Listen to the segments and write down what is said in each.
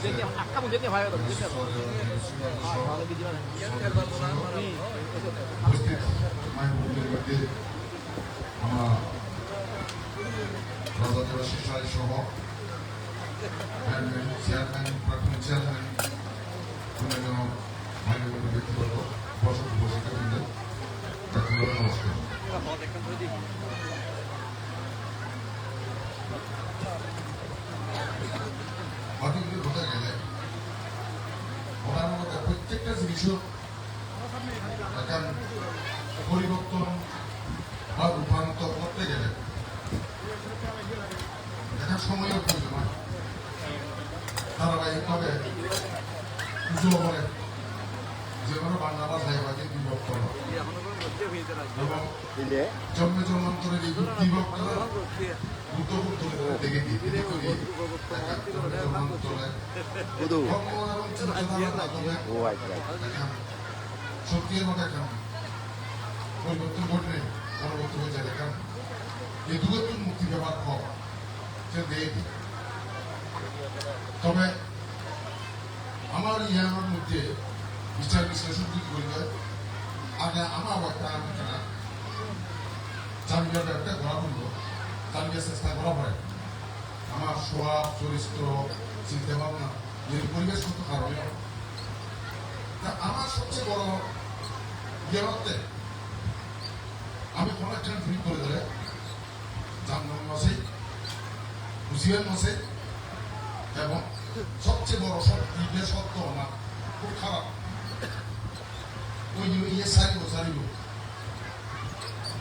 아까 문제는 봐요. আমার রাজাতলা শিক্ষায় সহ চেয়ারম্যান প্রাক্তন চেয়ারম্যান অন্যান্য মাননীয় ব্যক্তিগত বসত উপস্থিত নমস্কার। বাকিগুলো বোঝা গেলে ওনার মধ্যে প্রত্যেকটা জিনিসও এখন পরিবর্তন বা রূপান্তর করতে গেলে এখন সময়ও প্রয়োজন হয়। ধারাবাহিকভাবে জোরে যেভাবে বাংলা ভাষায় বাকি বিভক্ত এবং জন্মে জন্মান্তরের এই বিভক্ত দেখে দিই সত্যির মতো এখন পরিবর্তন ঘটলে পরবর্তী হয়ে যায় এখন এই দুর্গতির মুক্তি ব্যবহার কম সে দিয়ে দিই। তবে আমার ইয়ানোর মধ্যে বিচার বিশ্লেষণ কি করলে আগে আমার একটা না জানবিয়ার একটা ধরা পড়লো জানবিয়ার চেষ্টা করা হয় আমার স্বভাব চরিত্র চিন্তা ভাবনা এর পরিবেশগত কারণে তা আমার সবচেয়ে বড় ইয়ে আমি কোনো একটা ফিল করে দিলে জানলাম নসে বুঝিয়ে নসে এবং সবচেয়ে বড় সব দিকে সত্য না খুব খারাপ ওই ইয়ে সারিব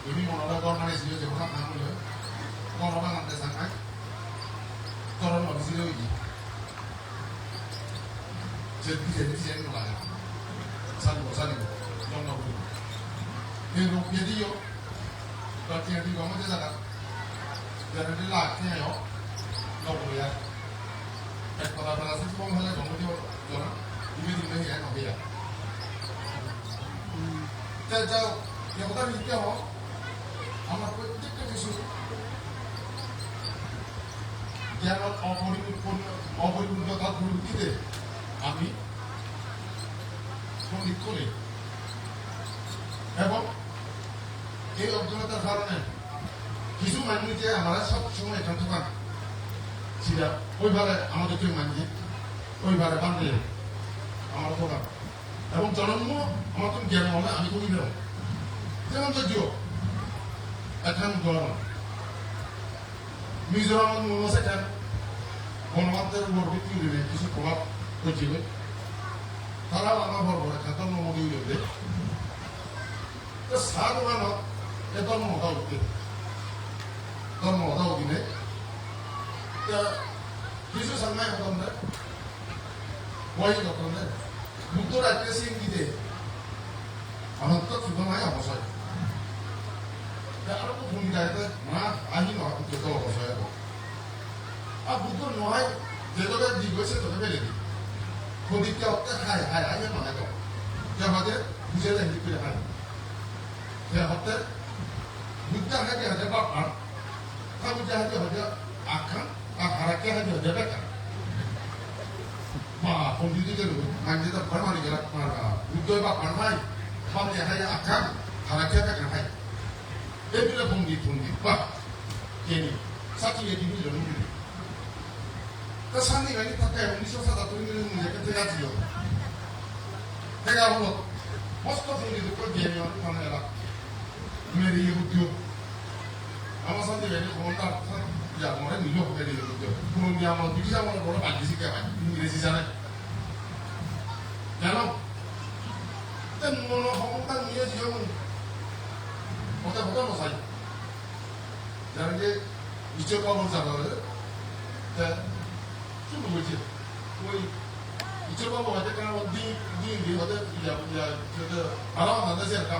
এমনি মনোভাব গড়মানে ছিল যে ওখানে নাম হলে মনোভাব আনতে চান তরল ভাবিছিল ওই যে ডিজাইন লাগে সারিব জন্ম করিব এই রোগ দিও Berarti di bawah dia sangat jangan dilatih ya, nggak boleh ya. Kalau pada saat itu malah kamu dia jangan ini ya nggak boleh. Jauh yang kita mikir oh, amat penting kan isu. Jangan opori pun kita dulu kita, kami pun dikuli. Ebon এই অজ্ঞতার কারণে কিছু মানুষ যে আমরা সব সময় এখান থেকে সেটা ওইভাবে আমাদেরকে মানিয়ে ওইভাবে বানিয়ে আমার প্রধান এবং জন্ম আমার তো জ্ঞান হলে আমি কবি বেরো যেমন তো জিও এখন গরম মিজোরাম মনে সেখান গণমাধ্যমের উপর ভিত্তি করে কিছু প্রভাব হয়েছিল তারাও আমার বড় এখান তো নমদি হইলে তো সার ওখানে ধর্ম ওদিনে কিছু সামনে হতনে বয়স হতনে বুদ্ধ রাজ্যে সিং দিতে আমার তো সুতরাং অবসয় আরো ভূমিকায় না আহি নয় উচ্চত অবসয় আর বুদ্ধ নয় যেভাবে দি গেছে তোকে বেলে দি খদিকে অত্যা খায় হায় হায় মানে তো যে আমাদের বুঝে দেয় করে খায় যে হতে বুদ্ধা হাতে হাতে বাপান তা বুদ্ধা হাতে হাতে আখান আর হারাকে হাতে হাতে বেকার মা পন্ডিতদের মানজিদা ফরমানি গেলা বুদ্ধ বাপান ভাই বামে হাতে আখান হারাকে বেকার ভাই এগুলো পন্ডিত বা কেনি সাথী এটি বুঝলো নুনি তা সামনে গাড়ি থাকে 1977 মধ্যে থেকে ছিল দেখা হলো মস্ত পন্ডিত করে দিয়ে মানে এলা মেরে উদ্যোগ আমার সাথে বেরিয়ে ক্ষমতা যা মনে নিল বেরিয়ে উদ্যোগ কোনো আমার ব্রিটিশ আমার বড় বাকি শিখে পাই ইংরেজি জানে জানো মনে ক্ষমতা নিয়ে যেমন কথা কথা মশাই জানেন যে ইচ্ছে পাবো জানালে শুরু হয়েছে ওই ইচ্ছে পাবো হয়তো কারণ দিন হয়তো ভালো আমাদের সে একটা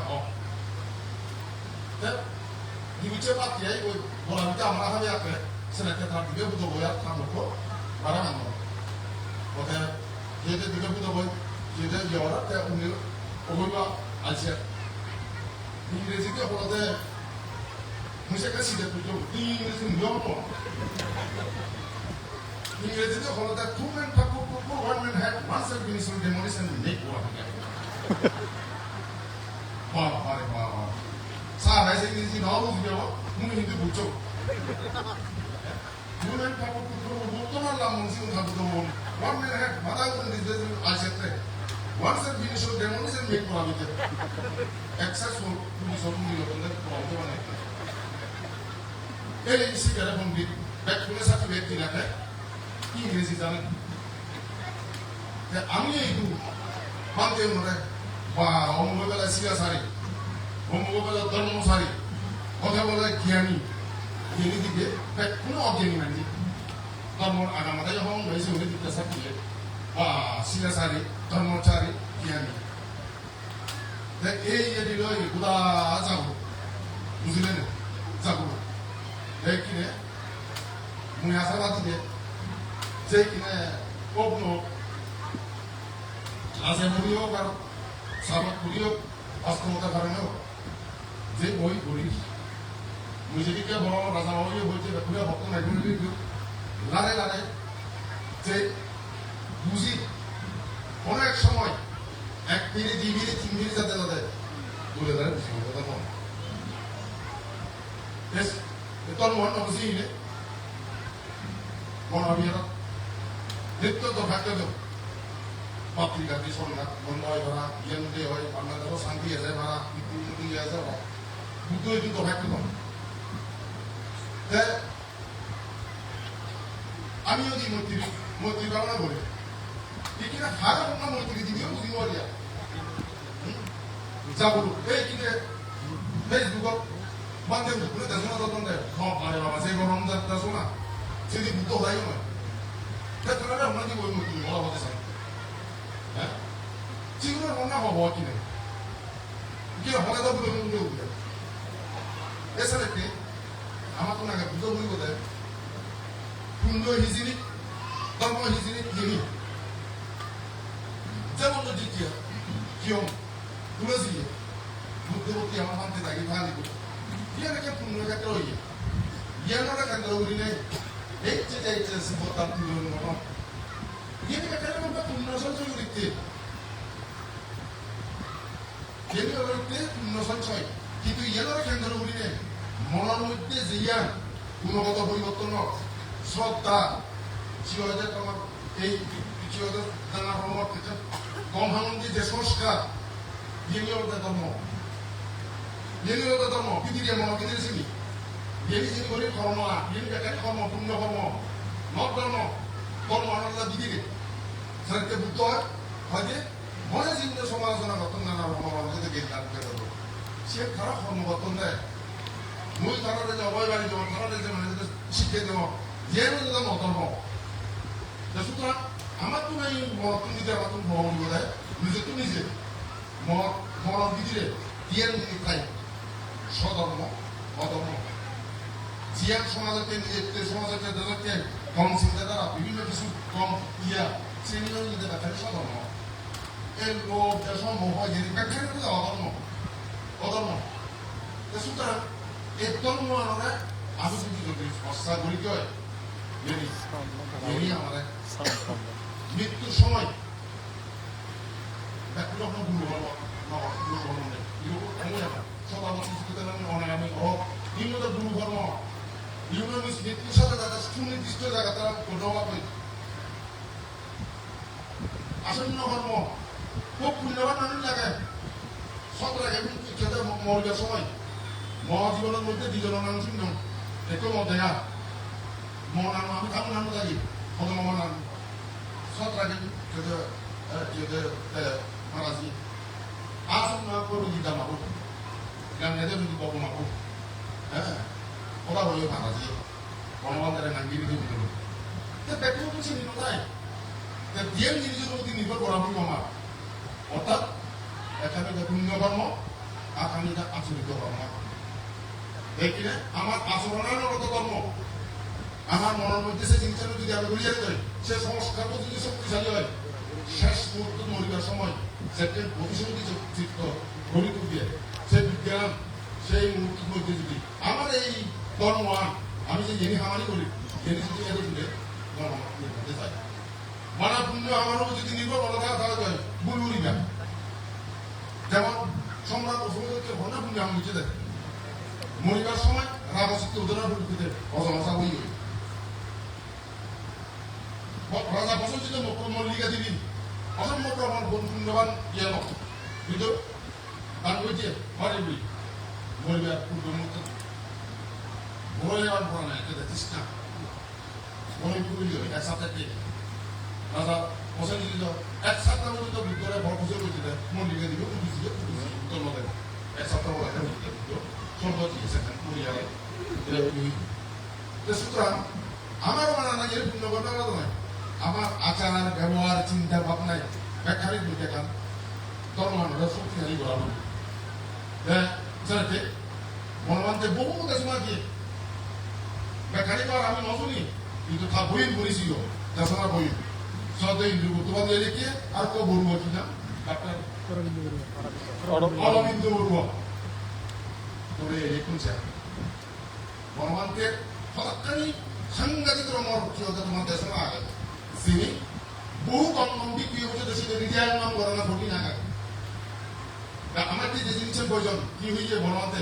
dibice pakai itu bola kita marah ya ke senaknya tanah juga butuh boya tanah kok marah mana oke jadi juga butuh boy jadi jawara kayak unil ogonya aja Inggris itu kalau ada mesti kasih dia tujuh Inggris itu nggak mau Inggris itu kalau ada tumen takut finish with demolition and make war again. Wow. Sa hai sing ni no bu yo, mu ni bu cho. Mu nan pa ko bu to na la mu sing ha bu to. One man had mother in this I said once the finish with demolition make war again. Access for to so mu yo na ko to na. Ele isi gara bom bi back to the certificate ni na hai. English জানেন আমি একটু মানতে মনে বা অমুকবেলা সিরা সারি অমুকবেলা ধর্ম সারি কথা বলে জ্ঞানী জ্ঞানী দিকে কোনো অজ্ঞানী মানে ধর্ম আগামাতা যখন হয়েছে উনি দিতে সারিয়ে বা সিরা সারি ধর্মচারী জ্ঞানী এই এটি লই গুদা যাব বুঝলেন যাব এই কিনে মুই আশাবাদী যে কিনে কখনো ক্লাসে পড়িও বা সাবক পড়িও অষ্টমতার কারণেও যে বই পড়ি মুই যেদিকে বড় রাজা হয়ে হয়েছে পুরো ভক্ত নাইগুলি লারে যে বুঝি অনেক সময় এক মিনিট 2 মিনিট 3 মিনিট যাতে দূরে দাঁড়ায় বুঝি কথা কম তোর মন বুঝি মন অভিযান নিত্য তো ভাগ্য তো পত্রিকা দিয়ে সন্ধ্যা বন্ধ হয় ভাড়া ইয়েন্দ্রে হয় বাংলাদেশও শান্তি আছে ভাড়া ইতি আছে বুদ্ধ কিন্তু ভাগ্য তো আমি যদি মৈত্রী ভাবনা করি এখানে হাজার না মৈত্রী দিদিও বুঝি মরিয়া যা বলু এই কিনে ফেসবুকত বান্ধব পুরো দেশনা তখন দেয় আরে বাবা সেই গরম যাত্রা শোনা যদি বুদ্ধ হয় নয় 그러면 엄마한테 보이면 뭐라고 하세요? 네? 지금은 엄마 뭐 어디네? 이게 하나도 보이는 게 없네. 예전에 때 아마 또 나가 부도 보이거든. 분도 희진이, 담보 희진이 기니. 제목도 짓지야. 기용, 그러지. 부도부터 아마 한테 나기 다니고. 이렇게 분노가 들어오게. 이해하는 간다고 우리는 HJJ 스포츠 부르는 거는 얘네가 때리면 분노 선처이 그랬지. 얘네가 그럴 때 분노 선처이. কিন্তু 얘네가 কেন্দ্র 우리는 মনের মধ্যে জিয়া গুণগত পরিবর্তন শ্রদ্ধা জিওদের তোমার এই জিওদের নানা রকমের থেকে গমহানন্দী যে সংস্কার 얘네가 ধর্ম বিধিরে মন বিধিরে সিনি 얘네 지금 우리 ধর্মা 얘네가 ধর্ম পুণ্য কর্ম নট ধর্ম কর্ম আলাদা বিধিরে সারতে বুদ্ধ হয় মনে জীবনে সমালোচনা করতেন নানা রকমের আমাদের জ্ঞান করে দেবো সে খারাপ কর্মকর্তন দেয় মই তারা যে অবয় বাড়ি দেবো তারা যে মানে শিখে দেবো 얘는 ধর্ম সুতরাং আমার তো এই তুমি যে আমার তুমি ভ্রমণ করে নিজে তো নিজে মন বিধিরে দিয়ে তাই স্বধর্ম অধর্ম জিয়ান সমাজকে নিজের সমাজকে যাদেরকে কম চিন্তাধারা বিভিন্ন কিছু কম শ্রেণীর নিজেদের ব্যাখ্যা স্বধর্ম এর লোভ দেশম মোহ এর ব্যাখ্যা করে অধর্ম সুতরাং এই ধর্ম আমরা আমি যদি অস্ত্রা করি কি হয় আমাদের মৃত্যুর সময় ব্যাকুলগ্ন গুরু নেই সদাবতী অনাগামী হোক বিভিন্ন গুরু ধর্ম বিভিন্ন মৃত্যুর সাথে তাদের সুনির্দিষ্ট জায়গা তারা প্রভাব করে আসন্ন কর্ম খুব মূল্যবান মানুষ জায়গায় সতরা এমন খেতে মরবার সময় মহাজীবনের মধ্যে দুজনের নাম শুনলাম একটু মধ্যে না মহানাম আমি থাম নাম লাগি কত মহানাম সতরা খেতে মারাজি আসুন না করবো গীতা মাবো গাঙ্গেদের যদি বব মাবো হ্যাঁ ওরা হয়ে মারাজি গণবান্ধারে নাঙ্গিরি দিয়ে দিল ব্যক্তিগত কিছু নির্ণয় দিয়ের নিজের প্রতি নির্ভর করা হইব আমার অর্থাৎ এখানে পুণ্য কর্ম আর আমি আচরিত কর্ম দেখি না আমার আচরণানুগত কর্ম আমার মনের মধ্যে সে জিনিসটা যদি আমি ঘুরিয়ে যাই সে সংস্কার যদি শক্তিশালী হয় শেষ মুহূর্ত মরিবার সময় সেটা ভবিষ্যৎ চিত্ত গড়ি তুলিয়ে সে বিজ্ঞান সেই মুহূর্তের মধ্যে যদি আমার এই কর্ম আমি যে জেনে হামারি করি জেনে যদি এত দিলে কর্ম করতে চাই মানা পুণ্য আমারও যদি নির্ভর করা থাকে তাহলে কয় বুলুরিবা যেমন সম্রাট অসুবিধাকে ঘনা পুণ্য আমি বুঝে দেয় মরিবার সময় রাজশক্তি উদাহরণ পরিস্থিতিতে অজমসা বই রাজা বসন্ত মল্লিকা দেবী অসম্ভব প্রমাণ পুণ্যবান ইয়ে কিন্তু তার বলছে ঘরে বই মরিবার পূর্ব মুক্ত মরিবার পড়া নাই এটা দেখিস না মণিপুরি এক সপ্তাহে রাজা বসন্ত দিল এক সপ্তাহ পর্যন্ত ভিতরে ভরপুজো করছিল মল্লিকা দিল উঠেছিল উত্তর নদে এক সপ্তাহ পর একটা স্বর্গ দিয়েছে মরিয়ালে সুতরাং আমার মানা না গেলে পুণ্য করবে নয় আমার আচার ব্যবহার চিন্তা ভাবনায় ব্যাখ্যারিক বলতে কান ধর্মানুরা শক্তিশালী করা হবে জানাতে মনোবান্তে বহু দেশ দিয়ে ব্যাখ্যারিক আর আমি নশুনি কিন্তু তা বই পড়েছিল দেশনা বই সদয় ইন্দ্র তোমাদের লিখে আর কেউ বলবো কিনা ডাক্তার অরবিন্দ বড়ুয়া তবে লিখুন স্যার মনোবান্তে হঠাৎখানি সাংঘাতিক রকমের কিয়তা তোমার দেশনা আগে যিনি বহু কম নম্বী কি হচ্ছে দেশে রিটায়ার নাম করে না ঘটি না আমার যে জিনিসের প্রয়োজন কি হয়েছে বনমাতে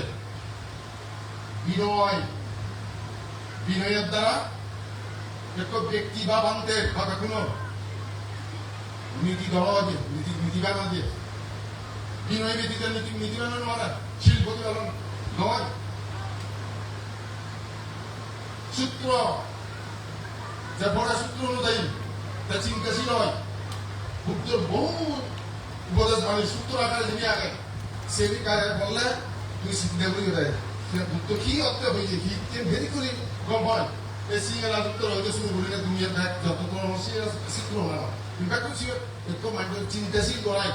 বিনয়ের দ্বারা একটা ব্যক্তি বা বানতে বা কোনো নীতি দল আছে নীতিবান আছে বিনয় ব্যতীত নীতিবানের মানে শিল্প প্রতিপালন নয় সূত্র যে বড় সূত্র অনুযায়ী তা চিন্তাশীল হয় বুদ্ধর বহু উপদেশ মানে সূত্র আকারে যিনি আগে সে কারে বললে তুই শিখতে বলি দেয় বুদ্ধ কি অর্থ হয়েছে কি ভেরি করে গম হয় এই সিঙ্গেলা সূত্র হইতে শুরু করি না দুনিয়া ব্যাগ যত সূত্র না ব্যাগ করছি একটু মাইন্ড চিন্তাশীল করাই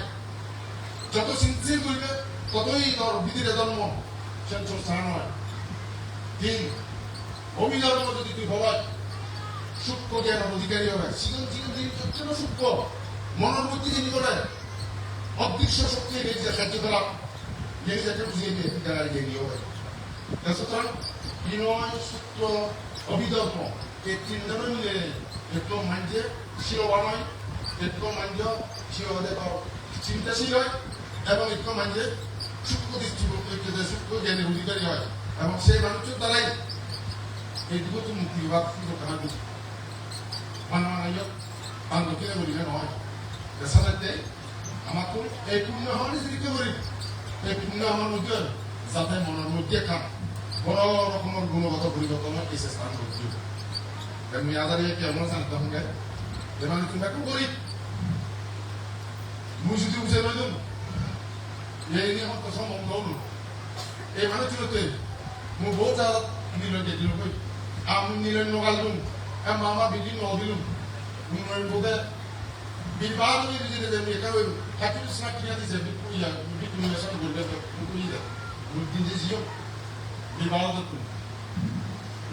যত চিন্তাশীল করবে ততই তোর বিধিরে জন্ম সেন্সর স্থান হয় তিন অভিধর্ম যদি তুই বলায় সূক্ষ্ম জ্ঞানের অধিকারী হবে চিরঞ্জীব সূক্ষ্ম মনের মধ্যে যিনি করে অদৃশ্য শক্তি নিজের কার্যকলাপ নিজেকে বুঝিয়ে দিয়ে জানার গিয়ে হবে সুতরাং বিনয় সূত্র অভিধর্ম এই তিনজনে মিলে একটু মানছে শিরবান হয় একটু মানছে চিন্তাশীল হয় এবং একটু মানছে সূক্ষ্ম দৃষ্টি সূক্ষ্ম জ্ঞানের অধিকারী হয় এবং সেই মানুষের দ্বারাই এই দুটো মুক্তি বিভাগ কানা দিচ্ছে মানবানাইক আন্দোলনে বলিলে নহয় সাধারণতে আমাকে এই পুণ্য হওয়ার জিজ্ঞাসা করি এই পুণ্য আমার মধ্যে যাতে মনের মধ্যে খান বড় রকমের গুণগত পরিবর্তন এই চেষ্টা করছি আমি আদারে কেমন জানতে হবে যেমন তুমি একটু করি মুই যদি বুঝে নইলাম এই নিয়ে আমার তো সম্বন্ধ হল এই মানুষগুলোতে মু বহু জায়গা নিল দিল কই আমি নিলেন নগালুম মামা বিধি নদিলুম বোধে বিবাহ নিজে যেমনি এখানে হাতি স্নাক কিনা দিছে বিপুইয়া বিপুইয়া সব বলবে বিপুইয়া বুদ্ধি যে জিও বিবাহ করতুম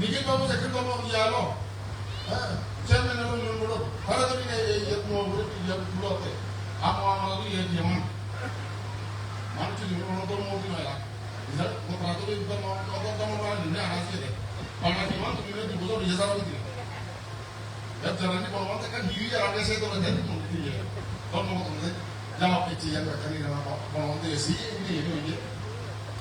নিজে বাবু দেখে বাবু ইয়ালো হ্যাঁ চেয়ারম্যান হলো নুন বড় ভারত এই বড় ইয়া পুরোতে আমার ইয়ে যেমন মানুষ নুন মন্দির হয় না ইজার মতো ইজার মতো মতো নিয়ে আসছে বাংলাদেশ মান তুমি যদি বুঝো নিজে যাবে দিলে জানানি বলতে কারণ হিউই আর আগে সে তো দেন মন্দির দিয়ে তখন মতো জামা পেছি আর কানি না বলতে এসি এমনি এনে হইয়ে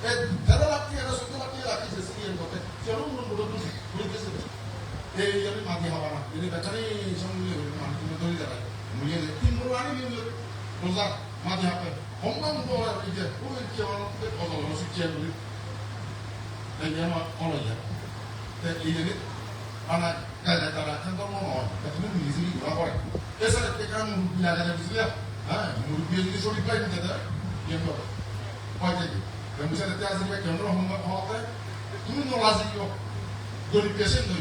এই দাদা লাগতে এটা সত্য লাগতে লাগতে এসি এর কথা চলো মন বড় বুঝতেছে এই আমি মাটি হওয়া না এই বেচারি সঙ্গে মানে তুমি ধরে যাবে মুলিয়ে তিন বড় আনি নিয়ে রোজা মাটি হাতে হংকং বড় এই যে ওই কি আমাদের কত বড় সুচিয়া বলি এই আমার অলয়া ini anak kaya kaya kan kamu mau tapi ini sih gua kau esa tekan bila ada di sini murid dia jadi sorry play kita dah yang tu kau jadi dan misalnya tiada sih kan orang hote tu nu lazim yo dari pesen tu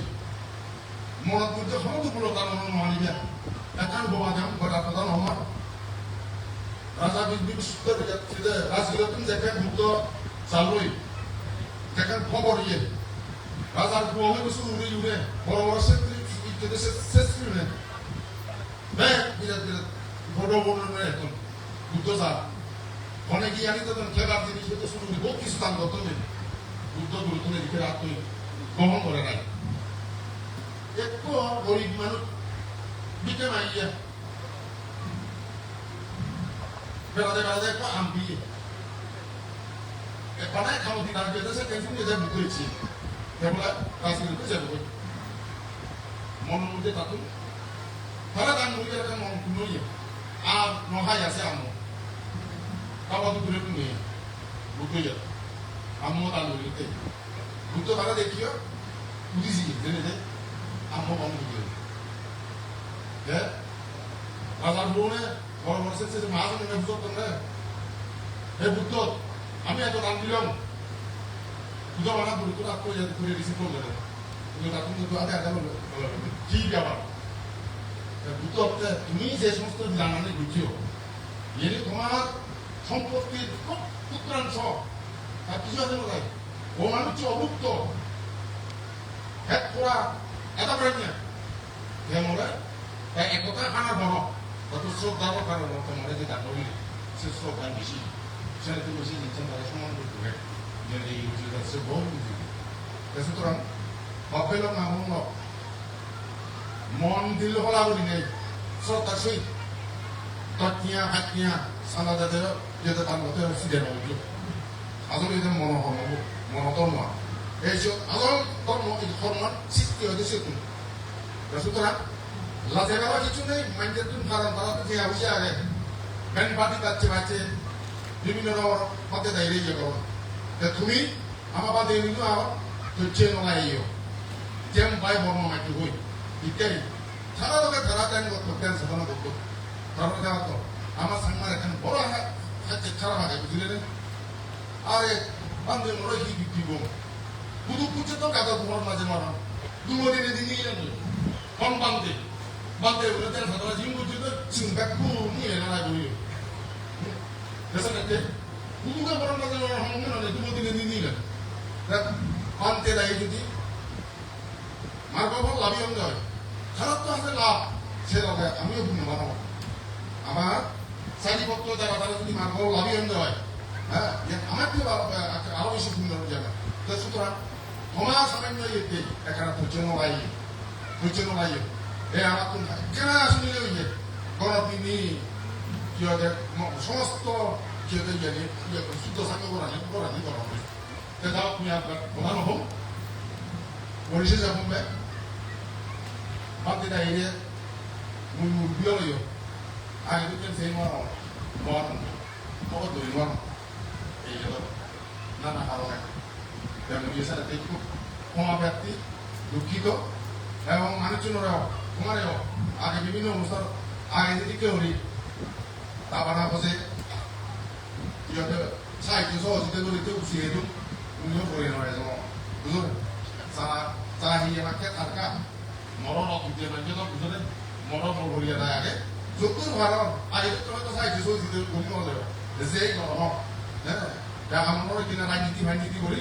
mau tu tu kamu tu perlu tahu orang mana dia akan bawa jam berapa tahun orang raja bibi sudah dekat sudah raja itu pun jangan butuh salui jangan khobor ye রাজার বউকে বসে উড়ে উড়ে বড় বড় শেষ bag বিরাট বিরাট বড় বড় এখন বুদ্ধ সার ফোনে গিয়ে আনি তো খেলার জিনিস হতে শুরু করি বহু কিছু দান করতে নেই বুদ্ধ গুরুত্ব লিখে রাখতে গ্রহণ করে নাই একটু গরিব মানুষ বিকে মাইয়া বেড়াতে একটু আমবি বানায় খাওয়া দিন আর বেঁধেছে টেনশন দিয়ে যাবি তুইছি বলে রাজনীতিতে যাবো মনের মধ্যে তাতুন তারা গান মনে একটা মন নই আর নহাই আছে আমো কাবা দুপুরে তুমি বুঝতে যা আমো তালু লিখতে বুঝতে তারা দেখিও বুঝিছি জেনে যে আমো বন্ধ দিয়ে হ্যাঁ রাজার বউনে বড় বড় শেষে মাছ মনে বুঝত তোমরা হে বুদ্ধ আমি এত দাম দিলাম পূজা বানা করি তোরা করে রিসিভ করলে তুমি তাতুন কিন্তু আগে আগে কি ব্যাপার বুদ্ধ তুমি যে সমস্ত জানানি বুঝিও এর তোমার সম্পত্তির পুত্রাংশ আর কিছু আছে না ও মানুষ অভুক্ত এক পোড়া এটা করে নিয়ে মনে একতা খানার বড় কত শ্রদ্ধার কারণ তোমার যে দান করি সে শ্রদ্ধা বেশি সেটা তো বেশি নিচ্ছেন তারা সমান করতে হবে যে এই উচিত বহু বুঝি সুতরাং অপেল নাম মন দিল হলা বলি নেই শ্রদ্ধার সহিত তৎনিয়া হাতনিয়া সানা যাদের যেতে তার মতো সিদের হইল আসলে এটা মনোধর্ম এই আসল ধর্ম এই ধর্মের সৃষ্টি হয়েছে সেতুন সুতরাং লাজে বাবা কিছু নেই মাইন্ডের তুন কারণ তারা তো যে বসে আগে ব্যান পার্টি যাচ্ছে বাচ্চে বিভিন্ন রকম পথে দাঁড়িয়ে ইয়ে করো তুমি আমার বাদে নিল আমার তো চেন লাইও যেমন বাই বর্ম মাইটি হই ইত্যাদি সারা লোকে তারা টাইম করতো ট্রেন সাধনা করতো তারপরে যাওয়া তো আমার সামনে এখানে বড় হাতে খারাপ আগে বুঝলে আরে বান্ধে মনে কি বিক্রি বো বুধু পুজো তো কাদা তোমার মাঝে মারা দুমদিনে দিনই জানি কম বান্ধে বলে ট্রেন সাধনা জিম করছে তো চিন্তাকু নিয়ে না বলি দেখেন এতে বুধুকে বড় মাঝে মারা হঙ্গে না দুমদিনে দিনই না বান্ধে দেয় যদি মার বাবা লাভি হতে হয় খারাপ তো আছে লাভ সে লাভে আমিও ভিন্ন বানাবো আমার চাকরিপত্র যারা তারা যদি মার বাবা লাভি হতে হয় হ্যাঁ আমার তো আরো বেশি ভিন্ন হয়ে যাবে তো সুতরাং তোমার সামান্য ইয়েতে একটা ধৈর্য লাই এ আমার তো কেন আসলে ইয়ে গণতিনি কি হয় সমস্ত কি হতে গিয়ে শুদ্ধ সাঙ্গ করানি করা হবে যাও তুমি আপনার প্রধান হোক পরিশেষে হবে বাকি এরিয়া মুরগিও লইও আগে তো সেই মন কত দই মন এই নানা কারণে তেমন সাথে দেখুন ক্ষমা ব্যক্তি দুঃখিত এবং মানুষজনেরাও তোমারও আগে বিভিন্ন অনুষ্ঠান আগে যদি কেউ তা বানা বসে সাহিত্য সহযোগিতা করে কেউ উচিয়ে দিন উনিও করে নয় বুঝলেন চাহিয়ে মাকে থাকা মরণ অকুতে মানে তো বুঝলে মরণ বলিয়া দেয় আগে যতই ভালো আগে তো হয়তো সাহিত্য সহযোগিতা করি নলে যে গরম হ্যাঁ দেখা মনে কিনা রাজনীতি করি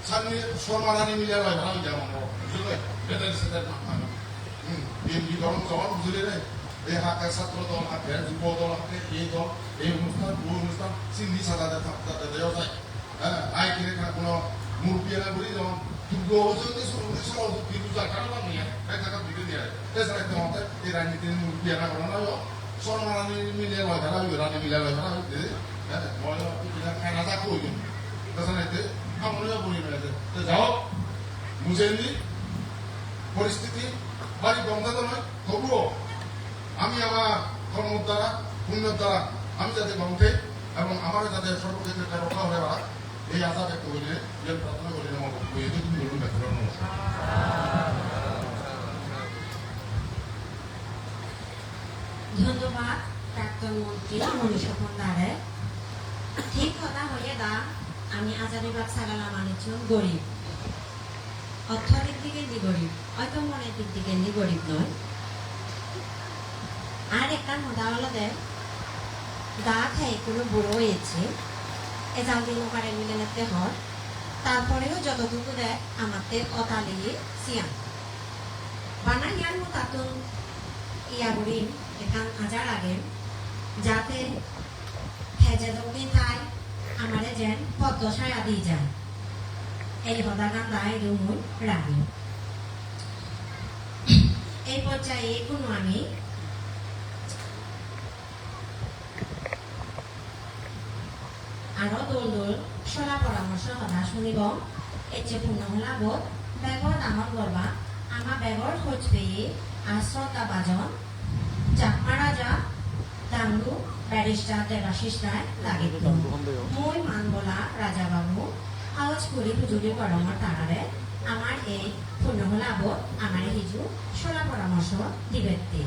সামনে সরমারানি মিলে হয় ভালো যেমন বুঝলে বেতার সেটা বিএনপি দল যখন বুঝলে রে এই হাতে ছাত্র দল হাতে যুব দল হাতে এই দল এই অনুষ্ঠান ও অনুষ্ঠান সিন্ধি সাদাতে থাকতে দেওয়া যায় হ্যাঁ আই কিনে কোনো মুরগিয়া বলি যেমন দুর্গ যদি বিরুজার কারণ নিয়ে একটা ভিডিও দিয়ে এছাড়া তোমাকে এই রাজনীতির মুরগিয়া না করানো হয় সরমারানি মিলে হয় তারা রানি মিলে হয় তারা হ্যাঁ খানা যা কই তাছাড়া আমরা বলি না যাও বুঝেননি পরিস্থিতি বাড়ি বন্ধ নয় তবুও আমি আমার কর্মর দ্বারা পুণ্যর দ্বারা আমি যাতে বন্ধে এবং আমারও যাতে সর্বক্ষেত্রে রক্ষা হয়ে বেড়া এই আশা ব্যক্ত করিলে যে প্রার্থনা করিলে আমার তুমি বলুন ব্যক্ত ধন্যবাদ প্রাক্তন মন্ত্রী মনীষা ভণ্ডারে ঠিক কথা হয়ে দা আমি আজারিবাগ সালালা মানুষজন গরিব অর্থনৈতিক দিকে নি গরিব হয়তো মনের দিক থেকে নি গরিব নয় আর একটা মজা হলো দা খাই কোনো বড় হয়েছে এ জাল দিন পারে মিলে নিতে হয় তারপরেও যতটুকু দেয় আমাদের অতালিয়ে সিয়াম বানাইয়ার মতো তাতুন ইয়াগুড়িন এখান আজার আগে যাতে হেজে দৌড়ি তাই আমারে যেন পদ্মশায়া দিয়ে যায় এই হদাগান দায় রুমুল রাগি এই পর্যায়ে কোনো আমি sola পরামর্শ কথা শুনিব এচে পূর্ণ হলাব বেগর নামত গরবা আমা বেগর খোঁজ পেয়ে আশ্রতা বাজন চাকমা রাজা দাঙ্গু ব্যারিস্টার দেবাশিস রায় লাগিত মই মানবলা রাজা বাবু আওয়াজ করি হুজুরি পরামর তারারে আমার এই পূর্ণ হলাব আমার হিজু সোলা পরামর্শ দিবেত্তি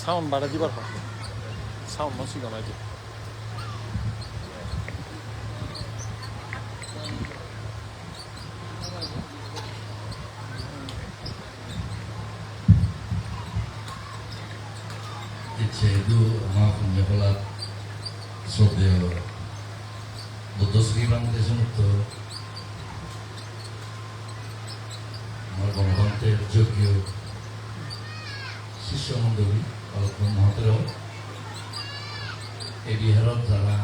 সাউন্ড বাড়া দিবার হয় সাউন্ড মসি গনাই দি Itu maaf menyekolah Sodeo Buddha Sri Ramdesunutto আমার গণতন্ত্রের যোগ্য শিষ্য মণ্ডলী আলোচনা মহাতের এই বিহারত যারা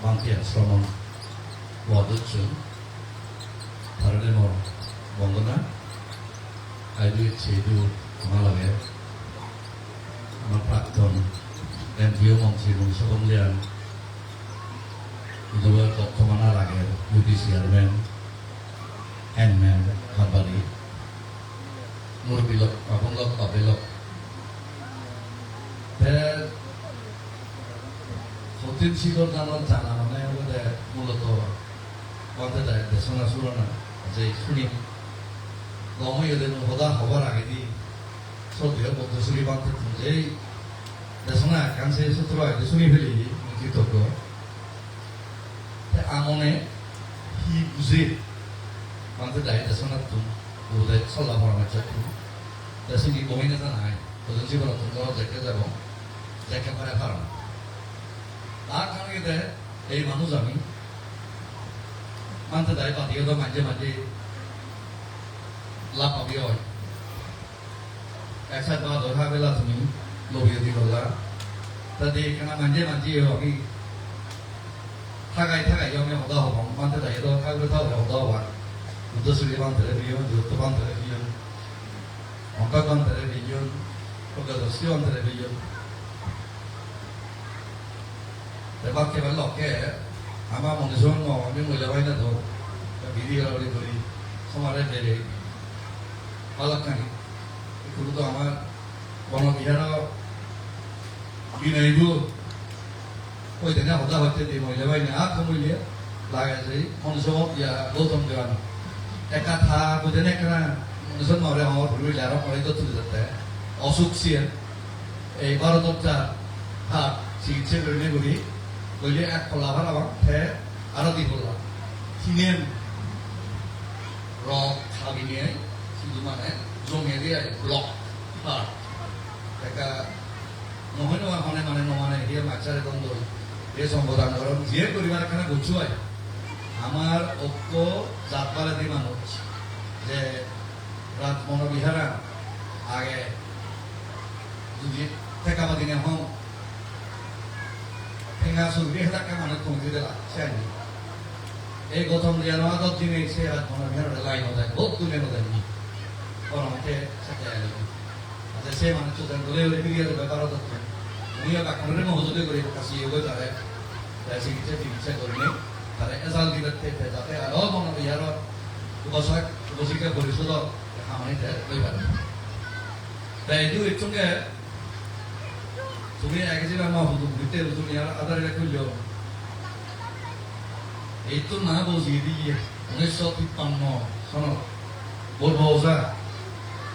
বান্তি আশ্রমণ অধ্যক্ষ ভারতের বন্দনা আইডু চেদু মালাগে আমার প্রাক্তন এমপিও মন্ত্রী মনীষা কমলিয়ান দুবার তথ্যমানার আগের ইউপি চেয়ারম্যান হ্যান্ডম্যান হারবারি মুরবিলক আপনলক পাবেলক সতীন শিখর জানার জানা মানে মূলত বলতে দেয় দেশনা সুরনা যে শুনি গমই ওদের হদা হবার আগে দিয়ে সদ্য বদ্ধশ্রী বান্ধে যেই দেশনা কানসে সূত্র আগে শুনি ফেলি কৃতজ্ঞ আমনে হি বুঝে বান্ধে দেয় দেশনা তুমি ওদের চলা পরামর্শ দেশনি গমিনে জানায় ওদের জীবন তোমরা দেখে যাব দেখে পারে পারো না তার কারণে দেয় এই মানুষ আমি মানতে দেয় বাদিয়ে তো মাঝে মাঝে লাভ পাবি হয় একসাথে বা দরকার বেলা তুমি লোভিয়ে দি বললা তাতে এখানে মাঝে মাঝে আমি থাকাই আমি হদা হব মানতে দেয় তো থাকবে তাও হদা হবা উদ্দেশ্যে বান্ধে বিয়ন দূরত্ব বান্ধে বিয়ন অঙ্কা বান্ধে বিয়ন প্রকাশী বান্ধে বিয়ন বাক্যে বলল কে আমার মনে শোন আমি মহিলা না তো বিধি গড়ি করি সমারে বেড়ে পালাকানি এগুলো তো আমার বনবিহার বিনয়বু ওই দিনে হতা হচ্ছে যে মহিলা বাইনে আর কমিলে লাগাইছে মনুষ্য ইয়া গৌতম দেওয়ান একা থা বুঝেন একটা মনুষ্য মরে আমার ভুল আর পরে তো তুলে যেতে অসুখ সিয়েন এই 12টা হাত চিকিৎসা করে করি বলে এক কলাভার আমার ফে আরো দি বললাম কিনেন রক খাবি নিয়ে শুধু মানে জমে দিয়ে ব্লক হার একটা নহয় নয় মানে মানে নমানে দিয়ে মাছারে দ্বন্দ্ব এই সম্বোধন করেন যে পরিবার এখানে গুছুয়ায় আমার ঐক্য জাতবাদী মানুষ যে রাত মনোবিহারা আগে যদি ঠেকাবাদী নে হম ঠেঙ্গা সুগ্রি হেতাকে মানে তুমি দিলা চাইনি এই গৌতম জানোয়া 10 দিনে সে রাত মনোবিহারা লাইন হয়ে বহুত তুলে নদেনি পরমতে সাথে আলো আচ্ছা সে মানে চোদন ধরে ওরে ফিরিয়ে দেবে 12 দত্ত উনি বাকনরে মহজুদে করে কাছে এগো তারে চিকিৎসা করিনি তারে এজাল দিতে যাতে আরো মনোবিহারা উপশিক্ষা পরিষদ খামানিতে লই পারে তাই এই সঙ্গে তুমি একদিন আমার দিতে তুমি আধারে খুলল এই তো না বুঝিয়ে দিয়ে 1953 সনত বলবো ওজা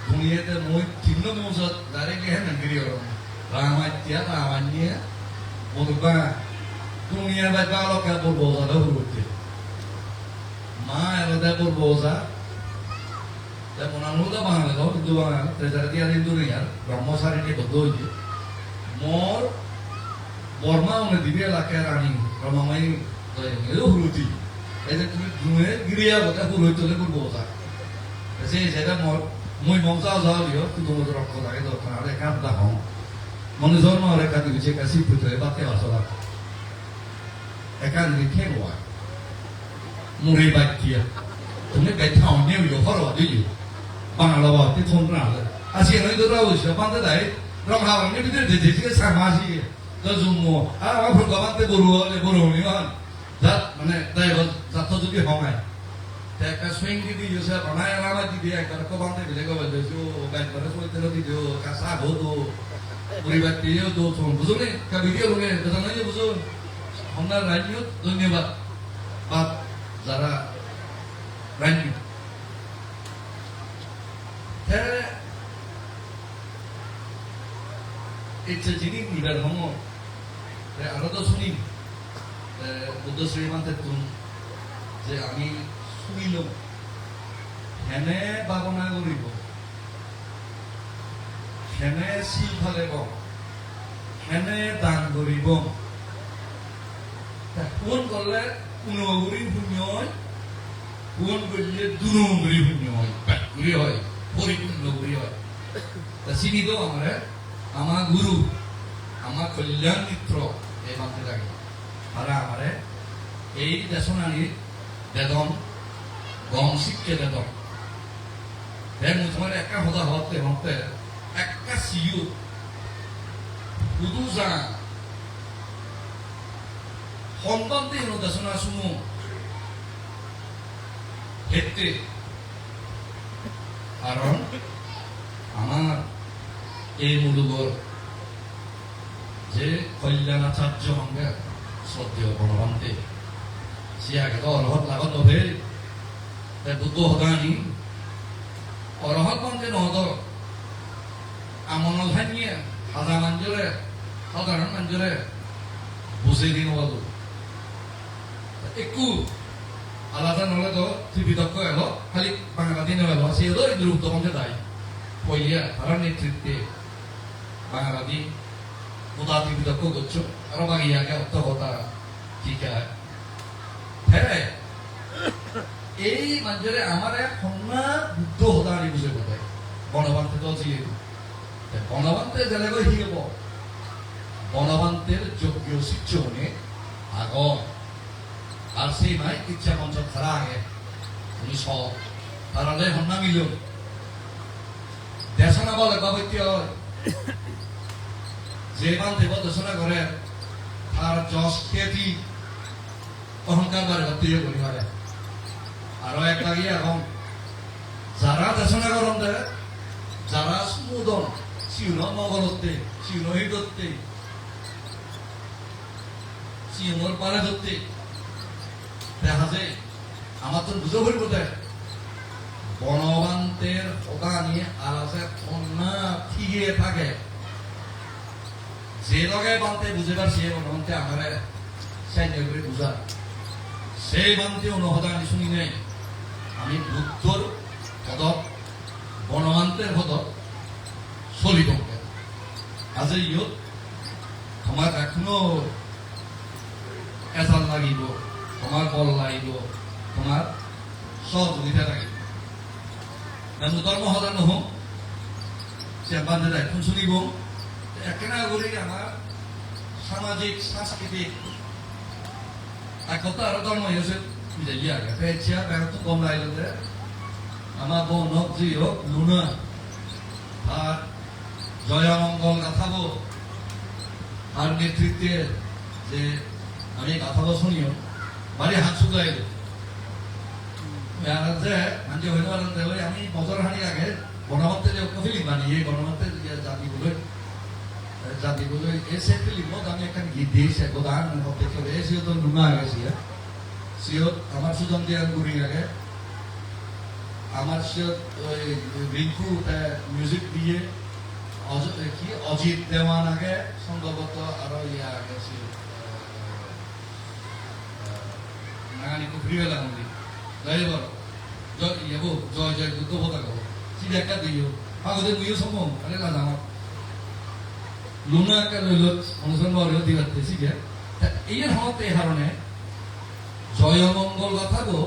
দুনিয়াতে মই তিন্ন মৌজত ডাইরেক্টলি হ্যাঁ নাগিরি ওরম রামাইতিয়া রামান্যে বলবা দুনিয়া বাই বালকা বলবো ওজা হচ্ছে মা এলাদা বলবো ওজা যেমন আনুদা বাঙালি দাও কিন্তু বাঙালি তেজারে দিয়ে দুনিয়ার ব্রহ্মচারীকে বদ্ধ হয়েছে মোর বর্মা উনি দিবে এলাকায় রানী রমামাই হুরুতি এই যে তুমি ধুয়ে গিরিয়া কথা হুরুই তোলে করবো ওটা সেই যেটা মই মমতা যাও দিও কিন্তু মোদের রক্ত লাগে দরকার আর একা দা হম মনে জন্ম আর একা দিছে কাশি পুত্রে বাতে আসলা একা লিখে গোয়া মুড়ি বাচ্চিয়া তুমি বেথা অন্য হরো দিই বাংলা বাতে থন না আসি নই তো রাও সে বান্দে দাই রং হাওয়া নি বিদে দে যে সামাজি তো জুমো আমার ফুল গাবাতে বড় নি মান যা মানে তাই যত যদি হমায় একটা সুইং দিদি ইউসা বানায় আলামা দিদি একবার কো বান্দে বিলে গো বলে জো গান করে সইতে রদি দিও কাসা গো তো মুড়ি বাচ্চিয়া তো থন বুঝুনে কা ভিডিও লগে তো না যে বুঝুন আমরা রাজনীতি ধন্যবাদ বাপ যারা রাজনীতি হ্যাঁ এটা যিনি নিবার হম আরো তো শুনি বুদ্ধ শ্রীমান্তের তুন যে আমি শুনিল হেনে বাবনা করিব হেনে শিল ফালেব হেনে দান করিব কোন করলে উনগুড়ি শূন্য হয় কোন করলে দুনগুড়ি শূন্য হয় গুড়ি হয় পরিপূর্ণ গুড়ি হয় তা চিনি তো আমার গুরু আমার কল্যাণ মিত্র এই মানতে লাগে আর আমারে এই দেশনানি বেদন গম শিক্ষে বেদন দেখ তোমার একটা হতা হতে হতে একটা সিউ শুধু যা সন্তানতে দেশনা শুনো ক্ষেত্রে কারণ আমার এই মুলুগর যে কল্যাণাচার্য সঙ্গে শ্রদ্ধেয় বনবান্তে সিয়াকে তো অরহত লাগত নভে বুদ্ধ হতানি অরহত মন্ত্রে নহত আমন ধানিয়ে সাদা মঞ্জুরে সাধারণ মঞ্জুরে বুঝে দিন বলো একটু আলাদা নহলে তো ত্রিবিদক্ষ এলো খালি বাঙালি নেলো সে তো ইন্দ্রগুপ্ত মন্ত্রে দায়ী পইয়া তার নেতৃত্বে বাঙালি কোথা ত্রিবিদক্ষ করছো আরো বাঙিয়াকে অর্থকতা ঠিক আছে হ্যাঁ এই মঞ্জুরে আমার এক কন্যা বুদ্ধ হতানি বুঝে কোথায় বনবান্তে তো জিয়ে বনবান্তে জেলে গৈ শিকিব বনবান্তের যোগ্য শিক্ষণে আগ আর সেই মাই ইচ্ছা মঞ্চ খারা আগে উনি সব তারালে হন্না মিল দেশনা বলে বাবত্য যে মান দেব দেশনা করে তার যশ খ্যাতি অহংকার বারে ভর্তি পরিবারে আরো এক লাগিয়ে এখন যারা দেশনা করন দেয় যারা সুমোদন সিউন মগলতে সিউন হিডতে সিউনর পারে ধরতে দেখা যায় আমার তো বুঝে পড়ব দেয় বনবান্তের ওটা নিয়ে আলাদা কন্যা ফিরিয়ে থাকে যে লগে বান্তে বুঝেবার সে বনবান্তে আমার সাইন্য করে বুঝা সেই বান্তে অনুহদানি শুনি নেই আমি বুদ্ধর পদক বনবান্তের পদক চলিব আজি ইয়ত তোমার এখনো এজাল লাগিব তোমার বল লাগিব তোমার সহযোগিতা লাগিব ধর্ম হতা নহ সে বান্ধে এখন শুনিব একেনা করে আমার সামাজিক সাংস্কৃতিক একতা আরো ধর্ম হয়েছে বুঝাইয়া পেয়েছিয়া ব্যাংক কম লাগলে আমার বোন হোক জি হোক লুনা আর জয়ামঙ্গল গাথাবো আর নেতৃত্বে যে আমি গাথাবো শুনিও বাড়ি হাত শুকাই মানুষ হইতে আমি বছর হানি আগে গণমাধ্যমে যে ফিলিম বানিয়ে গণমাধ্যমে জাতিগুলো এসে ফিলিমত আমি একটা গীত দিয়েছি গোদান দেখলে সিও তো লুনা গেছি সিও আমার সুজন দিয়ে গুড়ি আগে আমার সিও রিঙ্কু মিউজিক দিয়ে কি অজিত দেওয়ান আগে সম্ভবত আরো ইয়া গেছি নাগানি কুফরিওয়ালা মন্দির জয় বল জয় ইয়েবো জয় জয় দুঃখ বোধা গো সিধে একটা দিও আগতে মুইও সম্ভব আরে না আমার লুনা একটা লইল অনুষ্ঠান বলে দিবাতে সিগে এই হতে কারণে জয়মঙ্গল কথা গো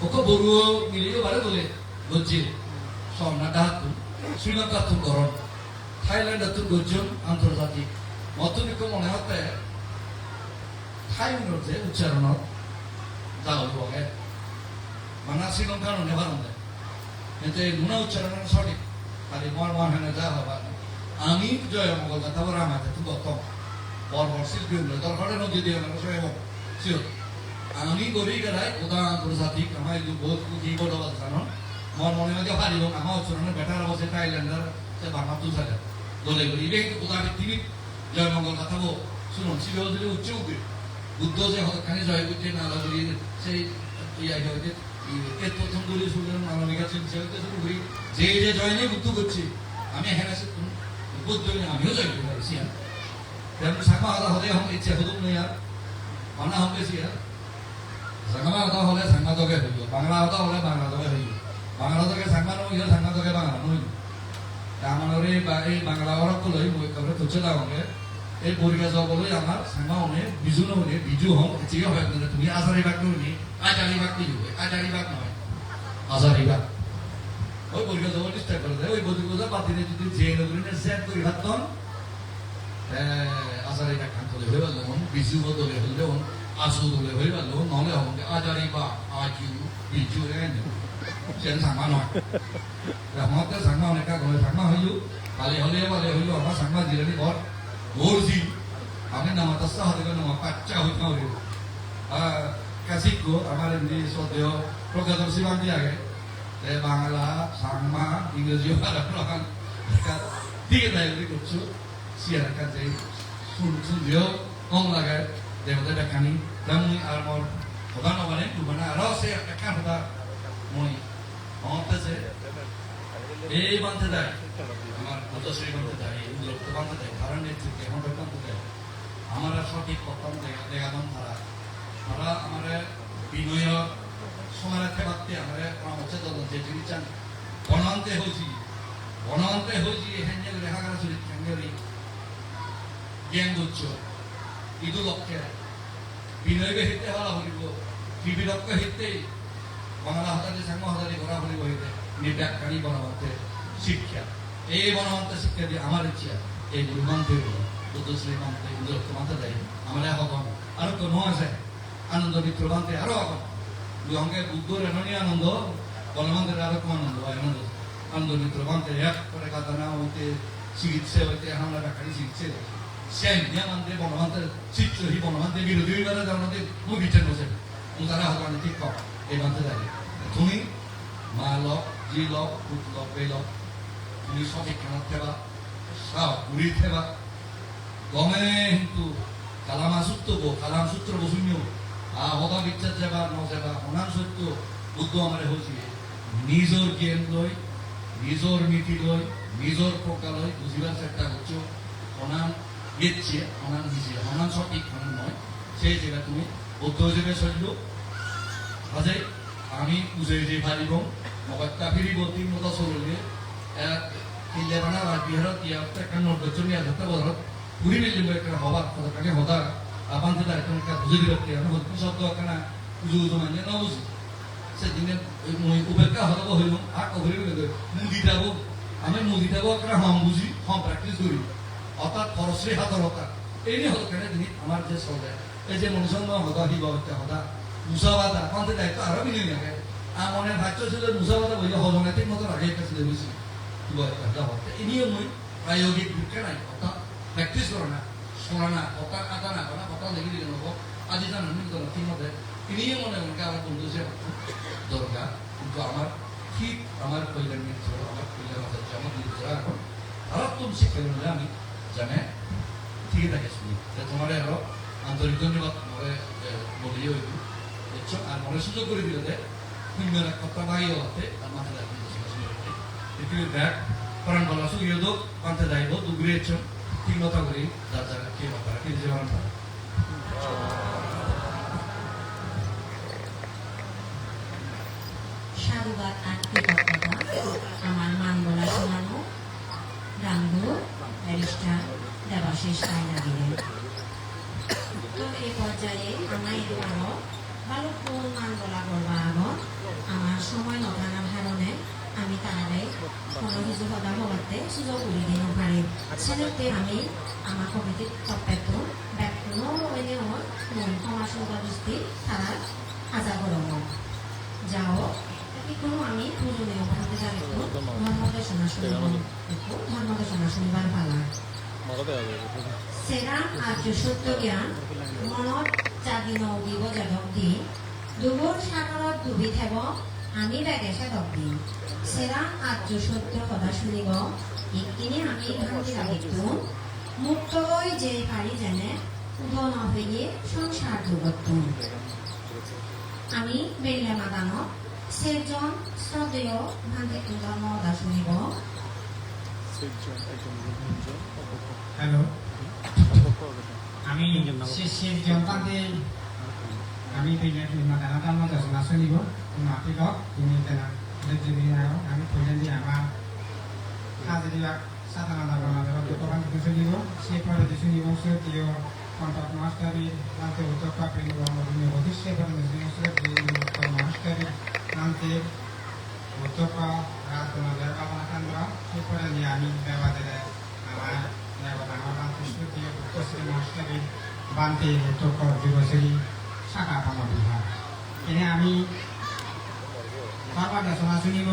ওকে বড়ু মিলিয়ে বারে বলে গজ্জি সন্না ডাহাতু শ্রীলঙ্কা তুন করণ থাইল্যান্ড তুন গজ্জন আন্তর্জাতিক মতনিক মনে হতে থাইল্যান্ড যে উচ্চারণ যাও বগে মানা শ্রীলঙ্কার নেবার দেয় কিন্তু এই নুনা উচ্চারণ সঠিক খালি মর মর হেনে যা হবা আমি জয় মঙ্গল কথা বলা আমাকে তো গতম বড় বড় শিল্পী দরকারে নদী দিয়ে এবং সিও আমি গরি গেলাই উদাহরণ প্রজাতি আমার বহুত কি বড় জানো মন মনে মধ্যে পারিব আমার উচ্চারণে বেটার অবস্থা থাইল্যান্ডার সে বাংলা তুলসালে দলে করি ইবে উদাহরণ তিনি জয় মঙ্গল কথা বল শুনুন শিবেও যদি উচ্চ উঠবে বুদ্ধ যে হতখানি জয় করছে নালা করি সেই ইয়া হইতে এর প্রথম দলি শুনলেন মানবিকা চিন্তা হইতে শুরু করি যে যে জয় নেই বুদ্ধ করছি আমি এখানে বুদ্ধ আমিও জয় করতে পারছি তেমন সামা আদা হলে হম ইচ্ছে হতুম নেই আর মানা হম বেশি আর সাংমা আদা হলে সাংমা দগে হইব বাংলা আদা হলে বাংলা দগে হইব বাংলা দগে সাংমা নইল সাংমা দগে বাংলা নইল আমারে এই বাংলা অরক লই মই কবে তুছে দাওগে এই পরিবেশ বলে আমার সাংমা হনে বিজু নহলে বিজু হম চিকে হয় না তুমি আজারি বাক নই আজারি বাক কি হবে আজারি বাক নয় আজারি বাক ওই পরিবেশ বলে চেষ্টা করে দেয় ওই বদি গোজা পাতিনে যদি জেল করে সেট করে হাতন আজারি বাক কান করে হইবা লন বিজু বদলে হইলে হন আসু দলে হইবা লন নহলে হন আজারি বাক আজু বিজু এন সেন সাংমা নয় আমাকে সাংমা অনেক করে সাংমা হইলো কালে হইলো আমার সাংমা দিলেনি ঘর Orzi, kami nama tasah dengan nama kacau itu hari. Kasihku, amalan di sodeo program silang dia ke, Bangla, Sama, Inggris juga ada peluang. Tiga dari itu tu, siapa jadi sun dia ngom lagi, dia betul betul ni, dalam armor, bukan orang lain tu mana, rasa akan betul, moi, apa sih? bantu dah. আমার মতশ্রী বলতে চাই উদ্যোগ বলতে চাই কারণ নেতৃত্বে এখন বলতে চাই আমরা সঠিক প্রথম দেখানো তারা আমরা আমরা বিনয় সময় থাকতে আমরা হচ্ছে যে জিনিস চান বনান্তে হয়েছি এখানে লেখা করা চলি ক্যাঙ্গেরি জ্ঞান গুচ্ছ ইদু লক্ষ্যে বিনয়কে হিতে হওয়া হলিব বিবিলক্ষ্য হিতে বাংলা হাতারে সাংমা হাতারে ঘোরা হলিব হিতে নির্ব্যাকারী বনবন্তে শিক্ষা এই বনবন্ত শিক্ষা দিয়ে আমার ইচ্ছা এই গুরুমন্ত্রে বুদ্ধশ্রী মন্ত্রে ইন্দ্রত্ব মন্ত্রে দেয় আমরা হগম আর তো নয় আছে আনন্দ মিত্র মন্ত্রে আরো হগম দুই বুদ্ধ রেণনী আনন্দ বনমন্ত্রের আরো কম আনন্দ মিত্র মন্ত্রে এক করে কাতানা হইতে চিকিৎসা হইতে আমরা ব্যাখ্যানি চিকিৎসা সেই নিয়া মন্ত্রে বনমন্ত্রের চিত্র হি বনমন্ত্রে বিরোধী বেলা জনতে মুভিটেন বসে তারা হগম ঠিক কম এই মন্ত্রে দেয় তুমি মা লক জি লক পুত লক বে লক তুমি সঠিক খানা থেবা সাও উড়ি থেবা গমে কিন্তু কালামা সূত্র গো কালাম সূত্র বসুন্য হদা বিচার যাবা ন যাবা অনান সত্য বুদ্ধ আমারে হয়েছি নিজর জ্ঞান লই নিজর নীতি লই নিজর প্রকার লই বুঝিবার চেষ্টা করছো অনান গেছে অনান নিজে অনান সঠিক অনান নয় সেই জায়গা তুমি বৌদ্ধ হিসেবে চলিল আজে আমি বুঝে যে ভাবিব মবাক্কা ফিরিব 3 মতো চলিলে Kilebana biar tiap tekan nordocuni ada tak boleh puri milim mereka hawat pada kaki hoda apa tidak itu mereka bujur direct ya nah betul satu karena bujur itu mana nah bujur sejene mui ubeka hoda boh hilang aku beri begitu mudi dago ame mudi dago karena ham buji ham practice kuri otak korosri hatar otak ini hoda karena ini amar je soleh je manusia mah hoda di bawah kita hoda musawada apa tidak itu Arab ini ya kan amone bacco sudah musawada boleh hoda nanti motor lagi kasih debusi ini yang prayogik bukan aja, otak praktis korona, sorana, otak atana, karena otak lagi di dalam aja jangan ini kalau timur deh, ini yang mana mereka akan tunduk siapa, dorga, untuk amar, hit, amar pilihan itu, amar pilihan macam jamak di dalam, Arab tuh sih kalau kami, jangan, tiga aja sih, dan kemarin Arab, antar itu nih waktu kemarin beliau itu, itu, kemarin sudah boleh bilang deh, punya kota bayi waktu, amar ada di itu back peran balasu itu pantai daibo dugre cem tiga tahun data kira para kira jalan para সাধুবাদ আত্মীয়তা আমার মান বলা শোনানো রামদু barrister Debashis আয়না দিলেন তো এই পর্যায়ে আমার আরো ভালো কোন মান বলা করবা আগত আমার সময় নথানার কারণে আমি তারারে কোনো কিছু কথা বলতে সুযোগ করে দিন পারি সেক্ষেত্রে আমি আমার কমিটির তত্ত্ব ব্যাকুণ এনেও মন সমাজ দৃষ্টি তারা আজা করব যাও এগুলো আমি পূজনীয় বলতে জানি ধর্মদেশনা শুনিব ধর্মদেশনা শুনিবার পালা 말아도 해야 돼. 세상 아주 সত্যজ্ঞান মনত জাগি নৌদিব যাদব্দি দুবুর সাগৰত ডুবি থেব আমি বেগেছে দব্দি সেরা আজ সত্য কথা শুনিব ইকিনি আমি ভাঙি লাগিতো মুক্ত হৈ যে পাৰি যেনে উদ নহয়ে সংসার দুগত আমি বেৰিলে মাদানত সেজন শ্ৰদ্ধেয় ভান্তে ধৰ্ম কথা শুনিব হ্যালো আমি শিশির জনতান্তে আমি মাদানা ধর্ম দর্শনা শুনিব নাপিত তিনি তেনা যদি আমি ফৈলেন দিয়ে আমার হাজিরা সাধারণ ধর্ম দোকান থেকে শুনিব সে পরে শুনিব শ্রুতীয় কণ্ঠক মাস্টারি নামতে উত্তর পাপড়ি অধিক সে পরে মাস্টারি নামতে উত্তর রাজনাদের পাবনা কেন্দ্র সে পরে নিয়ে আমি ব্যবহারে আমার শ্রুতীয় উত্তরশ্রী মাস্টারি বান্তি উত্তর যুবশ্রী শাখা পাম বিভাগ এনে আমি বারবার দেশনা শুনিব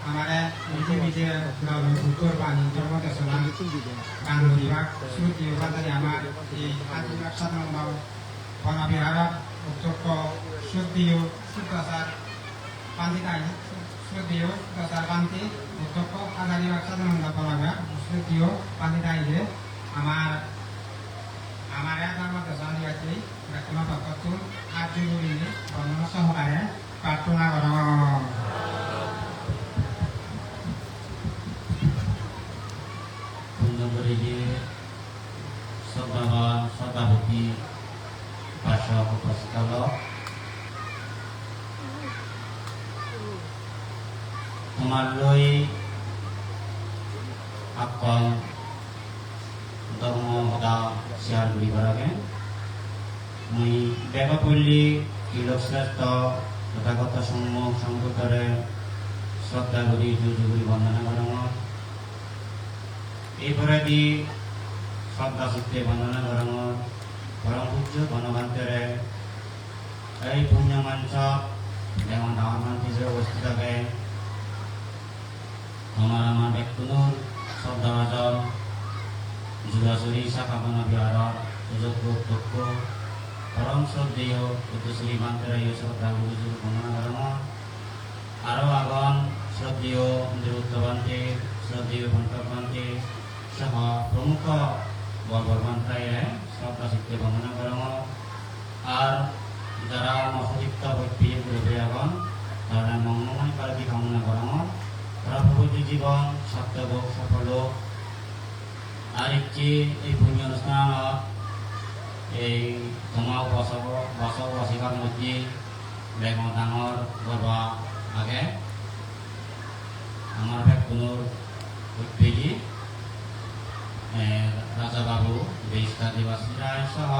আমার পৃথিবীতে উত্তর পানি ধর্ম দেশনা গান বিভাগ শ্রুতীয় বাজারে আমার এই আদিবাস সাধারণ বন বিভাগত উত্তর শ্রুতীয় শুদ্ধাচার পান্তি তাই শ্রুতীয় শুদ্ধাচার পান্তি উত্তর আদিবাস সাধারণ বন বিভাগ শ্রুতীয় পান্তি তাইলে আমার ধর্ম দেশনা দিয়াছি কোনো তত্ত্ব আজ জরুরি বর্ণনা সহকারে প্রার্থনা করা Beri saudara saudari pasca upaskala melalui akal dharma pada siar beribadah mui beba pulli ilokslasta kata semua sambutare শ্রদ্ধা করি জুজুগুরি বন্দনা করানো এরপরে দি শ্রদ্ধা চিত্তে বন্দনা করানো পরম পূজ্য গণকান্তরে এই পুণ্য মঞ্চ যেমন ডাঙর মঞ্চ হিসেবে উপস্থিত থাকে আমার ব্যক্তিনুর শ্রদ্ধাভাজন জুরাসুরি শাখা বিহার সুযোগ্য অধ্যক্ষ পরম শ্রদ্ধেয় উদ্দেশ্যী মান্তরে শ্রদ্ধা গুরুজুর বন্দনা করানো আরো আগন শ্রদ্ধেয় নিরুদ্ধবান্তে শ্রদ্ধেয় ভণ্টবান্তে সহ প্রমুখ বর্বরবান্তায় শ্রদ্ধা চিত্তে বন্দনা করানো আর যারা মসজিদ বৈপ্রিয় গুরুবে আগন তারা মঙ্গলময় কালকে কামনা করানো তারা প্রভৃতি জীবন সত্যভোগ সফল আর একটি এই পুণ্য অনুষ্ঠান এই তোমাও বসবাসিকার মধ্যে বেগম ডাঙর গর্বা আগে আমার ব্যক্তিনুর উদ্বেগী রাজা বাবু বেশা দেবাশী রায় সহ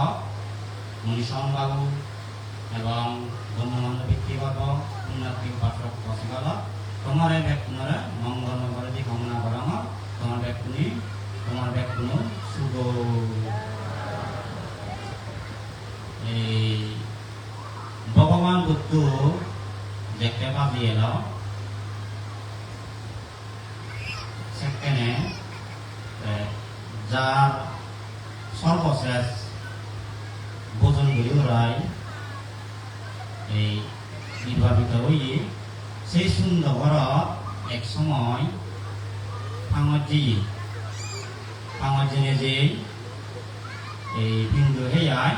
মনীষণ বাবু এবং গণ্যমান্য ব্যক্তিবর্গ উন্নতি পাঠক বসিকাল তোমার এই ব্যক্তিনরে মঙ্গল মঙ্গলটি কামনা করাম তোমার ব্যক্তিনু শুভ এই ভগবান বুদ্ধ দেখতে পাবি এলো সেখানে যার সর্বশেষ ভোজনগুলি ওরাই এই নির্বাপিত হয়ে সেই সুন্দর এক সময় ফাঙজিনে যে এই বিন্দু হেয়ায়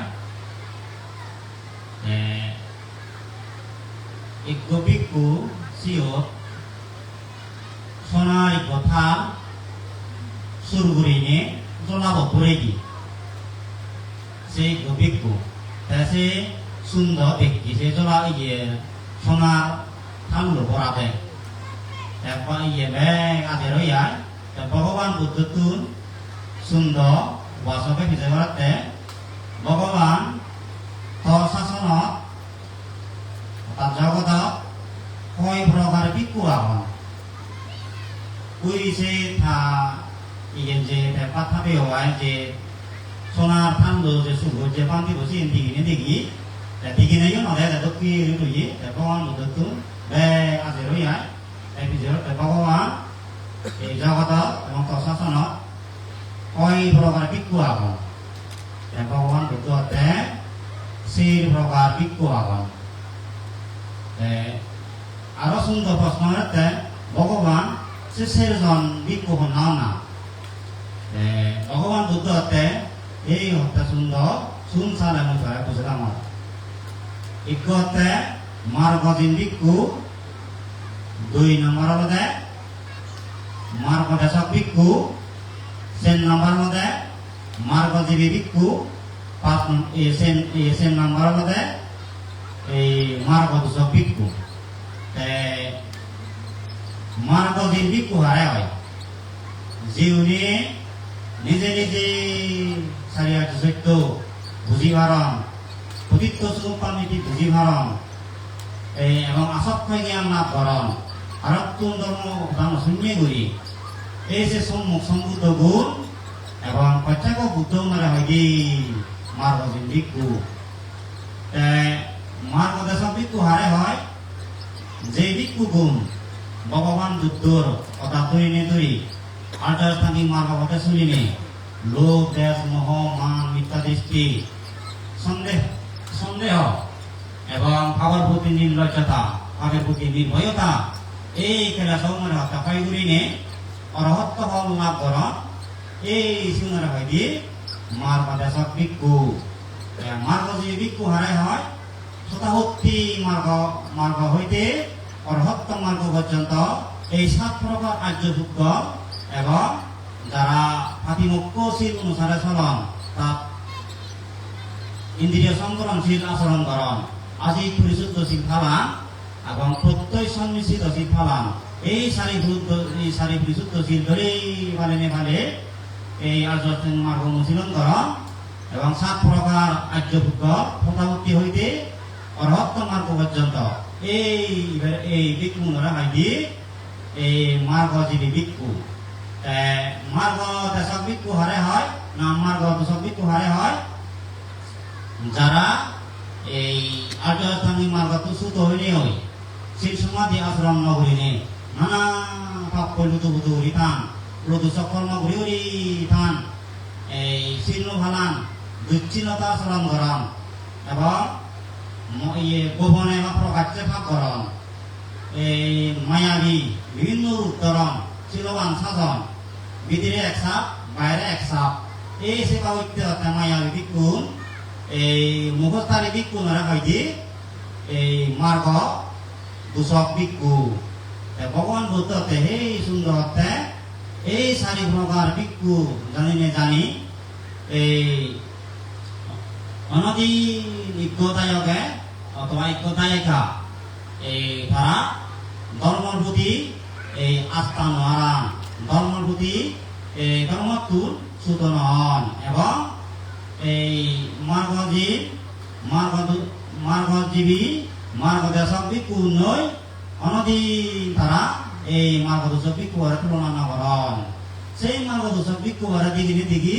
এক গবিকু সিয়ত সোনার কথা সুরগুরিনে জলাব করে দি সেই গবিকু সে সুন্দর ব্যক্তি সে জলা ইয়ে সোনার থানলো পড়াতে তারপর ইয়ে ব্যাগ আদে রইয়ায় ভগবান বুদ্ধ তুন সুন্দর বাসকে বিজয় করাতে ভগবান থর শাসন তার জগত কয় প্রকার বিকু আহন ওই সে থা ইয়ে যে কথা বেওয়ায় যে সোনার থানলো যে সুগর যে পান্তি বসে দিগিনে দেখি নদে দক্ষি রুই ভগবান বুদ্ধ তুন বে আজি রইয়াই এই ভিতরতে ভগবান এই জগত এবং শাসন কয় প্রকার ভিক্ষু আগন ভগবান বুদ্ধতে সেই প্রকার ভিক্ষু আগন আরো সুন্দর প্রশ্ন হতে ভগবান শিষ্যজন ভিক্ষু নাও না ভগবান বুদ্ধতে এই হতে সুন্দর শুনসালে মুখে বুঝলাম ইকতে মার্গজিন ভিক্ষু 2 নম্বর হলে মার্গদেশক ভিক্ষু 3 নম্বর হলে মার্গজীবী ভিক্ষু 5 নম্বর হলে এই মার্গদূষক ভিক্ষু মার্গজিন ভিক্ষু হারে হয় জিউনি নিজে নিজে সারিয়াটি সত্য বুঝি ভারণ পবিত্র সুরূপান নীতি বুঝি ভারণ এবং আসক্ষয় জ্ঞান লাভ করণ আরক্তুন ধর্ম দান শূন্য করি এই যে সম্মুখ সম্বুদ্ধ গুণ এবং প্রত্যেক বুদ্ধ মারে হয় কি মার্গজিন ভিক্ষু মার্গদেশক ভিক্ষু হারে হয় যে ভিক্ষু গুণ ভগবান বুদ্ধর কথা ধরি ধরি আল্টারস্থানিক মার্গপথে শুনিনি লোভ দেশ মোহ মান মিথ্যা দৃষ্টি সন্দেহ এবং ভাবের প্রতি নির্লজ্জতা ভাবের প্রতি নির্ভয়তা এই খেলা সৌমনে হত্যা পাইগুলিনে অরহত্ব ফল লাভ কর এই শুনারে হয় কি মার্গদেশক ভিক্ষু মার্গজীবী ভিক্ষু হারাই হয় শতাহত্তি মার্গ হইতে অরহত্ত মার্গ পর্যন্ত এই 7 প্রকার আর্যভুক্ত এবং যারা পাতিমুখ্যশীল অনুসারে চলন তাত ইন্দ্রিয় সংবরণশীল আচরণ করণ আজি পরিশুদ্ধশীল ফালান এবং প্রত্যয় সন্মিশ্রিতশীল ফালান এই সারি পরিশুদ্ধশীল ধরে ভালে এই আর্য মার্গ অনুশীলন করণ এবং 7 প্রকার আর্যভুক্ত প্রথাবর্তী হইতে অরহত্ত মার্গ পর্যন্ত এই ভিক্ষু হয় কি এই মার্গজীবী ভিক্ষু মার্গদেশক ভিক্ষু হারে হয় না মার্গদূষক ভিক্ষু হারে হয় যারা এই আর্যস্থানিক মার্গ তুচ্ছুত হইলে হয় শিল সমাধি আশ্রম নগরীনে নানা পাপ কৈলুত বুধুরি থান প্রদূষক কর্ম ঘুরি থান এই শীর্ণ ভালান দুচ্ছিন্নতা আচরণ করণ এবং গোপনে বা প্রকাশ্যে ভাব করণ এই মায়াবী বিভিন্ন রূপ ধরণ শিলবান সাধন ভিতরে এক সাপ বাইরে এক সাপ এই সেবা হইতে মায়াবী ভিক্ষুন এই মুখস্থানী ভিক্ষু নারা হয় যে এই মার্গ দূষক ভিক্ষু ভগবান বুদ্ধতে সেই সুন্দর হতে এই 4 প্রকার ভিক্ষু জানি এই অনতি ইজ্ঞতায়কে অথবা ইজ্ঞতায়িকা এই তারা ধর্মের প্রতি এই আস্থা নহারান ধর্মের প্রতি এই ধর্মতুর সুতন হন এবং এই মার্গজীবী মার্গদেশক ভিক্ষু নয় অনদিন তারা এই মার্গদূষক ভিক্ষু তুলনা নকরণ সেই মার্গদূষক ভিক্ষু দিগি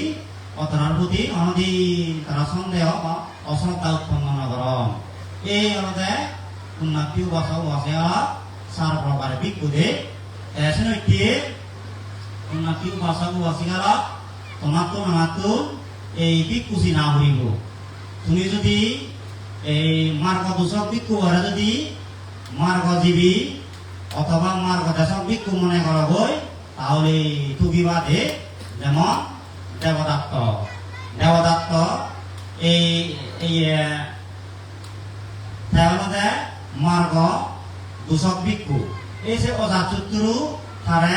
অতরার প্রতি অনদিন তারা সন্দেহ বা অশ্রদ্ধা উৎপন্ন নকরণ এই অনুদে উন্নতি উপাসক আছে 4 প্রকার ভিক্ষু দে এসনইতে উন্নতি উপাসক আছিগাল তোমাতো নামাতো এই ভিক্ষুসি না হইব তুমি যদি এই মার্গদূষক ভিক্ষু হরে যদি মার্গজীবী অথবা মার্গদেশক ভিক্ষু মনে করা হয় তাহলে তুগিবাদে যেমন দেবদত্ত এই মার্গ দূষক ভিক্ষু এই যে অজাচুত্রু তারে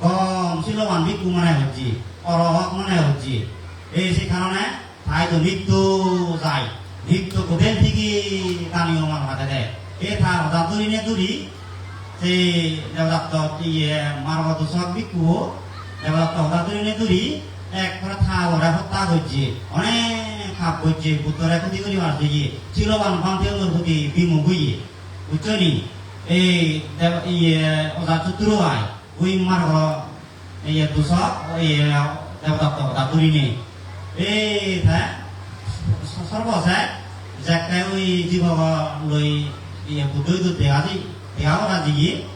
গম শিলবান ভিক্ষু মনে হচ্ছে অরহক মনে হচ্ছে এই সে কারণে তাই তো মৃত্যু যায় মৃত্যু কোথায় থেকে কানিও আমার হাতে দেয় এই তার অজাতুরি নে দূরি সেই দেবদত্ত মার্গদূষক ভিক্ষু দেবদত্ত অজাতুরি নে দূরি এক করে থা ঘরে হত্যা করছে অনেক খাপ করছে পুত্রে ক্ষতি করি মারছে শিলবান পান্থের প্রতি বিমুখ হইয়ে বুঝছনি এই অজাচুত্র আয় ওই মার্গ দূষক দেবদত্ত অজাতুরি নে এই সর্বশেষ যাকে ওই জীবক লই বুদ্ধই দুতে আজি 대하오라 지기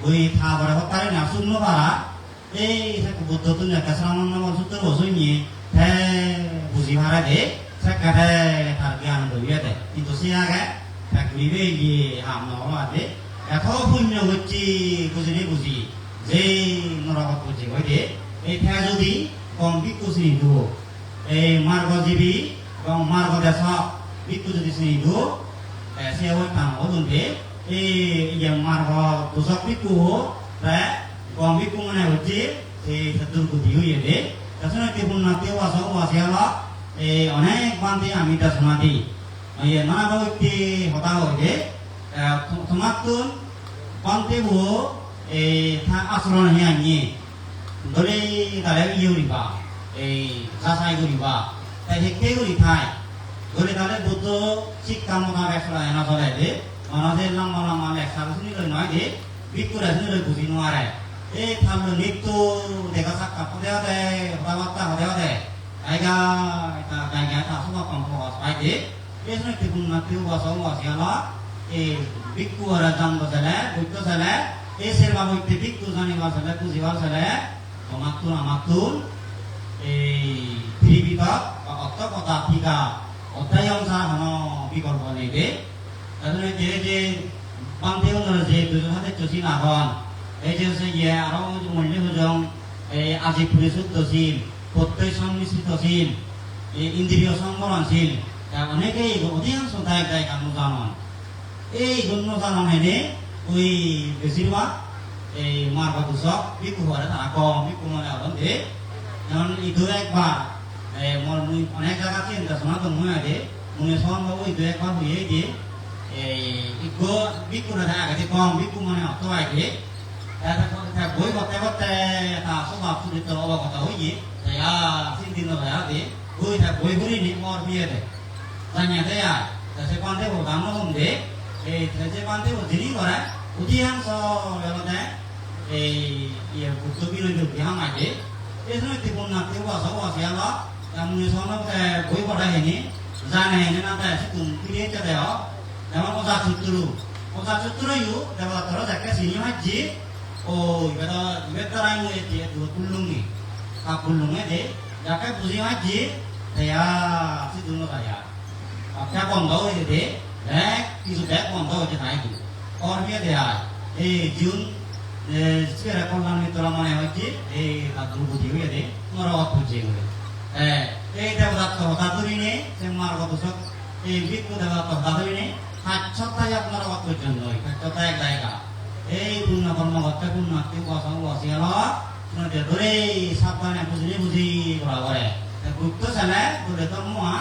우리 타버려 헛다리나 숨노바라 에 자꾸 부터든 약간 사람만 나면 숫자로 오소니 대 부지하라데 색깔에 다르게 하는 거 위에 돼 이도 시야가 딱 우리베기 함 나와데 야 더분요 어찌 부지 제 노라고 부지 어디 에 태주디 공 비꾸스니도 에 마르고지비 공 마르고데서 비꾸스니도 에 세월 땅 오던데 에 이제 마르고 도석 비꾸 에 공 비꾸만에 어찌 에 서둘고 디우예데 그래서 기분나 때와서 와세라 에 어네 관대 아미다 스마디 예 나나고티 호다오데 토마톤 관대부 다 아스론 해야니 노래 달에 이유리바 사사이구리바 대식대구리 타이 노래 달에 부터 식감보다 백수라 해나서래데 만화세 랑마랑마 백사를 순위를 놔야지 윗구라 순위를 구시 놓아래 탐을 립도 내가 삭가 호대하대 호다왔다 호대하대 아이가 다 소각방 보고 와야지 그래서 기분나 뛰어와서 와서야라 빅구어라 장거살에 빅구살에 세르바고 있대 빅구산이 와서래 구지 와서래 막둔 비비다 어떠거다 비가 어떤 영사 하나 비걸 보내게 그래서 이제 방대원을 제 그저 하대 조시 나건 에제서 예 알아오지 몰래 그정 아직 부리스도신 보트의 성미스도신 인디비오 성모란신 어네게 이거 어디한 손다이다이 가무자non gunnosanon 우리 베시르와 마르바두석 비쿠와라 나고 비쿠만에 어런데 넌 이도액바 뭐 어네 자가 찐다 소나도 뭐야데 문에 소원하고 이도액바 후에지 이거 비쿠나 다가데 공 비쿠만에 어떠하게 다 보이고 때부터 다 소가 풀이 또 오고 오지 야 신디노 봐야지 거의 다 보이버리니 뭐 비에데 tanya sepantai wo kamu homde sepantai wo jadi orang ujian so lelotnya ya butuh bilang juga yang aja itu nanti pun nanti wasa siapa yang menyusun boy pada ini sana ini nanti situng pilih aja deh nama kosa sutru yuk dapat terus jaga sini haji oh ibadah orang itu dua pulungnya deh jaga pusi haji saya situng lo saya các con đâu thì thế đấy thì số bé con đâu cho thấy con biết thì June xưa là con làm cái làm này vậy chứ là tụi bố thiếu vậy đấy nó là tụi chị người theo đặt tàu ta tụi này xem mà có tụi số biết tụi theo tàu ta tụi này hạt chót tay áp nó là tụi chân rồi hạt chót tay cái cả pun là con mà có cái pun là cái quả sống quả xia đó nó để tụi này sắp tới này bố gì vào rồi bút tôi sẽ lấy tụi để tôi mua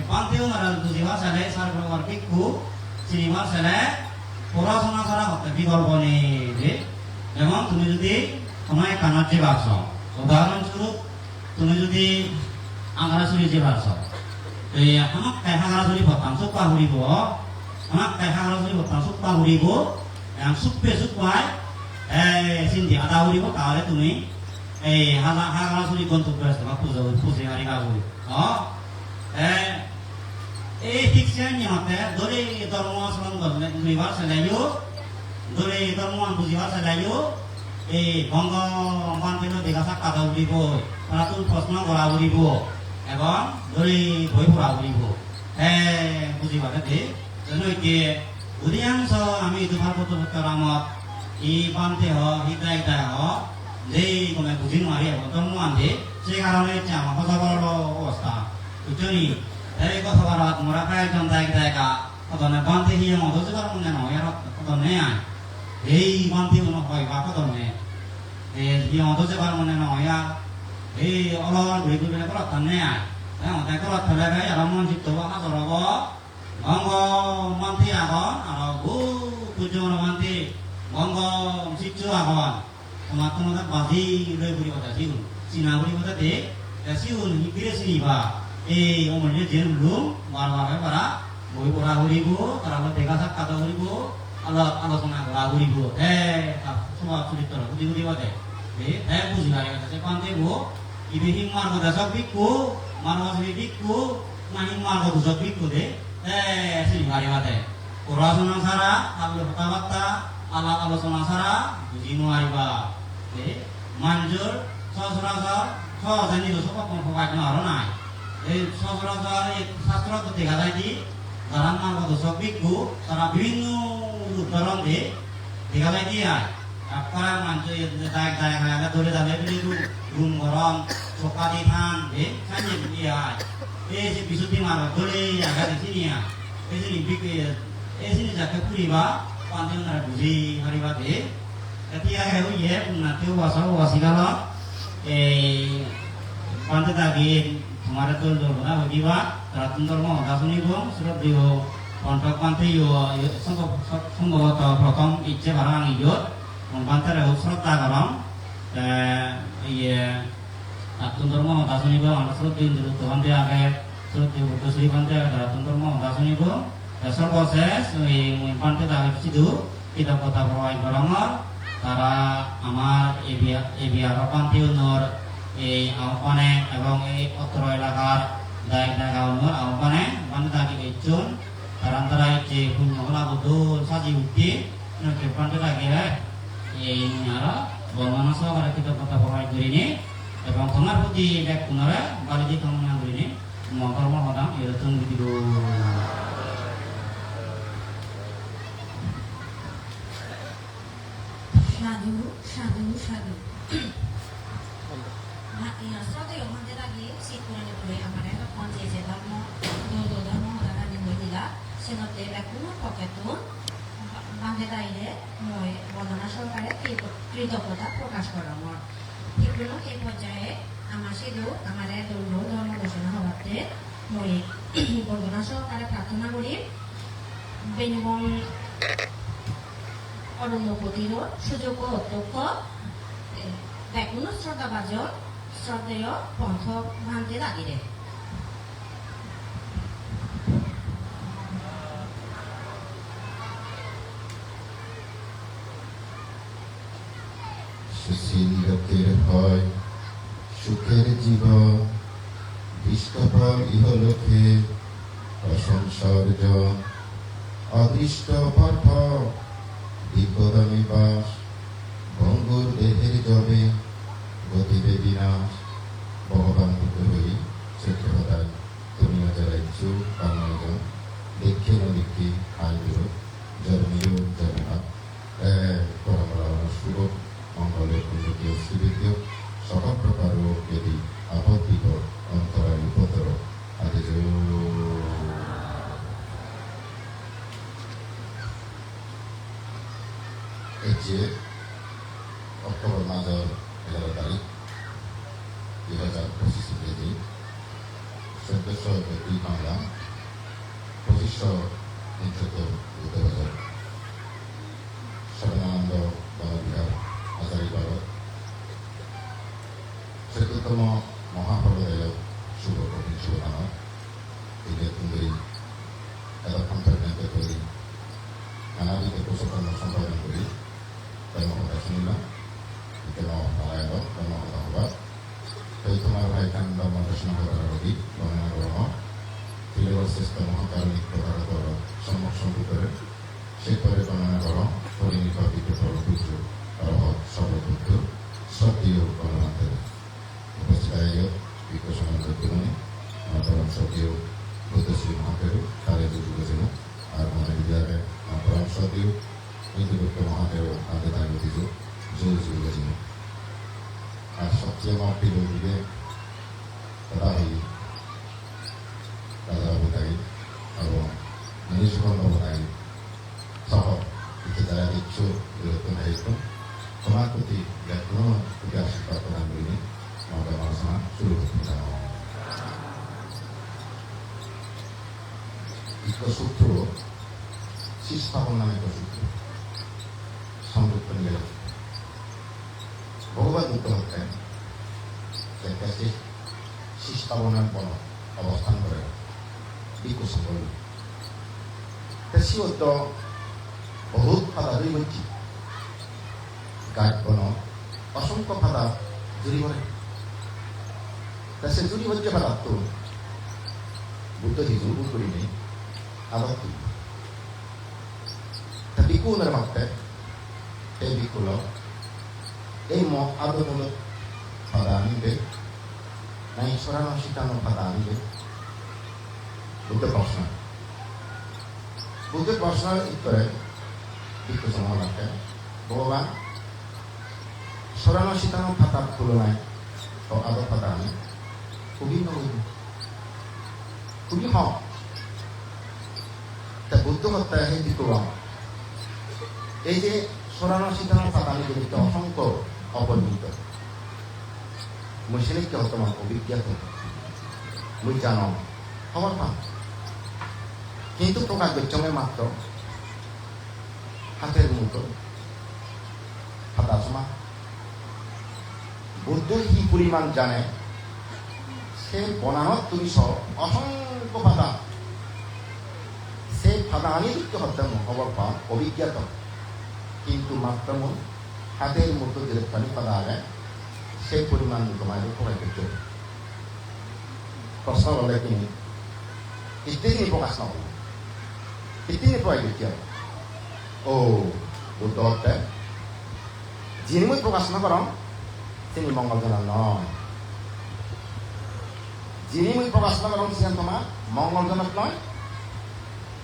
pantheon adalah tujuan saya sarwa pikku sinimal saya purasana sara tapi kalau ni deh memang tuh jadi kemana kanat jebakso udaharan suruh tuh jadi angkara suri jebakso anak kayak angkara suri potong suka huribo anak kayak angkara suri potong suka huribo yang supai sindi ada huribo kawale tuh nih angkara suri kontuk beras tempat pusi hari kau oh fiction yang apa? Dore dormo selang dormo buziwar selayu, dore dormo buziwar selayu, bangga manpeno degasak kata uribo, paratun posna gora uribo, ebang dore boy pura uribo, buziwar itu, jadi ke udian so kami itu harus betul ramot, pante ho, hidai ho, jadi kami buzin mari ho, dormo ande, sekarang ini cuma pasal lo osta. Tujuani, dari kau sekarang murah kaya contoh kita, atau nih banti yang mau tuh sekarang mana ya, atau nih ya, banti mana kau ibarat atau nih, yang mau tuh sekarang mana ya, orang beri beri kalau tanah ya, yang mau kalau tanah kaya ramon situ apa soroko, monggo banti apa, atau tujuan banti, monggo situ apa, teman-teman pasti beri beri pada siun, sinaburi pada deh, siun hikir sini pak. Umurnya jen belum, war-warnya para, boy pura huribu, kalau degasak kata huribu, alat tengah pura huribu, semua sulit terus, huri wate, puji hari kata sepante bu, ibu himar kau dasar biku, marwah sini biku, nah himar kau dasar biku deh, sini hari wate, pura sunang sara, kalau kata আলাপ আলোচনা ছাড়া বুঝি নোৱাৰিবা মঞ্জুৰ সচৰাচৰ সহজে নিজৰ চকুত প্ৰকাশ আৰু নাই এই সচরাচর এই শাস্ত্রত দেখা যায় যে যারা নামগোচক ভিক্ষু তারা বিভিন্ন উদাহরণ দিয়ে দেখা যায় দিয়ে আপনারা মানুষ দায় দায় হায়ালে ধরে যাবে বিভিন্ন রুম গরম চকাদি থান খাইয়ে দিয়ে এই যে বিশুদ্ধি মারবা ধরে আগা দেখি নিয়ে এই যে যাকে পুরিবা পাঁচ বুঝি হারিবা দে এতিয়া হেউ ইয়ে নাতিও বাসা বাসিগাল এই পাঁচে দাগি हमारे तो जो बना होगी बात रातन धर्म दासुनी को सुरत दियो कॉन्ट्रैक्ट पांते यो संभवतः प्रथम इच्छे barang ijot membantu rehut serta karam ये रातन धर्म दासुनी को anak surat din dulu Tuhan dia kayak surat di buku sri pantai रातन धर्म दासुनी को dasar proses yang pantai dah situ kita kota perawan barangor tara amar ebiar pantai unor এই আহ্বানে এবং এই অত্র এলাকার দায়িত্ব গাউনর আহ্বানে বান্দাকে ইচ্ছুন তারা ইচ্ছে পুণ্য হলা বুদ্ধ সাজি উঠি নকে পান্ডাকে এই নারা বর্ণনা সহকারে kita কথা প্রকাশ করিনি এবং তোমার প্রতি এক পুনরায় বালিদি কামনা করিনি মকর্ম হদাম এরকম ভিডিও সাধু সাধু সাধু Soteo mante lagi sicuramente poi amare la fonte se damo dodo damo la grande moedila se no te la kuno poketon mante daire moi বন্দনা সরকারে কৃতজ্ঞতা প্রকাশ করা মর এগুলো এই পর্যায়ে আমার সেদু আমার দৌড় ধর্ম ঘোষণা হওয়াতে মই বন্দনা সরকারে প্রার্থনা করি বেনবন অরণ্যপতির সুযোগ্য অধ্যক্ষ দেখুন শ্রদ্ধাভাজন শ্রদ্ধেয় পন্থ ভান্তে লাগিরে সুশীল লোকের হয় সুখের জীবন দৃষ্টফল ইহলোকে অসংসর্জন অদৃষ্ট পার্থ বিপদমে বাস ভঙ্গুর দেহের জবে গতিবে বিনাশ ভগবান বুদ্ধ হই চক্রবতায় তুমিও যারা ইচ্ছু বাংলাজন দেখে নদীকে আইগুলো জন্মিও জন্মা পরমরা শুভ মঙ্গলে পুণ্যকীয় শ্রীবিদ্য সকল প্রকার যদি আপদ বিপদ অন্তরায় উপতর আদি এই যে অক্টোবর মাসের 11 তারিখ 2025 ইংরেজি 1402 বাংলা 2573 সর্বানন্দ বনবিহার আচার্য ভারত 14তম মহাপ্রভুদেব শুভ কঠিন শুভনাম তিনি তুমি এতক্ষণ পর্যন্ত করি নানাবিধ কুশকর্ম সম্পাদন করি কর্মকর্তা শুনিলাম নারায়ণ কর্মকর্তা হবা এই তোমার ভাই কান্দ মন্ত্রণ করার রোগী বর্ণনা গ্রহ তিলের শ্রেষ্ঠ মহাকারণিক প্রকার সম্মুখ সম্মুখে সেই পরে বর্ণনা কর পরিণিপাতিত পরপুত্র অরহৎ সর্বপুত্র সত্যীয় গণমাধ্যমে উপস্থিত আয়োজক বিজ্ঞসমান্ত জীবনে মাতরম সত্যীয় বুদ্ধশ্রী মহাদেব তারে যুগজীব আর মনে বিদ্যারে মাতরম সত্যীয় হিন্দুভক্ত মহাদেব তাদের তাই অভিযোগ যুগজীব আর সবচেয়ে আমার প্রিয় দিকে রাহি রাজা অবতারী এবং মনীষগণ অবতারী সহ কিছু যারা ইচ্ছুক বিরক্ত দায়িত্ব তোমার প্রতি ব্যাকুল প্রতি আশীর্বাদ প্রদান করিনি আমাদের আলোচনা শুরু করতে সূত্র শিস্তাপন নামে একটা সূত্র সংযুক্ত নিয়ে ভগবান বুদ্ধ হতেন যে শিস্তাবনের বন অবস্থান করে বিকুশল তেসিওত বহুত ফাদা দুই বচ্ছি গাছ বন অসংখ্য ফাদা জুড়ি ভরে সে জুড়ি হচ্ছে ফাদা তো বুদ্ধ যিশু করি নেই আবার তা বিকু নামে এই বিকুল এই আদমূলক pada aníbe na ঈশ্বরানো শিখানো pada aníbe বুদ্ধের প্রশ্নের উত্তরে ভিক্ষু সমালাকে ভগবান সরানো শিখানো পাতার তুলনায় ও আদর পাতা আমি খুবই হক তা বুদ্ধ হত্যায় হে ভিক্ষুগণ এই যে সরানো শিখানো পাতা আমি জড়িত অসংখ্য অপরিমিত মুসলিমকে বর্তমান অভিজ্ঞাত মুই জানো খবর পান কিন্তু প্রকাশ বেচমে মাত্র হাতের মতো হাতা সমা বুদ্ধ কি পরিমাণ জানে সে বনানত তুমি সহ অসংখ্য পাতা সে ফাদা আনি যুক্ত হত্যা খবর পান অভিজ্ঞাত কিন্তু মাত্র মন হাতের মতো যে পানি পাতা আগে সেই পরিমাণ তোমার প্রকাশ বেচ প্রশ্ন হলে তিনি ইত্যাদি প্রকাশ নহব ইত্যাদি প্রকাশ বেচ ও বুদ্ধ হত্যা যিনি মই প্রকাশ নকরম তিনি মঙ্গলজনক নয় যিনি মই প্রকাশ নকরম সিয়ান তোমার মঙ্গলজনক নয়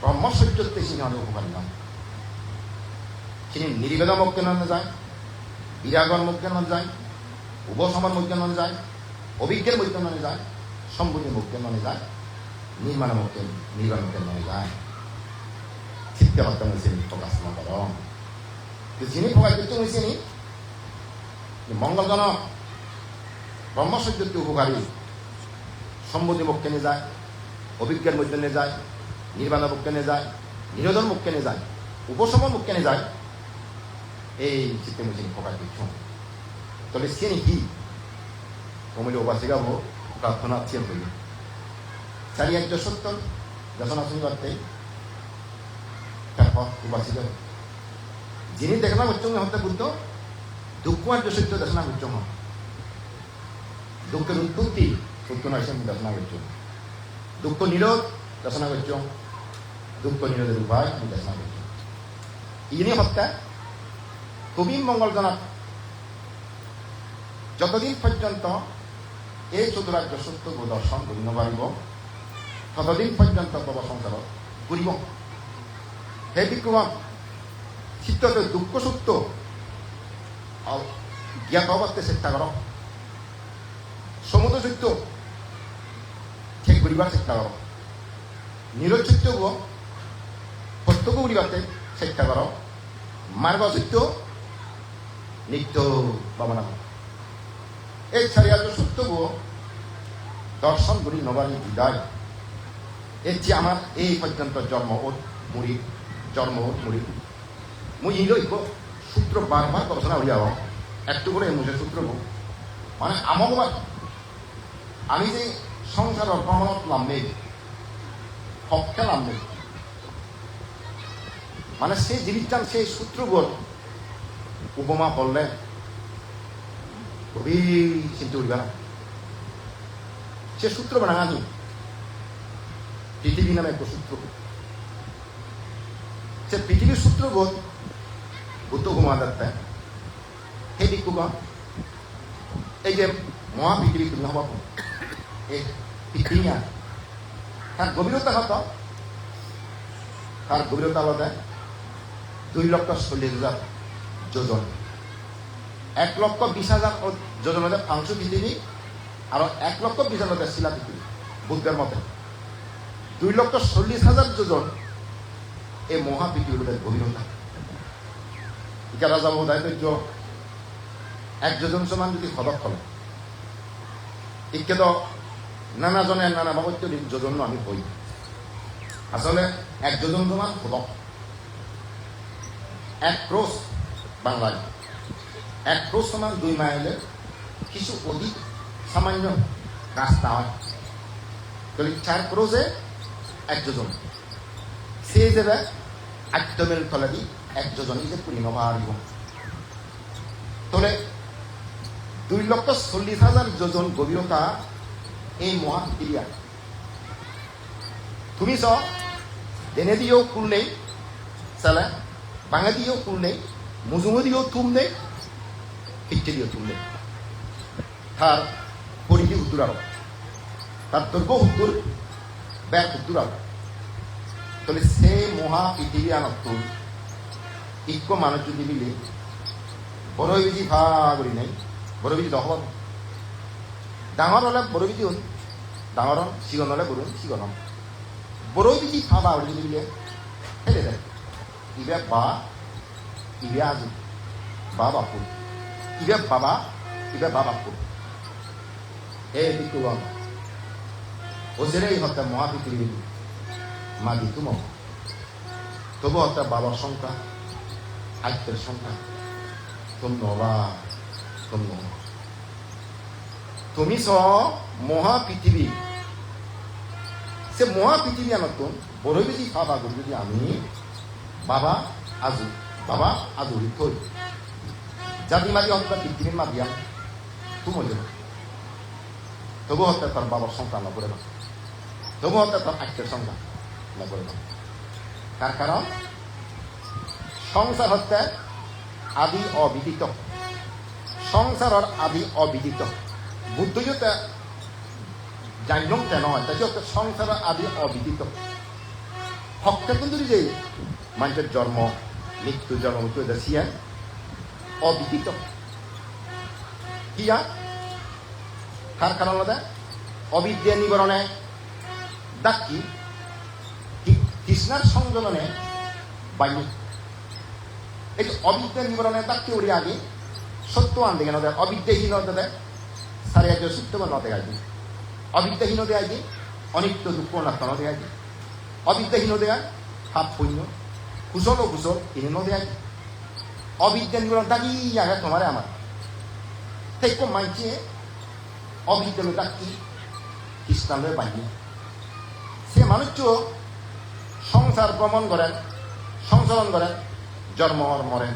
ব্রহ্মচর্যতে সিংহ উপকারী নয় তিনি নির্বেদ মুক্তি নয় যায় বিরাগর মুক্তি নয় যায় উপসমান মুক্তি নয় যায় অভিজ্ঞের মুক্তি নয় যায় সম্বুদ্ধি মুক্তি নয় যায় নির্মাণ মুক্তি নির্বাণ মুক্তি নয় যায় চিত্তে হত্যা হয়েছে প্রকাশ নকরম যিনি প্রকাশ করতে হয়েছে মঙ্গলজনক ব্রহ্মচর্যতে উপকারী সম্বুদ্ধি মুক্তি নিয়ে যায় অভিজ্ঞের মধ্যে নিয়ে যায় নির্বাণ মুক্তি নিয়ে যায় নিরোধন মুক্তি নিয়ে যায় উপশমন মুক্তি নিয়ে যায় এই চিত্তে মুঝে প্রকাশ করছ তাহলে সে কি কমিলে উপাসে গাবো প্রার্থনা চেন হইল চারি এক সত্য যখন আসুন করতে তারপর উপাসে যাব যিনি দেখনা করছেন হত্যা বুদ্ধ দুঃখ আর সত্য দর্শনা করছেন দুঃখের উৎপত্তি সত্য নয় দর্শনা করছেন দুঃখ নিরোধ দর্শনা করছেন দুঃখ নিরোধের উপায় দর্শনা করছেন ইনি হত্যা খুবই মঙ্গলজনক যতদিন পর্যন্ত এই চতুরার্য সত্য দর্শন করি নপারিব ততদিন পর্যন্ত তব সংসার ঘুরিব হে ভিক্ষুগণ চিত্ততে দুঃখ সত্য জ্ঞাত অবস্থে চেষ্টা কর সমুদ্র সত্য ঠিক করিবার চেষ্টা কর নিরোধ সত্য প্রত্যক্ষ করিবাতে চেষ্টা কর মার্গ সত্য নিত্য ভাবনা এই চারিয়ার্য সত্য দর্শন করি নবারী বিদায় এর যে আমার এই পর্যন্ত জন্ম মুড়ি মুই ইলৈক সূত্র বারবার গবেষণা করি আবার একটু করে মুঝে সূত্র মানে আমাকে আমি যে সংসারের ভ্রমণত নামবে হকটা নামবে মানে সেই জিনিসটা সেই সূত্রবোধ উপমা বললে খুবই চিন্তা করিবা না সে সূত্র বানাঙানি পৃথিবী নামে একটা সূত্র সে পৃথিবীর সূত্রবোধ বুদ্ধ উপমা দেয় সেই ভিক্ষুগণ এই যে মহাপৃথিবী তুমি হব এই পৃথিবী তার গভীরতা কত তার গভীরতা হতে 2,40,000 যোজন 1,20,000 যোজন হতে ফাংশু পৃথিবী আর 1,20,000 শিলা পৃথিবী বুদ্ধের মতে 2,40,000 যোজন এই মহাপৃথিবীর গভীরতা ইকা রাজা মহোদয় তো 1 যোজন সমান যদি সদক ফলে ইকে তো নানা জনের নানা বাবদ যোজন আমি বই আসলে 1 যোজন সমান সদক 1 ক্রোশ বাংলায় 1 ক্রোশ সমান 2 মাইলের কিছু অধিক সামান্য রাস্তা হয় তাহলে 4 ক্রোশে 1 যোজন সে যাবে 8 মাইল তলাদি 1 যোজন যে পূর্ণ বাড়িব তাহলে 2,40,000 যোজন গভীরতা এই মহাপৃথিবী তুমি দেনে দিয়েও কুল নেই চালে বাঙা দিয়েও কুল নেই মুজুমদিও তুমনে ইত্যাদিও তুমনে তার পরিধি উত্তর আরো তার দৈর্ঘ্য উত্তর ব্যাগ উত্তর আরো তাহলে সে মহা পৃথিবী আনত্ত ইক্য মানুষ যদি মিলে বড় বেজি ভাগরি নাই বড় বেজি দহব ডাঙর হলে বড় বেজি হল ডাঙর হন সিগন হলে বড় সিগন হন বড় বেজি ভাবা যদি মিলে ফেলে দেয় ইবে বা ইবে আজু বা বাপুর ইবে বাবা ইবে বা বাপুর এই বিকুগণ ওজেরেই হত্যা মহাপৃথিবী মাগি তুম তবু হত্যা বাবার সংখ্যা আত্মের সংখ্যা তুমি স মহাপৃথিবী সে মহাপৃথিবী নতুন বড় বেশি ভাবা করি যদি আমি বাবা আজুরি থই জাতি মারি হত্যা পৃথিবীর মাদিয়াম তুমি তবু হত্যা তার বাবার সংখ্যা না করে না তবু হত্যা তার আত্মের সংখ্যা না করে না তার কারণ সংসার হত্যা আদি অবিদিত সংসারের আদি অবিদিত বুদ্ধ যেটা জানলাম কেন হয় তাই হচ্ছে সংসারের আদি অবিদিত হত্যা কিন্তু যে মানুষের জন্ম মৃত্যু জন্ম মৃত্যু দেশিয়া অবিদিত কিয়া তার কারণ হচ্ছে অবিদ্যা নিবারণে ডাকি কৃষ্ণার সংযোজনে বায়ু এই যে অবিদ্যা নিবারণে ডাকতে উড়ি আগে সত্য আনতে কেন দেয় অবিদ্যাহীন দেয় সারে আজ সত্য বা নদে আগে অবিদ্যাহীন দেয় আগে অনিত্য দুঃখ নাস্তানো দেয় আগে অবিদ্যাহীন দেয় পাপ পুণ্য কুশল ও কুশল হীন দেয় আগে অবিদ্যা নিবারণ ডাকি আগে তোমারে আমার তাই কম মানছে অবিদ্যালয় ডাকি খ্রিস্টানদের বাহিনী সে মানুষ সংসার ভ্রমণ করেন সংশোধন করেন জন্ম মরেন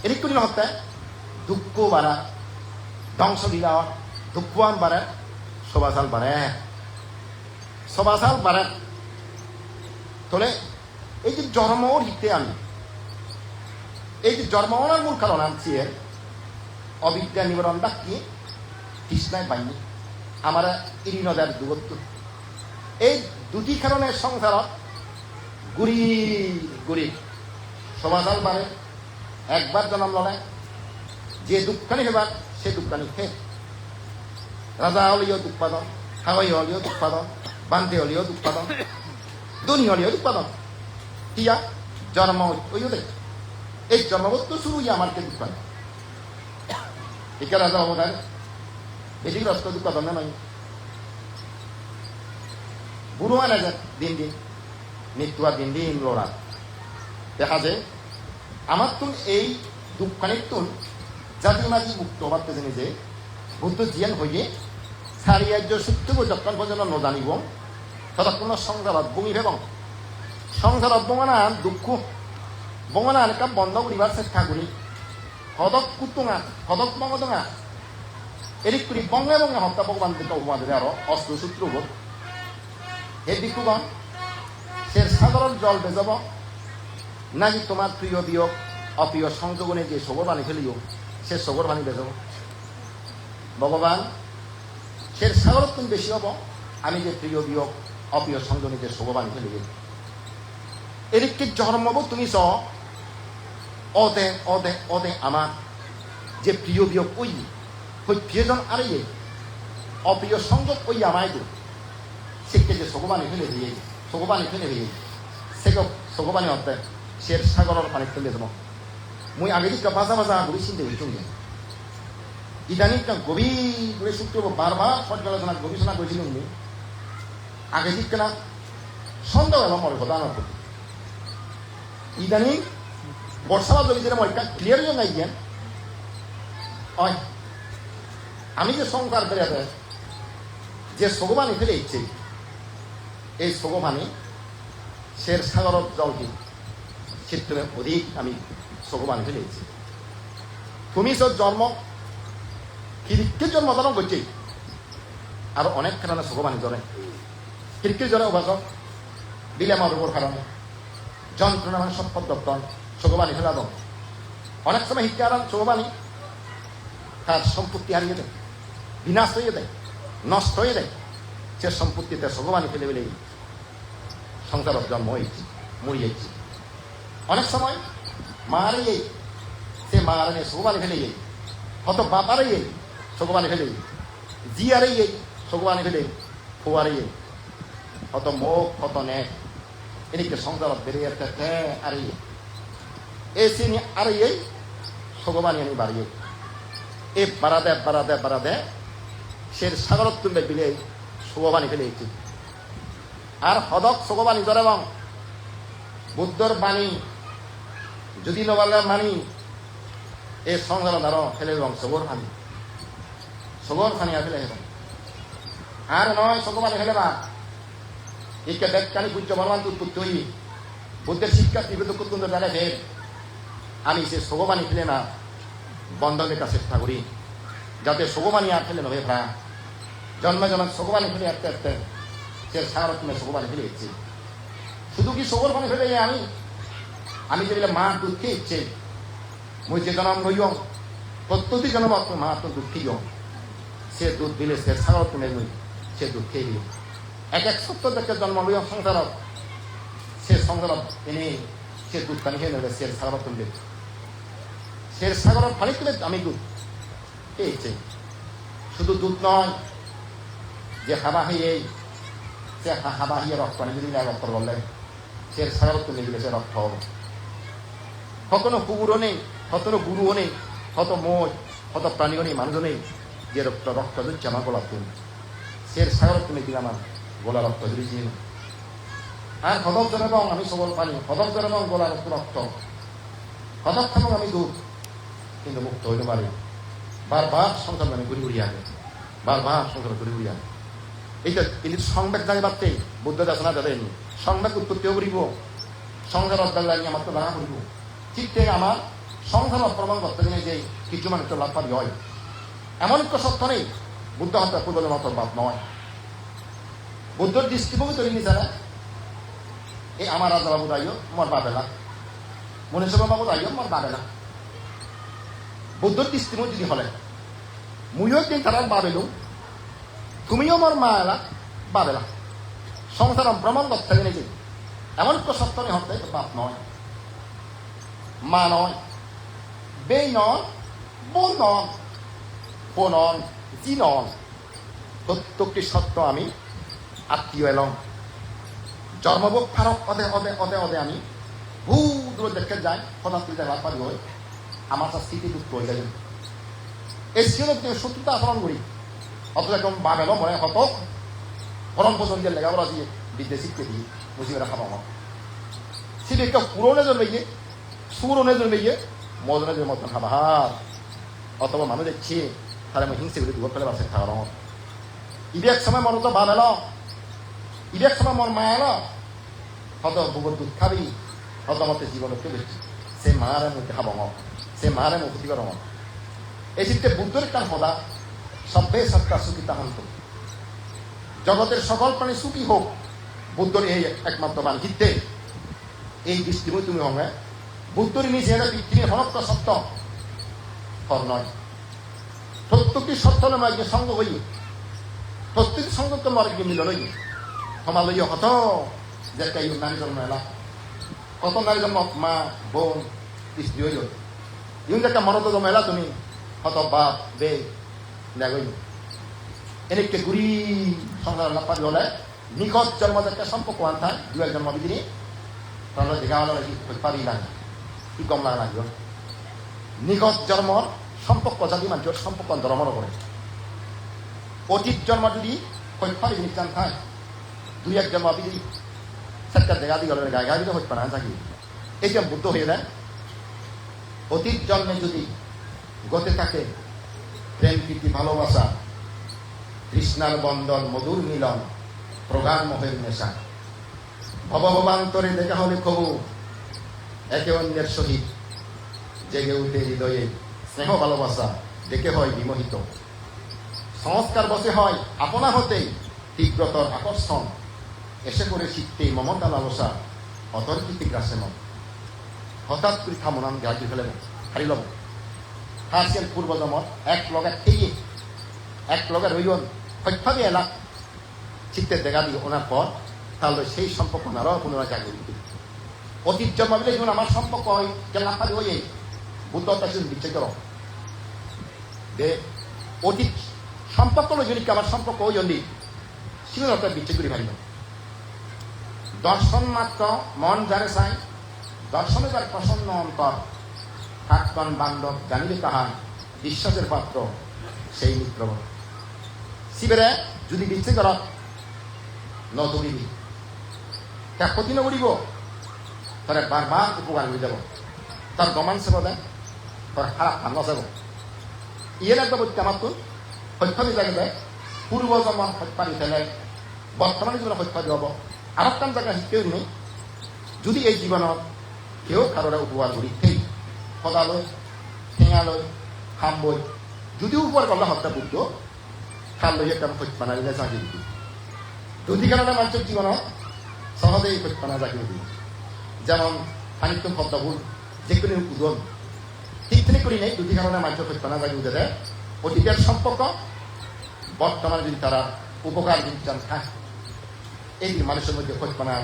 এদিক করি হত্যা দুঃখ বাড়া ধ্বংস লীলা দুঃখান বাড়ে সবাসাল বাড়ে তাহলে এই যে জন্ম হিতে আমি এই যে জন্মানোর মূল কারণ আনছি অবিদ্যা নিবারণ ডাকি কৃষ্ণায় বাহিনী আমার ইরি নদের দূরত্ব এই দুটি কারণে সংসারত গুড়ি সমাজাল বাড়ে একবার জন্ম লড়ে যে দুঃখানি হেবার সে দুঃখানি খে রাজা হলিও দুঃপাদন হাওয়াই হলিও দুঃপাদন বান্তে হলিও দুঃপাদন ধনী হলিও দুঃপাদন কিয়া জন্ম ওইও দেখ এই জন্মগত শুরু আমার কে দুঃখানি একে রাজা অবদান বেশি গ্রস্ত দুঃপাদন নয় বুড়ো আনা যায় দিন মৃত্যু আর দিন লড়া দেখা যায় আমার তুন এই দুঃখানির তুন জাতি মাঝি মুক্ত হতে জেনে যে বুদ্ধ জিয়ান হইয়ে সারি রাজ্য সত্য যখন পর্যন্ত নজানিব ততক্ষণ সংসারত বমি ভেবং সংসারত বঙনা দুঃখ বঙনা এনেকা বন্ধ করিবার চেষ্টা করি হদক কুতুঙা হদক বঙদঙা এদিক করি বঙ্গে হত্যা ভগবান উপমাদের আরো অস্ত্র সূত্র বোধ এই বিক্ষুগণ সে সাগরের জল বেজব নাকি তোমার প্রিয় বিয়োগ অপ্রিয় সংযোগনে যে সবর বাণী ফেলিও সে সবর বাণী বেজব ভগবান সে সাগরত তুমি বেশি হব আমি যে প্রিয় বিয়োগ অপ্রিয় সংযোগনে যে সবর বাণী ফেলিব এদিকে জন্মব তুমি চ অদে আমার যে প্রিয় বিয়োগ ওই প্রিয়জন আর অপ্রিয় সংযোগ ওই আমায় দু সেকে যে সগবানি ফেলে দিয়ে সেকে সগবানি হতে সে সাগরের পানি ফেলে দেব মুই আগে দিকে ভাষা ঘুরে চিনতে হইতুঙ্গে ইদানিং গভীর করে সূত্র বারবার পর্যালোচনা গবেষণা করেছিলাম আগে দিক না সন্দেহ এলাম মনে কথা আমার প্রতি ইদানিং বর্ষাবা যদি মই ক্লিয়ার হয়ে নাই জ্ঞান আমি যে সংসার বেড়ে যে সগবানি ফেলে ইচ্ছে এই সগবানি শের সাগরের জলকে ক্ষেত্রে অধিক আমি সগবানি ফেলে ইচ্ছে তুমি সব জন্ম খিরিকের জন্ম ধারণ করছে আরো অনেক কারণে সগবানি জ্বরে খিরিকের জ্বরে অভাষক বিলামা রোগের কারণে যন্ত্রণা মানে সম্পদ দপ্তর সগবানি ফেলা দাও। অনেক সময় হিটকার সগবানি তার সম্পত্তি হারিয়ে দেয়, বিনাশ হয়ে দেয়, নষ্ট হয়ে দেয়। সে সম্পত্তিতে সগবানি ফেলে ফেলে সংসারত জন্ম হয়েছে, মরিয়েছে। অনেক সময় মারে সে মারে সগবানি ফেলে হত বাপারে সগবানি ফেলে, জিয়ারে সগবানি ফেলে, ফুয়ারে হত মুখ হত নে এনেকে সংসারত বেরিয়ে আর এসে আর সগবানি আনি বাড়িয়ে এ বাড়া দে সে সাগরত তুলবে বিলে সগবানি ফেলে আর হদক সগবানি ধরে এবং বুদ্ধর বাণী যদি নবালে মানি এ সংসার দ্বারা ফেলে এবং সগর ফানি আর ফেলে হেবেন আর নয় সগবানি ফেলে বা একে ব্যাখ্যানি পূজ্য বর্মান উৎপত্তি হই বুদ্ধের শিক্ষা তীব্র কুতুন্দ বেড়ে ফের আমি সে সগবানি ফেলে না বন্ধ লেখা চেষ্টা করি যাতে সগবানি আর ফেলে নবে ভ্রা জন্ম সগবানি ফেলে আস্তে সে সারা তুমি সগবানি ফেলে ইচ্ছে শুধু কি সগর পানি ফেলে আমি যেগুলো মা দুধ খেয়ে ইচ্ছে মুই যে জনম নই প্রত্যেকটি জনম মা তো দুধ খেয়ে সে দুধ দিলে সে সাগর তুমি নই সে দুধ খেয়ে দিল এক সত্য দেখে জন্ম লইম সংসারত সে সংসারত এনে সে দুধ পানি খেয়ে নেবে সে সাগর তুলবে সে সাগরের পানি তুলে আমি দুধ খেয়েছে শুধু দুধ নয় যে হাবা হয়ে সে হাবা হয়ে রক্ত আনি যদি রক্ত বললে সে সাগর তুলে দিলে সে রক্ত হবে কখনো কুকুরও নেই কখনো গুরুও নেই কত মোজ কত প্রাণীও নেই মানুষও নেই যে রক্ত দিচ্ছে আমার গোলাপ তুল সে সাগর তুলে দিলে আমার গোলা রক্ত দিয়েছি আর হদক জন এবং আমি সবল পানি হদক জন এবং গোলা রক্ত হদক থাকুক আমি দুধ কিন্তু মুক্ত হইতে পারি বারবার সংসার মানে ঘুরি ঘুরি আগে বারবার সংসার ঘুরি ঘুরি আগে এইটা কিন্তু সংবেদ জানি পারতেই বুদ্ধ দাসনা যাবেন সংবেদ উৎপত্তিও করিব সংসার অধ্যায় আমার তো দাঁড়া করিব ঠিক থেকে আমার সংসার প্রমাণ করতে গেলে যে কিছু মানুষ লাভ পাবি হয় এমন একটা সত্য নেই বুদ্ধ হত্যা পূর্বের মতো বাপ নয় বুদ্ধর দৃষ্টিভঙ্গি তৈরি নিচারা এই আমার রাজা বাবু দাইও মর বাবেলা মনীশ্বর বাবু দাইও মর বাবেলা বুদ্ধর দৃষ্টিভঙ্গি যদি হলে মুইও একদিন তারা বাবেলু তুমিও মর মা এলা বাবেলা সংসার ভ্রমণ করতে গেলে যে এমন একটা সত্য নেই হতে বাপ নয় মা নয় বে নয় বোন নয় ও নয় জি নয় প্রত্যেকটি সত্য আমি আত্মীয় এলাম জন্মভোগ ফারক অদে আমি দূরে দেখে যাই পদার্থ লাভ পারি হয় আমার তার স্মৃতি দুঃখ হয়ে যায় এই সিওর শত্রুতা আচরণ করি অথচ একদম বাবেল মনে হতক পরম পছন্দের লেখাপড়া দিয়ে বিদ্যে শিখতে দিয়ে মুসিবেরা খাবো আমার সেটা একটা পুরনে জন্মে সুরনে জন্মে মজনে জন্ম মতন খাবা হার অথবা মানুষ দেখছি তাহলে আমি হিংসে করে দুঃখ ফেলে বাসে খাওয়ার ইবে এক সময় মনে তো বাবেল ইবে এক সময় মন মায়া এলো হত বুবর দুধ খাবি হত মতে জীবন সে মারে মুখে খাবো সে মারে মুখ ক্ষতি করো এই চিত্তে বুদ্ধের কান সদা সভ্যে সত্তা সুখী তাহান্ত জগতের সকল প্রাণী সুখী হোক বুদ্ধর এই একমাত্র বান জিততে এই দৃষ্টিভঙ্গি তুমি হবে বুদ্ধর নিচে পৃথিবীর সমস্ত সত্য ফল নয় প্রত্যেকটি সত্য নয় একজন সঙ্গ হই প্রত্যেকটি সঙ্গ তো মরে মিলন হই ক্ষমা লইয়া হত যে নারী জন্ম এলা কত নারী জন্ম মা বোন স্ত্রী হইল ইউন একটা মরদ জন্ম এলা তুমি হত বাপ বে দেখই এনেকে ঘুরি সংসার লাভ পারি হলে নিখত জন্ম একটা সম্পর্ক আনতাম দু এক জন্ম বিদিনী তাহলে দেখা হলো পারি না কি কম লাগা লাগবে নিখত জন্মর সম্পর্ক জাতি মানুষের সম্পর্ক ধর্মর করে অতীত জন্ম যদি পারি জিনিস জান থাই দুই এক জন্ম বিদিনী সেটা দেখা দিয়ে গেলে গায়ে গায়ে দিতে হইতে পারে না থাকি এই যে বুদ্ধ হয়ে যায় অতীত জন্মে যদি গতে থাকে প্রেম প্রীতি ভালোবাসা কৃষ্ণার বন্ধন মধুর মিলন প্রগাঢ় মোহের নেশা ভবান্তরে দেখা হলে কবু একে অন্যের সহিত জেগে উঠে হৃদয়ে স্নেহ ভালোবাসা দেখে হয় বিমোহিত সংস্কার বসে হয় আপনা হতেই তীব্রতর আকর্ষণ এসে করে শিখতে মমতা লালসা অতর্কিত গ্রাসে মন হঠাৎ করে থামনান গাড়ি ফেলে হারি লব হাসিয়ান পূর্ব জমত এক লগে খেয়ে এক লগে রইন হঠাৎই এলাক চিত্তে দেখা দিয়ে ওনার পর তাহলে সেই সম্পর্ক আরও পুনরায় জাগিয়ে দিতে অতীত জন্ম মিলে যেমন আমার সম্পর্ক হয় যে লাফারি হয়ে বুদ্ধ বিচ্ছেদ কর যে অতীত সম্পর্ক যদি আমার সম্পর্ক ওই জন্য সিগুন অর্থাৎ বিচ্ছেদ করে পারিল দর্শন মাত্র মন যারে চাই দর্শনে যার প্রসন্ন অন্তর থাকতন বান্ধব জানিলে তাহার বিশ্বাসের পাত্র সেই মিত্র শিবেরে যদি বিচ্ছেদ কর নদরিবি তা ক্ষতি নকরিব তাহলে বারবার উপকার করে যাব তার গমান সেব দেয় তার খারাপ কাম নচাব ইয়ে লাগবে বলতে আমার তো সত্যমি জাগে দেয় পূর্ব জন্ম সত্যানি ফেলে বর্তমানে জীবনে সত্যাদি হব আর কাম জায়গা কেউ নেই যদি এই জীবনত কেউ কারোরে উপকার করি সেই সদালৈ ঠেঙালৈ খামবই যদিও উপকার করলে হত্যা বুদ্ধ খাললৈ একটা সত্যানা দিলে জাগি দিবি যদি কারণে মানুষের জীবনত সহজেই সত্যানা জাগিয়ে দিবি যেমন খানিক শব্দবোৰ যে কোনো উদন ঠিক তেনে করে নেই দুটি কারণে মানুষের সত্যানা জাগিয়ে উঠে দেয় অতীতের সম্পর্ক বর্তমানে যদি তারা উপকার যদি চান থাকে এই মানুষের মধ্যে সত্যানা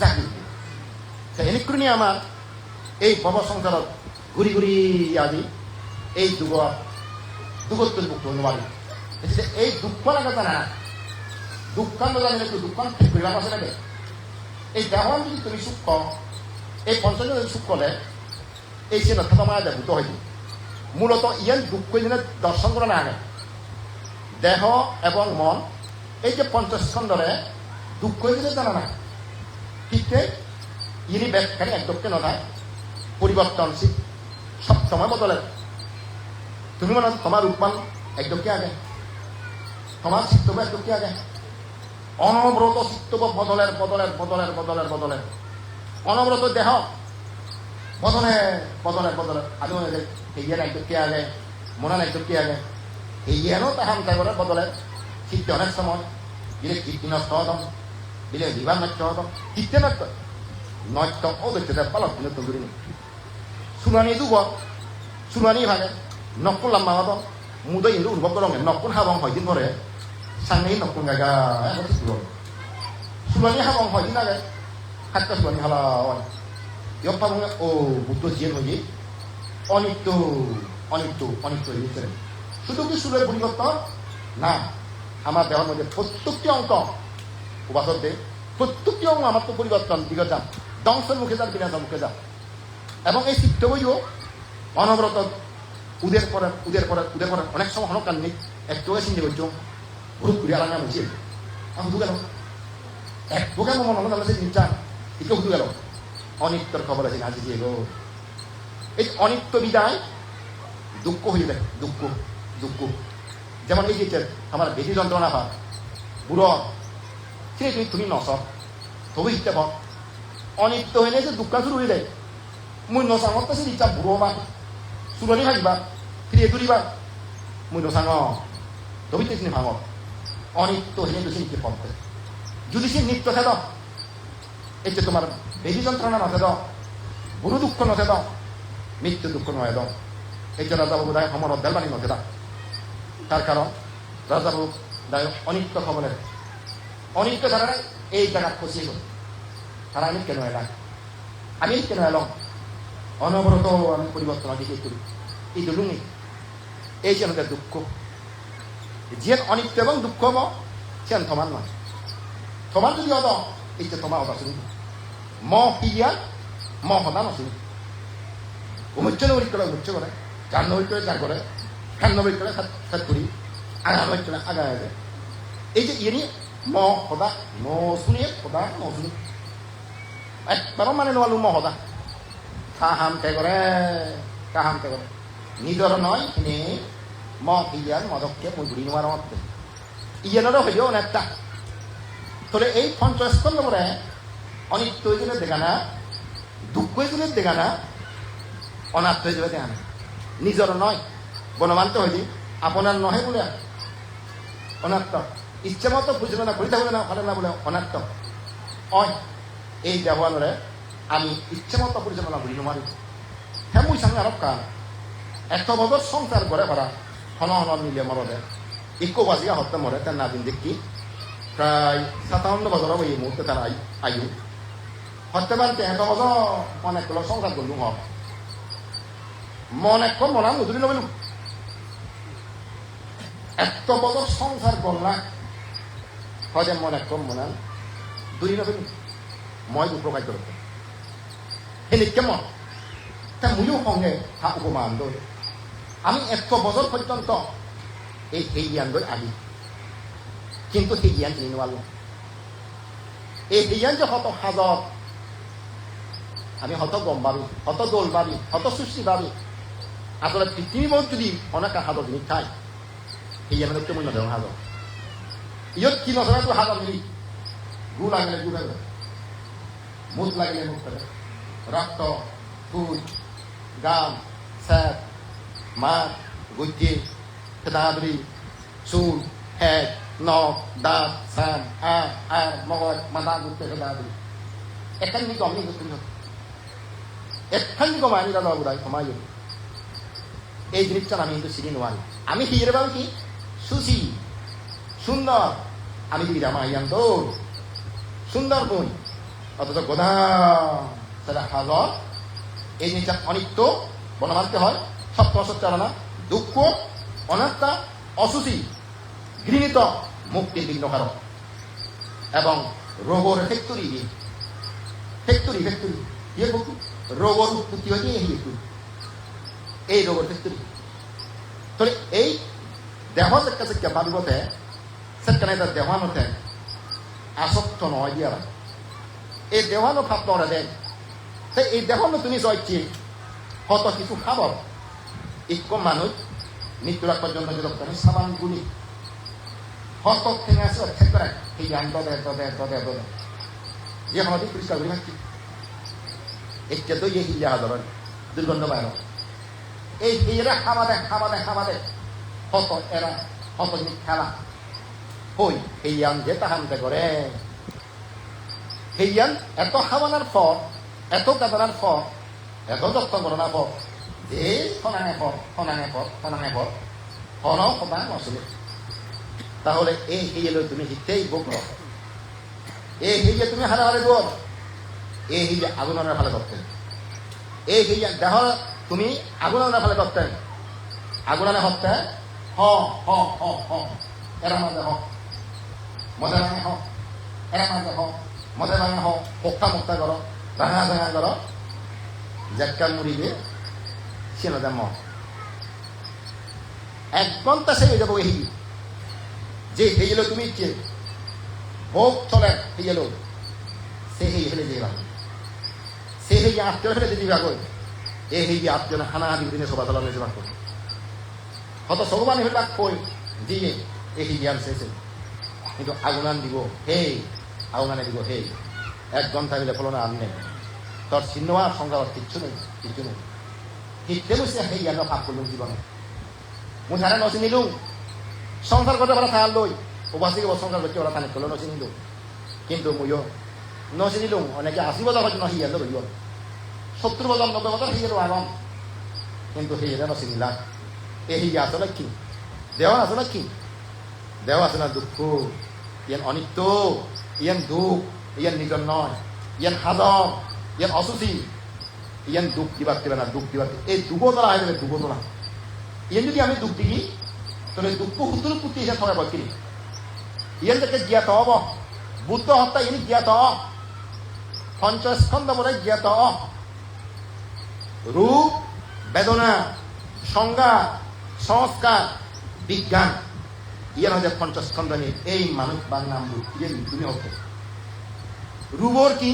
জাগিয়ে দিবে এনেক করে নিয়ে আমার এই ভব সংসারত ঘুরি ঘুরি আদি এই দুগত্বের মুক্ত হতে পারি এই দুঃখ লাগে না দুঃখান জানিলে তো দুঃখান ঠিক করিবা আছে নাকি এই দেহন যদি তুমি সুখ এই পঞ্চম যদি সুখ করলে এই সে নথা মারা যায় ভূত হয়তো মূলত ইয়ান দুঃখ যেন দর্শন করা না আগে দেহ এবং মন এই যে পঞ্চস্কন্ধরে দুঃখ যেন জানা না ঠিক ইনি ব্যাখ্যানি একদমকে নয় পরিবর্তনশীল সব সময় বদলে তুমি মনে তোমার রূপমান একদমকে আগে তোমার চিত্তব একদমকে আগে অনবরত চিত্তব বদলের বদলের বদলের বদলের বদলের অনবরত দেহ বদলে বদলের বদলের আমি মনে করি হেয়ার একদমকে আগে মনান একদমকে আগে হেয়ারও তাহাম তাগরের বদলের চিত্তে অনেক সময় বিলে কীর্তি নষ্ট হতাম বিলে বিবাহ নষ্ট হতাম চিত্তে নষ্ট নষ্ট ও দেখতে পালক নতুন করিনি সুনানি দুব সুনানি ভাগে নকুন লাম্বা হতো মুদে ইন্দু উদ্ভব করো নকুন হাবং হয়দিন ধরে সাংনাই নকুন গাগা সুনানি হাবং হয়দিন আগে হাতটা সুনানি হালাওয়ান ইয়প্পা বুঝে ও বুদ্ধ জিয়ে হয়ে অনিত্য অনিত্য অনিত্য হয়ে শুধু কি সুরের পরিবর্তন না আমার দেহের মধ্যে প্রত্যেকটি অঙ্ক উপাসক দে প্রত্যেকটি অঙ্গ আমার তো পরিবর্তন দিকে যান ধ্বংসের মুখে যান বিনাশের মুখে যান এবং এই চিত্ত বইও অনবরত উদের পরে উদের পরে উদের পরে অনেক সময় হনকান নেই একটু চিন্তা করছো ভুরুত ঘুরে আলাদা বলছি আমি শুধু গেল এক বোকে মনে হলো তাহলে চিন্তা একে শুধু গেল অনিত্যর খবর আছে আজি দিয়ে গো এই অনিত্য বিদায় দুঃখ হয়ে যায় দুঃখ দুঃখ যেমন এই যে আমার বেশি যন্ত্রণা হয় বুড়ো সে তুমি নস তবু হিতে পাও অনিত্য হয়ে যে দুঃখ শুরু হয়ে যায় মই নসাঙত সে ইচ্ছা বুড়ো বা সুরনি ভাগিবা ফিরিয়ে তুলিবা মই নসাঙ তবু তিনি ভাঙ অনিত্য হয়ে সে নিতে পড়তে যদি সে নিত্য খেদ এই যে তোমার বেশি যন্ত্রণা নথেদ বুড়ো দুঃখ নথেদ মৃত্যু দুঃখ নয় দাও এই যে রাজাবাবু দায় সমর অধ্যায় বাণী নথেদা তার কারণ রাজাবাবু দায় অনিত্য খবরের অনিত্য তারা এই জায়গা ফসিয়ে গেল তারা আমি কেন এলাম আমি কেন এলাম অনবরত আমি পরিবর্তন দিকে করি এই দুলুনি এই যে আমাদের দুঃখ যে অনিত্য এবং দুঃখ হব সে থমান নয় থমান যদি হদ এই যে তোমার হতা শুনি ম পিয়া ম হদা নশুনি উমুচ্চ নবী করে উমুচ্চ করে চার নবী করে চার করে খান নবী করে সাত করি আগা নবী করে আগা যায় এই যে ইয়ে ম সদা ন শুনিয়ে সদা ন শুনি একবারও মানে নোৱালো ম সদা কাহামতে কৰে নিজৰ নয় এনে ম ইয়ার মদককে মই ঘুরি নেওয়ার মধ্যে ইয়ানেরও হইও অনেকটা তাহলে এই পঞ্চস্কন্ধ করে অনিত্য হিসেবে দেখা না দুঃখ হিসেবে দেখা না অনাত্ম হিসেবে দেখা না নিজের নয় বনমান্ত হইলি আপনার নহে বলে অনাত্ম ইচ্ছে মতো বুঝবে না ঘুরি থাকবে না পারে না বলে অনাত্ম অয় এই দেওয়ানরে আমি ইচ্ছে মতো পরিচালনা করি নোৱাৰি হ্যাঁ মুই সামনে আরব কান 100 বছর সংসার করে করা হন হন মিলিয়ে মরদে ইকো বাজিয়া হতে মরে তার নাদিন দেখি প্রায় 57 বছর এই মুহূর্তে তার আয়ু হতে পারতে 100 বছর অনেকগুলো সংসার করলুম হক মনে কম মনে মুদুরি নবেলুম 100 বছর সংসার করলাম হয়তো মনে কম মনে দুই নবেলুম মই উপকার করতে এনে কেমন তা মুইও সঙ্গে হা উপমা আনদই আমি 100 বছর পর্যন্ত এই জ্ঞান লৈ আহি কিন্তু সেই জ্ঞান চিনি নোৱাৰো এই জ্ঞান যে হত হাজত আমি হত গম পাবি হত দোল পাবি হত সৃষ্টি পাবি আসলে পৃথিবীত যদি অনেক হাজত জিনিস খায় সেই জ্ঞান হচ্ছে মূল্য দেওয়া হাজত ইয়ত কি নজরা তো হাজত মিলি গু লাগিলে গু লাগে মুখ লাগিলে মুখ লাগে রক্ত ফুল গাম স্যাপ মাছ গুজ্জি কেদাবরি চুল হেড নখ দাঁত সাম মগজ মাথা গুতে কেদাবরি এখানে গম নেই তুমি এখানে গম আনি দাদা বুড়াই সমাজ এই জিনিসটা আমি কিন্তু চিনি নোৱাৰি আমি হিরে পাবো কি সুশী সুন্দর আমি যদি রামা ইয়ান তো সুন্দর বই অথচ গোধা সেটা হাজর এই জিনিসটা অনিত্য বলা মানতে হয় সত্য অসত্য না দুঃখ অনাত্মা অসুচি ঘৃণিত মুক্তির বিঘ্নকারক এবং রোগর ফ্যাক্টরি ইয়ে রোগর উৎপত্তি হয়েছে এই রোগর ফ্যাক্টরি তাহলে এই দেহ চেকা ভাবিবতে সেখানে তার দেহানোতে আসক্ত নয় দিয়া এই দেহানো ভাব নরা দেয় তাই এই দেহানো তুমি জয়ছি কত কিছু খাবার ইকো মানুষ মৃত্যুর আগ পর্যন্ত যদি সাবান গুলি হত থেকে আসে ঠিক করে এই জ্ঞান দে যে আমাদের পরিষ্কার করি ভাবছি একটা তো এই হিলিয়া হাজার দুর্গন্ধ বাইর এই এরা খাওয়া দে হত এরা হত জিনিস খেলা হই এই জ্ঞান যে তাহান্তে করে এই জ্ঞান এত খাওয়ানোর পর এত কাটানোর পর এত যত্ন করানোর পর যে ফনাঙে পর হন সদান আসলে তাহলে এই হিয়ে তুমি হিতেই বক এই হিয়ে তুমি হারে হারে বল এই হিয়ে আগুনের ফালে ধরতেন এই হিয়ে দেহ তুমি আগুনের ফালে ধরতেন আগুনানে হতে হ এরা মাঝে হ মজা ভাঙে হ এরা মাঝে হ মজা ভাঙে হ মুক্তা করো ভাঙা করো জ্যাক্কা মুড়িবে সে না ম 1 ঘন্টা সে যাবো এই যে হয়ে গেল তুমি ইচ্ছে ভোগ চলে হয়ে গেল সে ফেলে দিয়ে সে হয়ে আত্মীয় ফেলে দিয়ে ভাগ এই হয়ে আত্মীয় হানা হানি দিনে সভা চালানো যে ভাগ হত সগবানি হয়ে ভাগ কই দিয়ে এই জ্ঞান শেষে কিন্তু আগুনান দিব আগুনানে দিব 1 ঘন্টা মিলে ফলনা আনলে তোর চিহ্নওয়া সংজ্ঞা কিচ্ছু নেই হিটে বসে সেই জ্ঞান ভাগ করলুম জীবনে মুই ধারে নচিনিলুম সংসার করতে পারা থাকার লই উপাসিকে সংসার করতে পারা থানে করলো নচিনিলু কিন্তু মুইও নচিনিলুম অনেকে 80 বছর হয়তো নহি গেল রইব 70 বছর 90 বছর হয়ে গেল আগম কিন্তু সেই নচিনিলাম এই আসলে কি দেহ আসলে কি দেহ আসলে দুঃখ ইয়ান অনিত্য ইয়ান দুঃখ ইয়ান নিজর নয় ইয়ান হাজম ইয়ান অসুচি ইয়ান দুঃখ দিবার না দুঃখ দিবার এই দুগতলা হয়ে যাবে দুগতলা ইয়ান যদি আমি দুঃখ দিই তাহলে দুঃখ হুতুর পুতি হিসাবে সবাই বলছি ইয়ান থেকে জ্ঞাত হব বুদ্ধ হত্যা ইনি জ্ঞাত পঞ্চস্কন্ধ বলে জ্ঞাত রূপ বেদনা সংজ্ঞা সংস্কার বিজ্ঞান ইয়ান হচ্ছে পঞ্চস্কন্ধ নিয়ে এই মানুষ বাংলাম রূপ ইয়ে তুমি হতো রূপর কি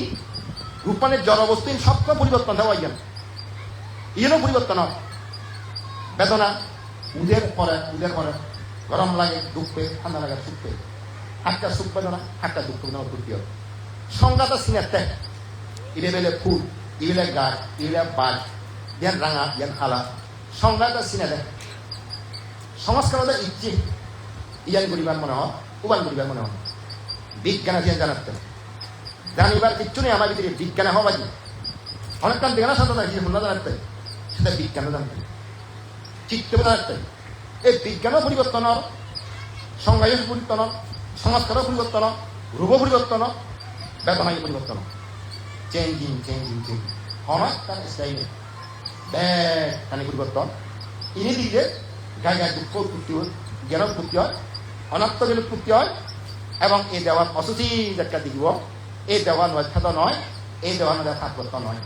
রূপ মানে জড়বস্তু সবটা পরিবর্তন দেওয়া ইয়ানও পরিবর্তন হয় বেদনা উদের পরে গরম লাগে দুঃখ পেয়ে ঠান্ডা লাগে সুখ পেয়ে একটা সুখ বেদনা একটা দুঃখ বেদনা উৎপত্তি হয় সংজ্ঞাটা সিনেতে ইলে বেলে ফুল ইলে গাছ ইলে বাজ ইয়ান রাঙা ইয়ান হালা সংজ্ঞাটা সিনে দেয় সংস্কার ইচ্ছে ইয়ান করিবার মনে হয় উবান করিবার মনে হয় বিজ্ঞান আছে জানাতে জানিবার কিচ্ছু নেই আমার ভিতরে বিজ্ঞানে হবাজি অনেক কান দেখে না সাদা দেখি না জানাতে সেটা বিজ্ঞানও জানতে চিত্ত জানতে এই বিজ্ঞানও পরিবর্তন সংজ্ঞায় পরিবর্তন সংস্কারও পরিবর্তন রূপ পরিবর্তন বেদনায় পরিবর্তন চেঞ্জিং অনেক তার স্টাইলে ব্যাগ পরিবর্তন ইনি দিকে গায়ে গায়ে দুঃখ উৎপত্তি হয় জ্ঞান উৎপত্তি হয় অনাত্ম জ্ঞান উৎপত্তি হয় এবং এই দেওয়ার অসুচি একটা দিব এই দেওয়ার নৈখ্যাত নয় এই দেওয়ার নয় থাকবত্ত নয়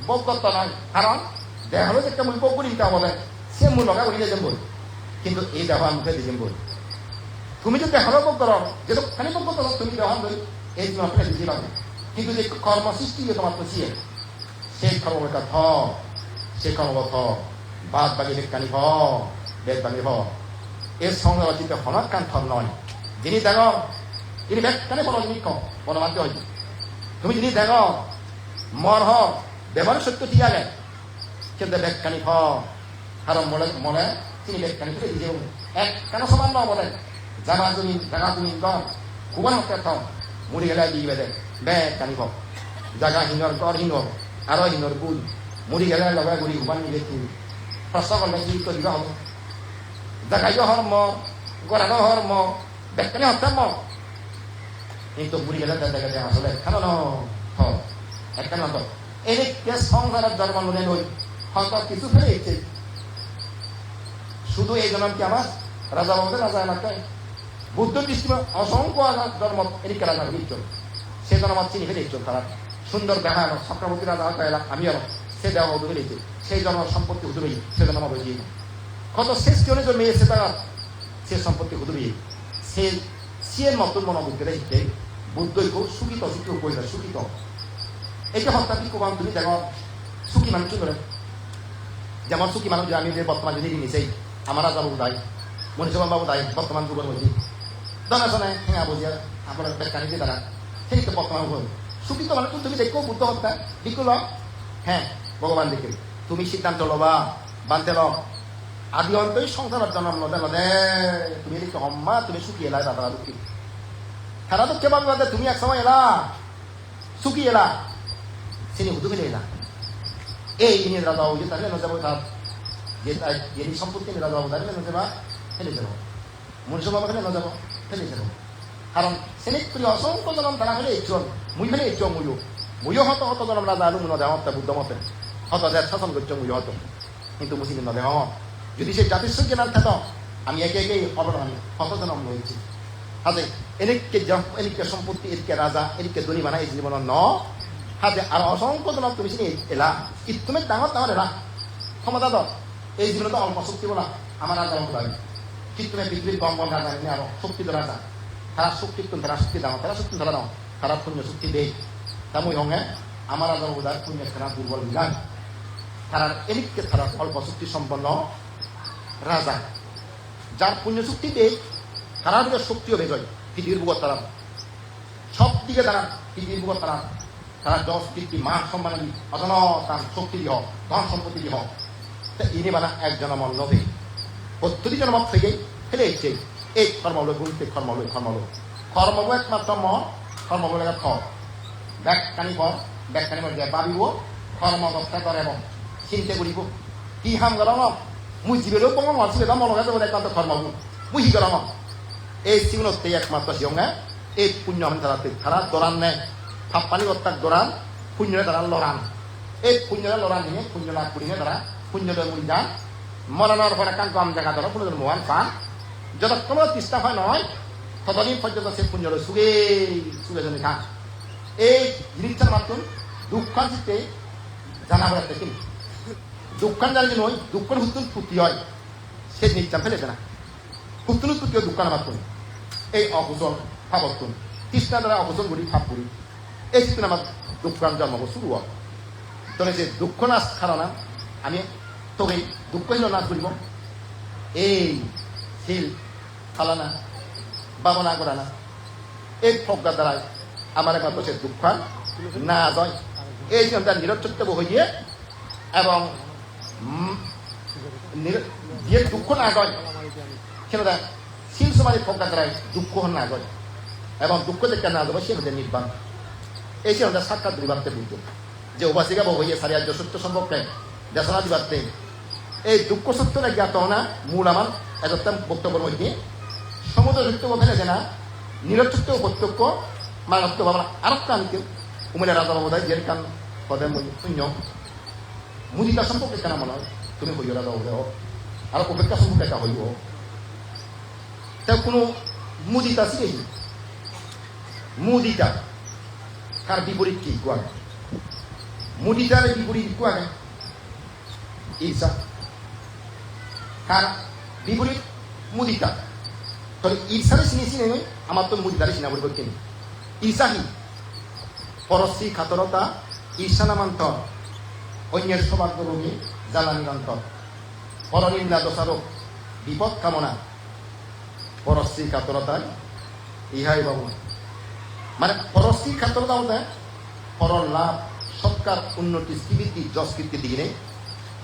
বৌদ্ধত্ব নয় কারণ দেহ যে একটা মূল বউ করি তা বলে সে মূল লগা করি যাম বই কিন্তু এই দেওয়ার মুখে দিয়ে বই তুমি যদি দেহরও বক করো যেটা খানি বক করো তুমি দেওয়ার বই এই জন্য আপনাকে দিতে পারবে কিন্তু যে কর্ম সৃষ্টি যে তোমার পছিয়ে সেই কর্মটা থ সে কর্ম থ বাদ বাকি বেকানি হ বেদ বাকি হ এর সঙ্গে রচিত হনক কান থর নয় যিনি দেখো তিনি বেকানি বলো যিনি কম বনমানতে হয় তুমি যিনি দেখো মর হ ব্যবহার সত্য ঠিক আছে কিন্তু বেকানি হ কারণ মনে তিনি বেকানি করে দিয়ে এক কেন সমান ন বলে জামা জমিন জাগা জমিন কম কুবান হতে থাও মুড়ি গেলে দিয়ে বেদে বেকানি হ জাগা হিনর গড় হিনর আরো হিনর গুল মুড়ি গেলে লগাই গুড়ি কুবান মিলে তুই প্রশ্ন করলে কি করিবা হব জাগাই হর্ম গড়ানো হর্ম বেকানি হতে ম কিন্তু মুড়ি গেলে দেখা যায় আসলে কেন একখান এদিকে সংসারের জন্ম মনে নই হয়তো কিছু ফেলেছে শুধু এই জন্ম কি আমার রাজা বাবুদের রাজা এলাকায় বুদ্ধ দৃষ্টি অসংখ্য জন্ম এদিকে রাজা হয়েছিল সে জন্ম চিনি ফেলেছিল তারা সুন্দর দেখা চক্রবর্তী রাজা হয়তো এলাকা আমি এলাম সে দেওয়া হতে ফেলেছে সেই জন্ম সম্পত্তি হুদুরে সে জন্ম হয়ে কত শেষ কেউ মেয়ে সে তারা সে সম্পত্তি হুদুরে সে সে নতুন মনোবুদ্ধি রেখে বুদ্ধই খুব সুখিত সুখী উপরে সুখিত এই যে হত্যা কি কোবান তুমি দেখো সুখী মানুষ কি করে যেমন সুখী মানুষ যে আমি যে বর্তমান যদি নিছেই আমার রাজা বাবু দায়ী মনীষবাবু বাবু দায়ী বর্তমান যুগের মধ্যে দনে শোনে হ্যাঁ বুঝিয়া আপনার বেকানি দিয়ে তারা সেই তো বর্তমান হল সুখিত মানুষ তুমি দেখো বুদ্ধ হত্যা বিকুল হ্যাঁ ভগবান দেখে তুমি সিদ্ধান্ত লবা বানতে ল আদি অন্তই সংসারের জন্ম লদে লদে তুমি দেখো হম্মা তুমি সুখী এলাই দাদা দুঃখী খারাপ তো কেমন বাদে তুমি এক সময় এলা সুখী এলা সিনি হুদু ফেলে এলা এই ইনি রাজা হয়ে তাহলে না যাবো তার যে সম্পত্তি রাজা হবো তাহলে না যাবা ফেলে যাবো মনুষ্য বাবা ফেলে না যাবো ফেলে যাবো কারণ সেনিক প্রিয় অসংখ্য জনম তারা ফেলে ইচ্ছন মুই ফেলে ইচ্ছ মুইও হত হত জনম রাজা আলু মনে দেওয়া বুদ্ধ মতে হত দেয় শাসন করছো মুইও হত কিন্তু মুসলিম না দেহ যদি সেই জাতির জ্ঞান থাক আমি একে একে অবদান হত জনম রয়েছি হাতে এদিকে সম্পত্তি এদিকে রাজা এদিকে ধনী বানা এই জীবন ন হাতে আর অসংখ্য জনক তুমি চিনি এলা তুমি ডাঙর ডাঙর এলা ক্ষমতা দ এই জীবনে তো অল্প শক্তি বলা আমার রাজা অল্প দাবি ঠিক তুমি পৃথিবীর কম কম রাজা এমনি আরো শক্তি তো রাজা তারা শক্তি তারা শক্তি দাও তারা শক্তি ধরা দাও তারা পুণ্য শক্তি দেয় তা মই হঙে আমার রাজা উদার পুণ্য খেলা দুর্বল মিলান তারা এদিকে তারা অল্প শক্তি সম্পন্ন রাজা যার পুণ্য শক্তি দেয় তারা দিকে শক্তিও বেজয় পৃথিবীর বুকর তারা সব দিকে তারা পৃথিবীর বুকর তারা তারা যশ কীর্তি মান সম্মান অজন তার শক্তি দিহ ধন সম্পত্তি দিহ ইনি বানা এক জনম নবে পদ্ধতি জন্ম থেকে ফেলে এসছে এই কর্মগুলো গুরুত্বে কর্মগুলো কর্মগুলো একমাত্র কর্মগুলো খ ব্যাখ্যানি কর ব্যাখ্যানি যে ভাবিব কর্ম রক্ষা করে এবং চিন্তা করিব কি হাম গরম মুই জীবেরও কম আসলে মনে হয় একমাত্র কর্মগুলো মুই গরম এই জীবনতে একমাত্র সিংহে এই পুণ্য তারা দরান নেয় ফাপ্পানি অত্যাক দরান পুণ্যরে তারা লড়ান এই পুণ্যরে লড়ান নিয়ে পুণ্য লাভ করিয়ে তারা পুণ্যদের মুড়ি যান মরণের পরে কান কম জায়গা ধরো পুণ্যদের মোহান পান যতক্ষণ চেষ্টা হয় নয় ততদিন পর্যন্ত সে পুণ্যরে সুগে জমি খান এই জিনিসটার মাধ্যম দুঃখান চিত্তে জানা বলে দেখেন দুঃখান জানি নয় দুঃখের হুতুন ফুর্তি হয় সে জিনিসটা ফেলেছে না হুতুন ফুর্তি হয় দুঃখানের মাধ্যমে এই অকুশল ভাবতুন কৃষ্ণা দ্বারা অকুশল করি ভাব করি এই চিত্র আমার দুঃখান জন্ম শুরু হয় তবে যে দুঃখ নাশ খারানা আমি তোকে দুঃখহীন নাশ করিব এই শিল ফালানা বাবনা করা না এই প্রজ্ঞার দ্বারা আমার একমাত্র সে দুঃখান না যায় এই যে আমরা নিরচত্ব হইয়ে এবং যে দুঃখ না যায় সেটা শিল সমাজে প্রজ্ঞার দ্বারা দুঃখ না যায় এবং দুঃখ দেখতে না যাবে সে হচ্ছে নির্বাণ এই সে আমাদের সাক্ষাৎ বিভাগতে বুঝত যে উপাসিকা বহু হইয়ে সারিয়া সত্য সম্পর্কে দেশনা দিবাতে এই দুঃখ সত্য না জ্ঞাত না মূল আমার একটা বক্তব্যের মধ্যে সমুদ্র সত্য ওখানে যে না নিরক্ষিত প্রত্যক্ষ মানত্ব ভাবনা আর কানকে উমের রাজা বাবুদায় যে কান পদে শূন্য মুদিতা সম্পর্কে কেন মনে হয় তুমি হইয় রাজা বাবুদায় হোক আর উপেক্ষা সম্পর্কে একটা হইব তা কোনো মুদিতা শিখেছি মুদিতা কার বিপরীত কি কোয়া মুদিতার বিপরীত কোয়া ঈর্ষা কার বিপরীত মুদিতা তাহলে ঈর্ষারে চিনেছি নেই আমার তো মুদিতারে চিনা বলব কেন ঈর্ষাহী পরশ্রী খাতরতা ঈর্ষা নামান্তর অন্যের সৌভাগ্যভূমি জ্বালা নিরন্তর পরনিন্দা দোষারোপ বিপদ কামনা পরশ্রী কাতরতায় ইহাই বাবু মানে পরশ্রী কাতরতা বলতে পরর লাভ সৎকার উন্নতি স্থিতি যশকীর্তির দিকে নেই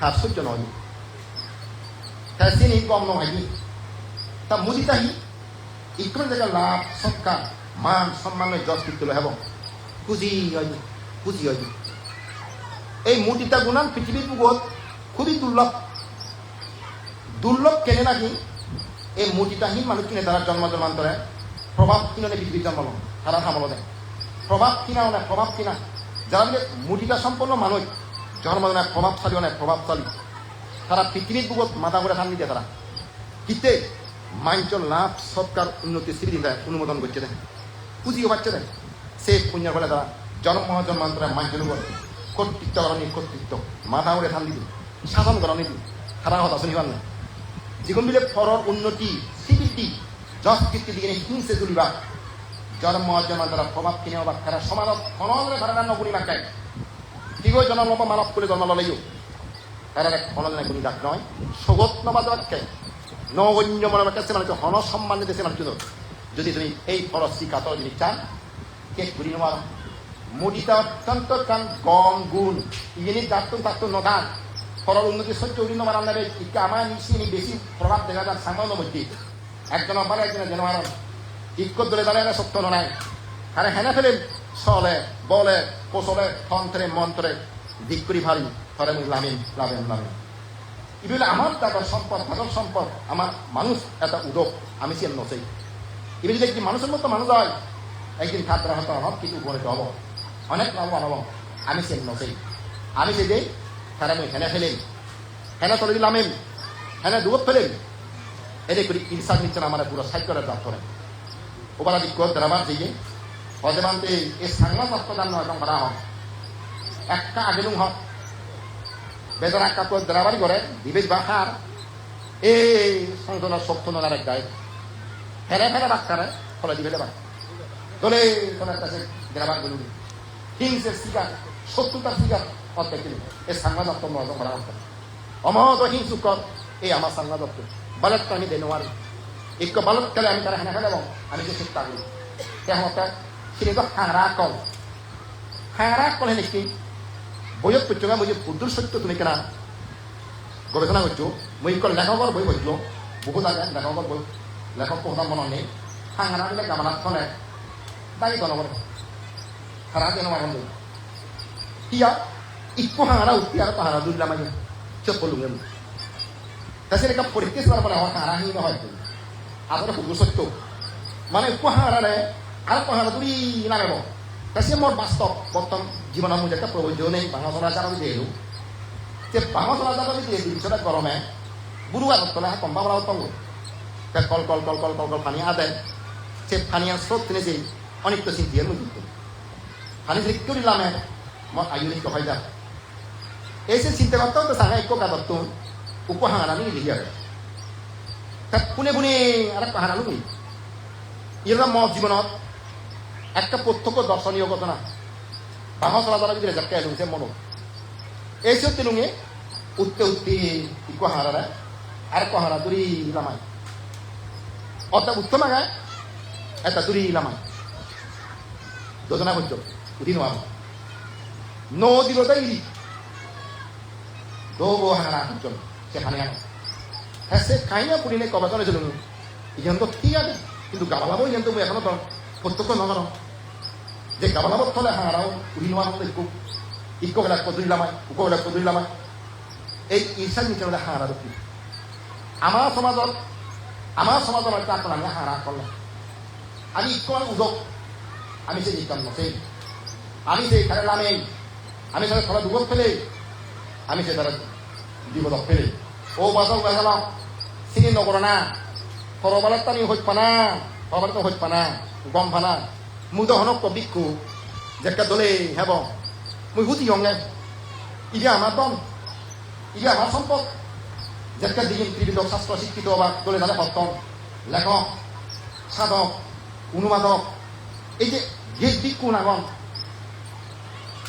তার সহ্য নয় তাই তিনি কম নয় তা মুদিতাহি ইকোন জায়গায় লাভ সৎকার মান সম্মানের যশকীর্তি এবং পুঁজি হয় এই মুদিতা গুণান পৃথিবীর বুকত খুবই দুর্লভ কেনে নাকি এই মুদিতাহীন মানুষ কিনে তারা জন্মান্তরে প্রভাব কিনে পৃথিবীর জন্ম তারা সামল দেয় প্রভাব কিনাও না প্রভাব কিনা যারা বলে মুদিতা সম্পন্ন মানুষ জন্ম নেয় প্রভাবশালীও নেয় প্রভাবশালী তারা পৃথিবীর বুকত মাথা করে সামনে দিয়ে তারা কিতে মাঞ্চল লাভ সৎকার উন্নতি স্মৃতি দেয় অনুমোদন করছে দেয় পুঁজিও পাচ্ছে দেয় সে পুণ্যের ফলে তারা জন্মান্তরে মাঞ্চল কর্তৃত্ব করানি কর্তৃত্ব মাথা করে সামনে দিল শাসন করানি দিল তারা হতা শুনিবার না যেগুন বিলে পরর উন্নতি স্বীকৃতি যশ কীর্তি দিকে হিংসে তুলিবা জন্ম তারা প্রভাব কিনে বা তারা সমাজত খনলে তারা নগুনি মাকায় ঠিক ওই জন্ম মানব করে জন্ম ললেও তারা এক খনলে গুণী ডাক নয় সগত নবাদ বাক্যে নগণ্য মনে বাক্যে মানুষ হন সম্মান দিতেছে মানুষ যদি তুমি এই পরশ্রী কাতর জিনিস চান কে ঘুরি নেওয়ার মুদিতা অত্যন্ত কান কম গুণ ইনি ডাক্ত নদান পরর উন্নতি সহ্য উড়িন মারান নেবে আমার নিশ্চয়ই বেশি প্রভাব দেখা যান সামান্য মধ্যে একজন অপারে একজনের যেন আর ইক্য দলে দাঁড়ায় সত্য নয় আরে হেনে ফেলে চলে বলে কোচলে তন্ত্রে মন্ত্রে দিক করি ভারী ধরে লামিন এগুলো আমার টাকার সম্পদ ভাগর সম্পদ আমার মানুষ একটা উদক আমি সে নচেই এবার যদি একটি মানুষের মতো মানুষ হয় একদিন খাদ্য হতো হব কিছু উপনীত হব অনেক লাভবান হব আমি সে নচেই আমি সে দেই তারা আমি হেনে ফেলেন হেনে তলে দিলামেন হেনে ডুবত ফেলেন এদের করি ইনসান নিচ্ছেন আমার পুরো সাইকেলের দাঁত করেন ওবার দিক দ্রাবার দিয়ে অদেবান্তে এই সাংমা সপ্তাহ নয় করা হোক একটা আগেলুম হোক বেদনা একটা করে দ্রাবারই করে দিবেশ বাহার এই সংশোধন সত্য নার এক গায়ে ফেলে বাক্তারে ফলে দিবে বাক দলে তোমার কাছে দ্রাবার বলুন হিংসের শিকার শত্রুতার শিকার অর্থাৎ এই সাংমা দপ্তর নয় করা হোক অমত হিংসুকর এই আমার সাংমা দপ্তর বালকটা আমি দেন আর এক বালক কালে আমি তারা হেনা ফেলে আমি যে চেষ্টা করি তেমনটা তিনি তো হাঁড়া কল হেনে কি বইত করছো না মই বুদ্ধর সত্য তুমি কেনা গবেষণা করছো মই লেখকৰ বই পঢ়িলো বহুত আগে লেখকৰ বই লেখক পঢ়া মনত নেই হাঁড়া দিলে গামানাত খনে দায়ী গণব হাঁড়া কেন মাগন বই ইয়া ইকো হাঁড়া উঠি আর হাঁড়া দুলাম আমি চোখ বলুন তাছাড়া একটা পরীক্ষা করার পরে আমার হাঁড়া হিন হয় আসলে বুদ্ধ সত্য মানে উপহারে আর উপহার দূরি নামেব তাছে মোর বাস্তব বর্তমান জীবনের মধ্যে একটা প্রয়োজন নেই বাংলা চলাচার আমি দিয়ে যে বাংলা চলাচার আমি দিয়ে দিচ্ছি গরমে বুড়ু আগত তোলা কম্বা বলা পাবো call call call call call call পানি আদায় সে পানিয়া স্রোত কিনে যে অনেক তো চিন্তিয়ে মই দিত পানি যে কেউ দিলামে মই আয়ুনিক হয় যা এই যে চিন্তা করতে তো সাহা এক কাগত উপহার আমি লিখি আর কোনে আর পাহাড় আলু এরা মত জীবনত একটা প্রত্যক্ষ দর্শনীয় ঘটনা বাহা চলাচল যদি রেজাল্ট এলুছে মনো এইসব তেলুঙে উঠতে ইকো হারারা আর কহারা দূরি লামাই অর্থাৎ উত্তম আগায় এটা দূরি লামাই যোজনা করছ উঠি নোয়াব নদীর ইরি দো হারা অঞ্চল সেখানে হ্যাঁ সে কাহিনা পুরিনে কবাচনে ছিল ইজন তো ঠিক আছে কিন্তু গাবালাবো ইজন তো এখনো প্রত্যক্ষ নগর যে গাবালাবত থলে হারাও উড়ি নোয়ার মতো একটু ইকোবিলাক কদুৰিলামাই উকোবিলাক কদুৰিলামাই এই ঈৰ্ষাৰ নিচিনা হাঁহৰা ৰূপী আমাৰ সমাজত হয়তো আপোনালোকে হাঁহৰা করলে আমি ইকোয়াল উদক আমি সেই ইকাম নসেই আমি সেই খেলে লামেই আমি সেই খেলা দুবত ফেলে আমি সেই তারা বিপদক ফেলে ও বাজাও গেলাম চিনি নকৰো না সরবালত আমি হইত পানা সরবালত হইত পানা গম পানা মুদহনক কবিকু যেকা দলে হেব মুই হুতি হংলে ইয়া আমার দম ইয়া আমার সম্পদ যেকা দিন ত্রিবিধ শাস্ত্র শিক্ষিত বা দলে জানে সত্তম লেখক সাধক অনুবাদক এই যে যে বিক্ষু নাগন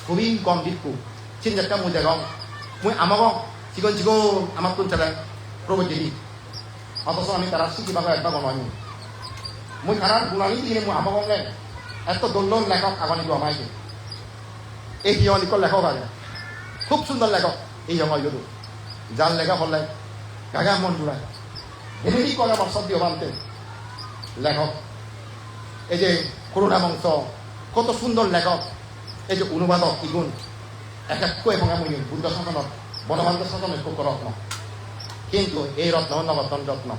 খুবই কম বিক্ষু চিন যেটা মুই দেখম মুই আমাক চিকন আমার কোন ছেলে প্রবৃত্তি অথচ আমি তারা শিখিবাকে একবার বনাই মুই খারাপ গুণানি দিয়ে মুই আমাকে এত দোলন লেখক আগনি দিব আমাকে এই হিয়নিকর লেখক আগে খুব সুন্দর লেখক এই সময় যদি যার লেখা হলে গাগা মন জুড়ায় এমনি করে বর্ষদ দিয়ে বানতে লেখক এই যে করুণা বংশ কত সুন্দর লেখক এই যে অনুবাদক ইগুণ একাকৈ ভঙা মুই বুদ্ধ শাসনত বনবান্ত শাসন ঐক্য রত্ন কিন্তু এই রত্ন নবতন রত্ন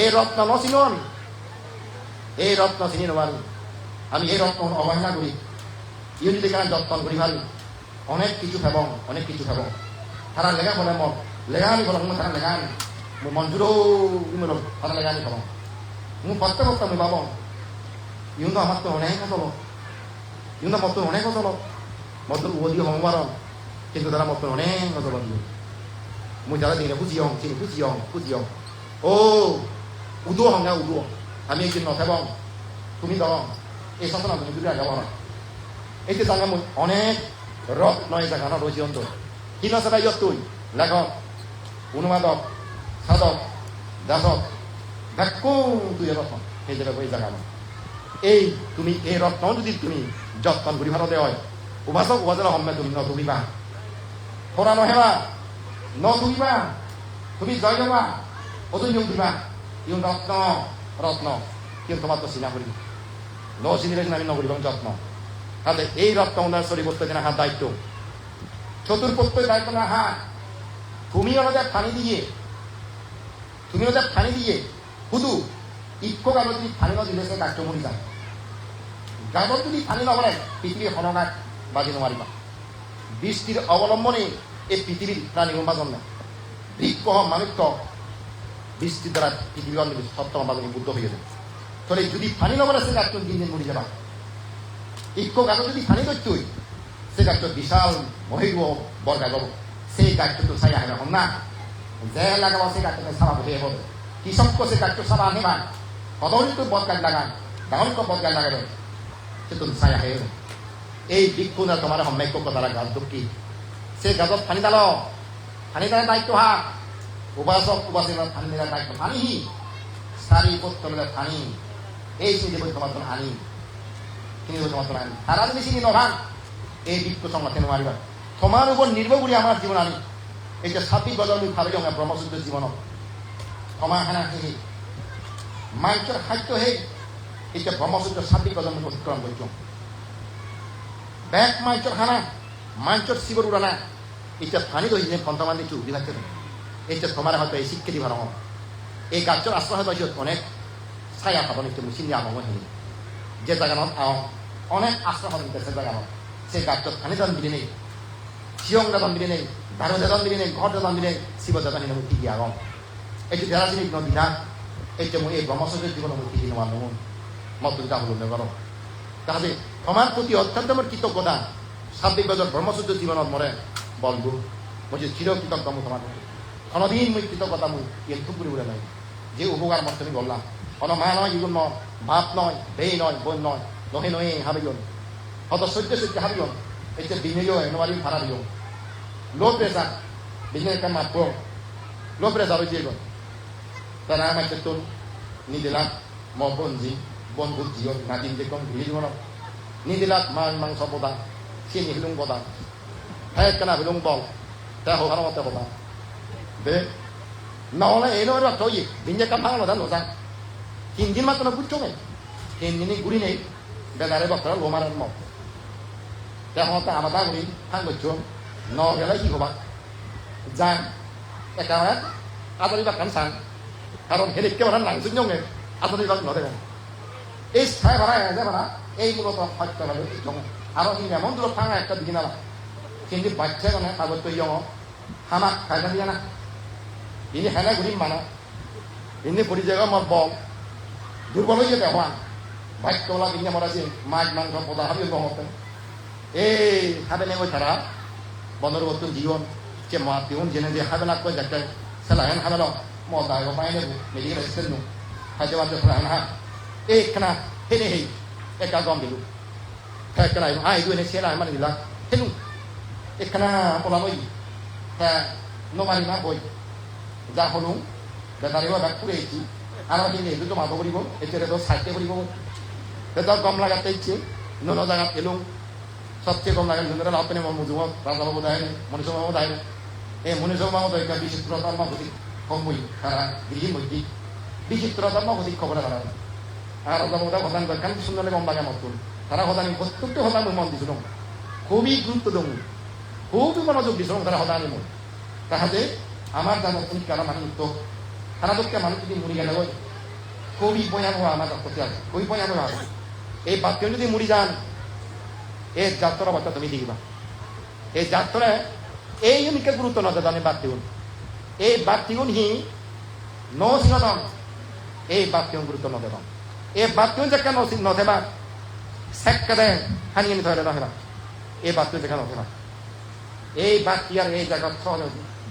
এই রত্ন নচিনো আমি এই রত্ন চিনি নোৱাৰি আমি এই রত্ন অবহেলা করি ইউ যদি কেন যত্ন করি ভাল অনেক কিছু ভাবং তারা লেখা বলে মন লেখা আনি বলং তারা লেখা আনি মই মন জুড়ো তারা লেখা আনি বলং মুখ প্রত্যেক আমি ভাবং ইউন আমার তো অনেক চলো ইউন মত অনেক চলো মত ওদি সংবারণ কিন্তু তারা মত অনেক চলো মই যারা দিনে বুঝিয়ং চিনি বুঝিয়ং ও উদো হংগা উদো আমি একদিন নথাবং তুমি দং এই শাসনা তুমি যদি আগে বলা এই যে জায়গা মই অনেক রথ নয় জায়গা না রচিয়ন্ত কিনা সেটা তুই লেখক অনুবাদক সাধক দাসক ব্যাক্য তুই রত্ন সেই জায়গা এই জায়গা এই তুমি এই রত্ন যদি তুমি যত্ন করি ভারতে হয় উপাসক উপাসনা সম্মে তুমি নতুবিবা থরা নহেবা নতুবিবা তুমি জয় যাবা অতুন দিবা ইউ রত্ন কিন্তু তোমার তো চিনা করি চিনিলে আমি নকরিব যত্ন তাহলে এই রত্ন উন্নয়ন চলিবর্তন হাত দায়িত্ব চতুর্পত্তর দায়িত্ব না হাত তুমি ওনাদের ফানি দিয়ে শুধু ইক্ষ গালত যদি ফানি নিদিলে সে কাৰ্য মৰি যায় গালত যদি ফানি নকৰে পৃথিৱীৰ সনগাত বাজি নোৱাৰিবা বৃষ্টিৰ অৱলম্বনে এই পৃথিৱীৰ প্ৰাণী জন্মে বৃক্ষ মানিক্য বৃষ্টির দ্বারা পৃথিবী সপ্তম বাজনী বুদ্ধ হয়ে যাবে তাহলে যদি ফানি নকরে সে গাছটো দিন দিন মরি যাবা ইক্ষ গাছ যদি ফানি করতই সে গাছটো বিশাল মহিব বর্গা যাব সেই গাছটো তো ছাই আহে এখন না যে লাগাবো সে গাছটো ছাড়া বসে হবে কৃষক সে গাছটো ছাড়া আনেবা সদরিত বদ গাছ লাগান ডাঙর বদ গাছ লাগাবে সে তো ছাই আহে এই বৃক্ষ না তোমার সম্যক্য তারা গাছ দুঃখী সে গাছত ফানি দালে দায়িত্ব হা উপাসক উপাসনা ফানি দেওয়ার দায়িত্ব ফানি সারি পত্তলে ফানি এই চিনি দেব তোমার আনি চিনি দেব তোমার আনি তারা যদি চিনি নভান এই বৃক্ষ সংগঠন নোৱাৰিবা তোমার উপর নির্ভর করে আমার জীবন আনি এই যে 26 বছর আমি ভাবি যাওঁ ব্ৰহ্মচৰ্য জীৱনত ক্ষমা খানা সেই মাঞ্চৰ খাদ্য সেই এতিয়া ব্ৰহ্মচৰ্য 26 বছৰ আমি অতিক্ৰম কৰিছোঁ বেক মাঞ্চৰ খানা মাঞ্চৰ শিৱৰ উড়ানা এতিয়া ফানি ধৰিছে কন্তমান দিছোঁ বিভাগ এইটা তোমার হয়তো এই স্বীকৃতি ভালো এই গাছর আশ্রয় হয়তো অনেক ছায়া পাব নিতে চিনি আমো হেনি যে জায়গানত অনেক আশ্রয় হবে সে জায়গানত সেই গাছর খানি দান দিলে নেই শিয়ং দান দিলে নেই ধারো দান দিলে নেই ঘর দান দিলে শিব দান দিলে মই ঠিকই আগম এইটো দেরাজিনিক নদীনা এইটা মই এই ব্রহ্মচর্যের জীবন মই ঠিকই নোয়া নহন মতটা হলো নেবার তাহলে আমার প্রতি অত্যন্ত আমার কৃতজ্ঞতা 26 বছর ব্রহ্মচর্য জীবনত মরে বলবো মই চির কৃতজ্ঞ মই তোমার কোনোদিন মই কৃতজ্ঞতা মই একটু কৰিবলৈ নাই যে উপকার মত তুমি বললাম কোনো মা নয় ইগুণ নয় বাপ নয় বেই নয় বোন নয় নহে নহে হাবিজন হয়তো সত্য হাবিজন এতিয়া বিনিয়োগ নোৱাৰি ভাড়া দিব লো প্রেসার বিনিয়োগ একটা মাত্র লো প্রেসার হয়েছে এগুলো তারা আমাকে তো নিদিলাম বন্ধু জিও নাদিন যে কম ঘুরি জীবন নিদিলাম মাংস পদা চিনি হিলুং পদা হ্যাঁ কেনা হিলুং বল তা হোকার মতে পদা 네 나오나 에너라 저기 민재감 하나로 다 놓자 긴긴만 또 붙여매 긴긴이 구리네 내가 나래 박사를 로마는 뭐 তেমন আলাদা করি থাকবো ন গেলে কি হবা যান একেবারে আদরি বাক্কান সাং কারণ হেলিককে বাড়ান নাংসুন জঙ্গে আদরি বাক নদে এই স্থায় বাড়া এসে বাড়া এই মূলত হত্যা হবে জঙ্গে আরো এমন দূর থাকা একটা দিকে না কিন্তু বাচ্চা মানে কাগজ তৈরি হামা খাইনা দিয়া না ini hana gurim mana ini puri jaga mar bom durbal hoye dewan bike tola kinya marasi maj mangso poda habi bom hote habe ne thara bonor botun jion che ma tiun jene je habe na ko jakka salahan habe lo mo da go pai ne bu medi ga sen nu ha jawa de salahan ha khana hene he ka gom dilu ka kana ai du ne sela ma ni la henu khana pola moi ka no mari na boy যা হলো বেটারিও bag করে এসেছি আর দিন এগুলো তো মাথা করিব এতে তো সাইডে করিব এটা কম লাগাতে ইচ্ছে নুন জায়গা এলুম সবচেয়ে কম লাগাল জন্য আপনি মজুম রাজা বাবু দেয় মনীষ বাবু দেয় এই মনীষ বাবু দেয় বিচিত্রতার মাহুদি কমই তারা দিল্লি মধ্যে বিচিত্রতার মাহুদি খবর তারা আর রাজা বাবু কথা দরকার সুন্দর কম লাগে মতন তারা হদানি প্রত্যেকটা হদানি মন দিছিল খুবই গুরুত্ব দম খুবই মনোযোগ দিছিল তারা হদানি মন তাহাতে আমার জানা তুমি কারা মানুষ তো সারা দক্ষে মানুষ যদি মরি গেলে ওই খুবই ভয়াবহ আমার করতে আছে খুবই ভয়াবহ আছে এই বাক্য যদি মরি যান এই যাত্রা বার্তা তুমি দেখিবা এই যাত্রায় এই ইউনিকে গুরুত্ব না জানে বাক্যগুণ এই বাক্যগুণ হি নসিনতম এই বাক্যগুণ গুরুত্ব না দেবা এই বাক্যগুণ যে কেন নথেবা সেক্কা দেন হানিয়ে নিতে হয় না এই বাক্য যে কেন নথেবা এই বাক্য আর এই জায়গা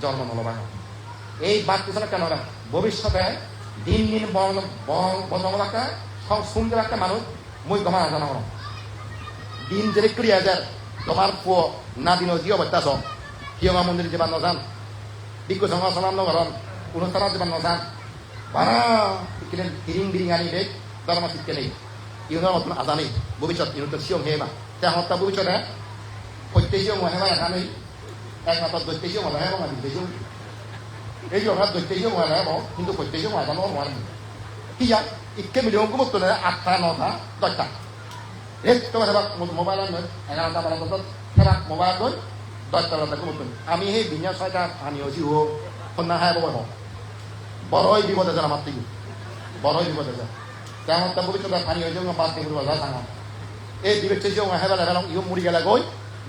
জন্ম নলবা এই বাক্য কেন ভবিষ্যতে দিন দিন বনবাকা সুন্দর একটা মানুষ মই গমা জানা হল দিন যে ক্রিয়া যার তোমার পুয় না দিন যি অবস্থা আস হিয়ঙা মন্দির যাবার নজান বিজ্ঞ সঙ্গ সনাম নগরণ অনুষ্ঠানত যাবার নজান বারা হিরিং বিরিং আনি দেখ ধর্ম শিক্ষা নেই ইউনের মতন আজানেই ভবিষ্যৎ ইউনিট সিয়ং হেবা তেহতা ভবিষ্যতে প্রত্যেক হেবা দেখা নেই একমাত্র দৈত্য মজা হেব না বিদ্যে এই জন্য দৈত্য মজা হেব কিন্তু প্রত্যেক মজা নয় কি যা ইকে মিলিয়ন বস্তু নেই 8টা 9টা 10টা এই তোমার মোবাইল 11টা 12টা সেরা মোবাইল 10টা 12টা বস্তু আমি সেই বিনা 6টা আনি আছি হোক সন্ধ্যা খাই বই হোক বড়ই বিপদ আছে আমার থেকে বড়ই বিপদ আছে তেমন তা ভবিষ্যতে পানি হয়ে যাবে পাঁচ টেবিল বাজার সাঙা এই বিবেচ্য হেবা লেভেল ইউ মুড়ি গেলে গই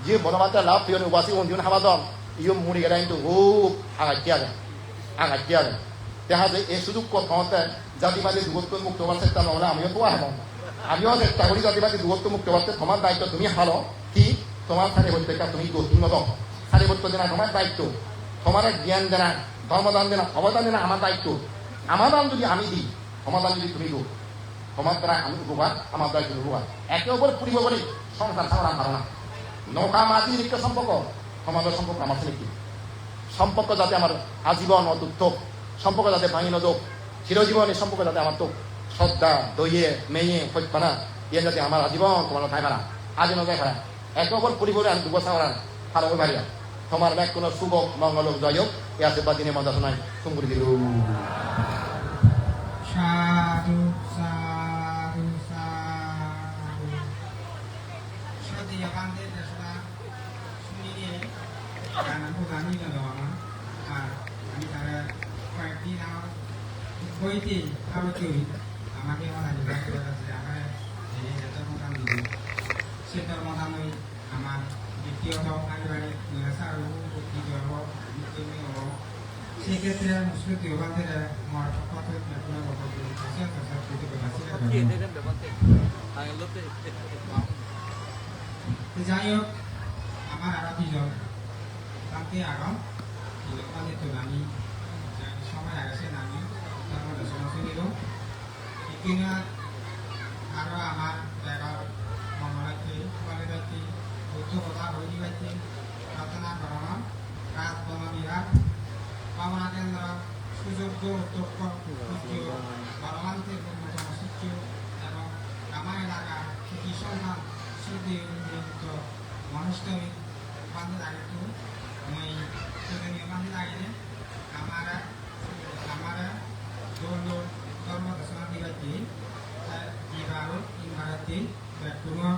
যে বনমাত্রা লাভ ফিয়ন ওয়াসি অন্যন হাবাদম ইউ মুড়ি গেলে কিন্তু খুব আগাটিয়া যায় দেখা যায় এই সুযোগ কথাতে জাতিবাদী দূরত্ব মুক্ত হওয়ার চেষ্টা নহলে আমিও তো হব আমিও চেষ্টা করি জাতিবাদী দূরত্ব মুক্ত হওয়ার তোমার দায়িত্ব তুমি হালো কি তোমার সারিবদ্ধতা তুমি উন্নত সারিবদ্ধ দেনা তোমার দায়িত্ব তোমার জ্ঞান দেনা ধর্মদান দেনা অবদান দেনা আমার দায়িত্ব আমার দান যদি আমি দিই সমাধান যদি তুমি দো তোমার দ্বারা আমি উপকার আমার দায়িত্ব উপকার একে অপর পরিব করি সংসার ছাড়া ধারণা নৌকা মাঝি একটা সম্পর্ক সমাজের সম্পর্ক আমার নাকি সম্পর্ক যাতে আমার আজীবন অতুট হোক সম্পর্ক যাতে ভাঙি নযোগ চিরজীবনের সম্পর্ক যাতে আমার তো শ্রদ্ধা দইয়ে মেয়ে হইপানা ইয়ে যাতে আমার আজীবন তোমার খাই পারা আজ নজায় পারা একে অপর পরিবারে আমি দুবছর ভালো হয়ে পারিয়া তোমার ব্যাগ কোনো শুভ মঙ্গল জয় হোক এ আশীর্বাদ দিনে মজা শোনায় তুমি দিল সাধু সাধু সাধু সত্যি আমাদের দেশটা শুনিয়ে গানটা জানি না দেওয়া আর আমি তারা কয়েকদিন আমার বইতে আরো কেউ আমাকে আমার আজীবন করে আছে আমার এই যেটার মতান দিব সেটার মতান ওই আমার দ্বিতীয়ত পারিবারিক নিরাশার ভক্তি জন্ম মুক্তি হল সেক্ষেত্রে মুসলিম দেওবাদের আমার পক্ষ যাই হোক আমার আরো দুজন তাকে আগাম তো নামি সময় আগেছে নামি তার মধ্যে সমস্যা নিল এখানে আরো আমার জায়গার মঙ্গলাতে কোয়ালিটি উচ্চ কথা হয়ে যাচ্ছে প্রার্থনা করানো কাজ বনবিহার পাওনা কেন্দ্র সুযোগ্য অধ্যক্ষ বলবান্তের অন্যতম সচিব এবং কামা এলাকা কৃষি সন্ধান শ্রুতি নিযুক্ত মনস্তমী বান্ধে দায়িত্ব মই সেদিনীয় বান্ধে দাঁড়িয়ে আমার দৌড় ধর্ম ঘোষণা দিবাতে এবারও ইনভারাতে ব্যাকুমা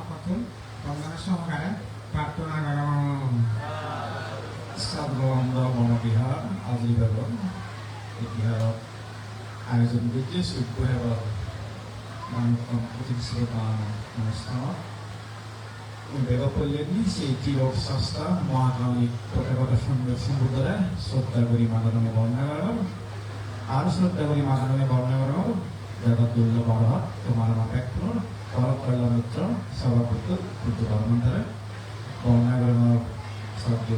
প্রথম বন্দনা সহকারে প্রার্থনা করুন। সর্বঙ্গ মনোবিহার আজীবন এই বিহারত আয়োজন করছে শুক্রবার প্রতিষ্ঠা অনুষ্ঠান বেগপল্লী সেই জীবক সংস্থা মহাকালী প্রত্যেকটা সুন্দর সুন্দরে শ্রদ্ধা করি মাননীয় বর্ণাগার আর শ্রদ্ধা করি মাননীয় বর্ণাগার জগৎদুল্ল বড়হাট তোমার মাপেক্ষণ পরব কল্যাণ মিত্র সভাপতি বুদ্ধ কর্মন্তারে বর্ণাগার সদ্য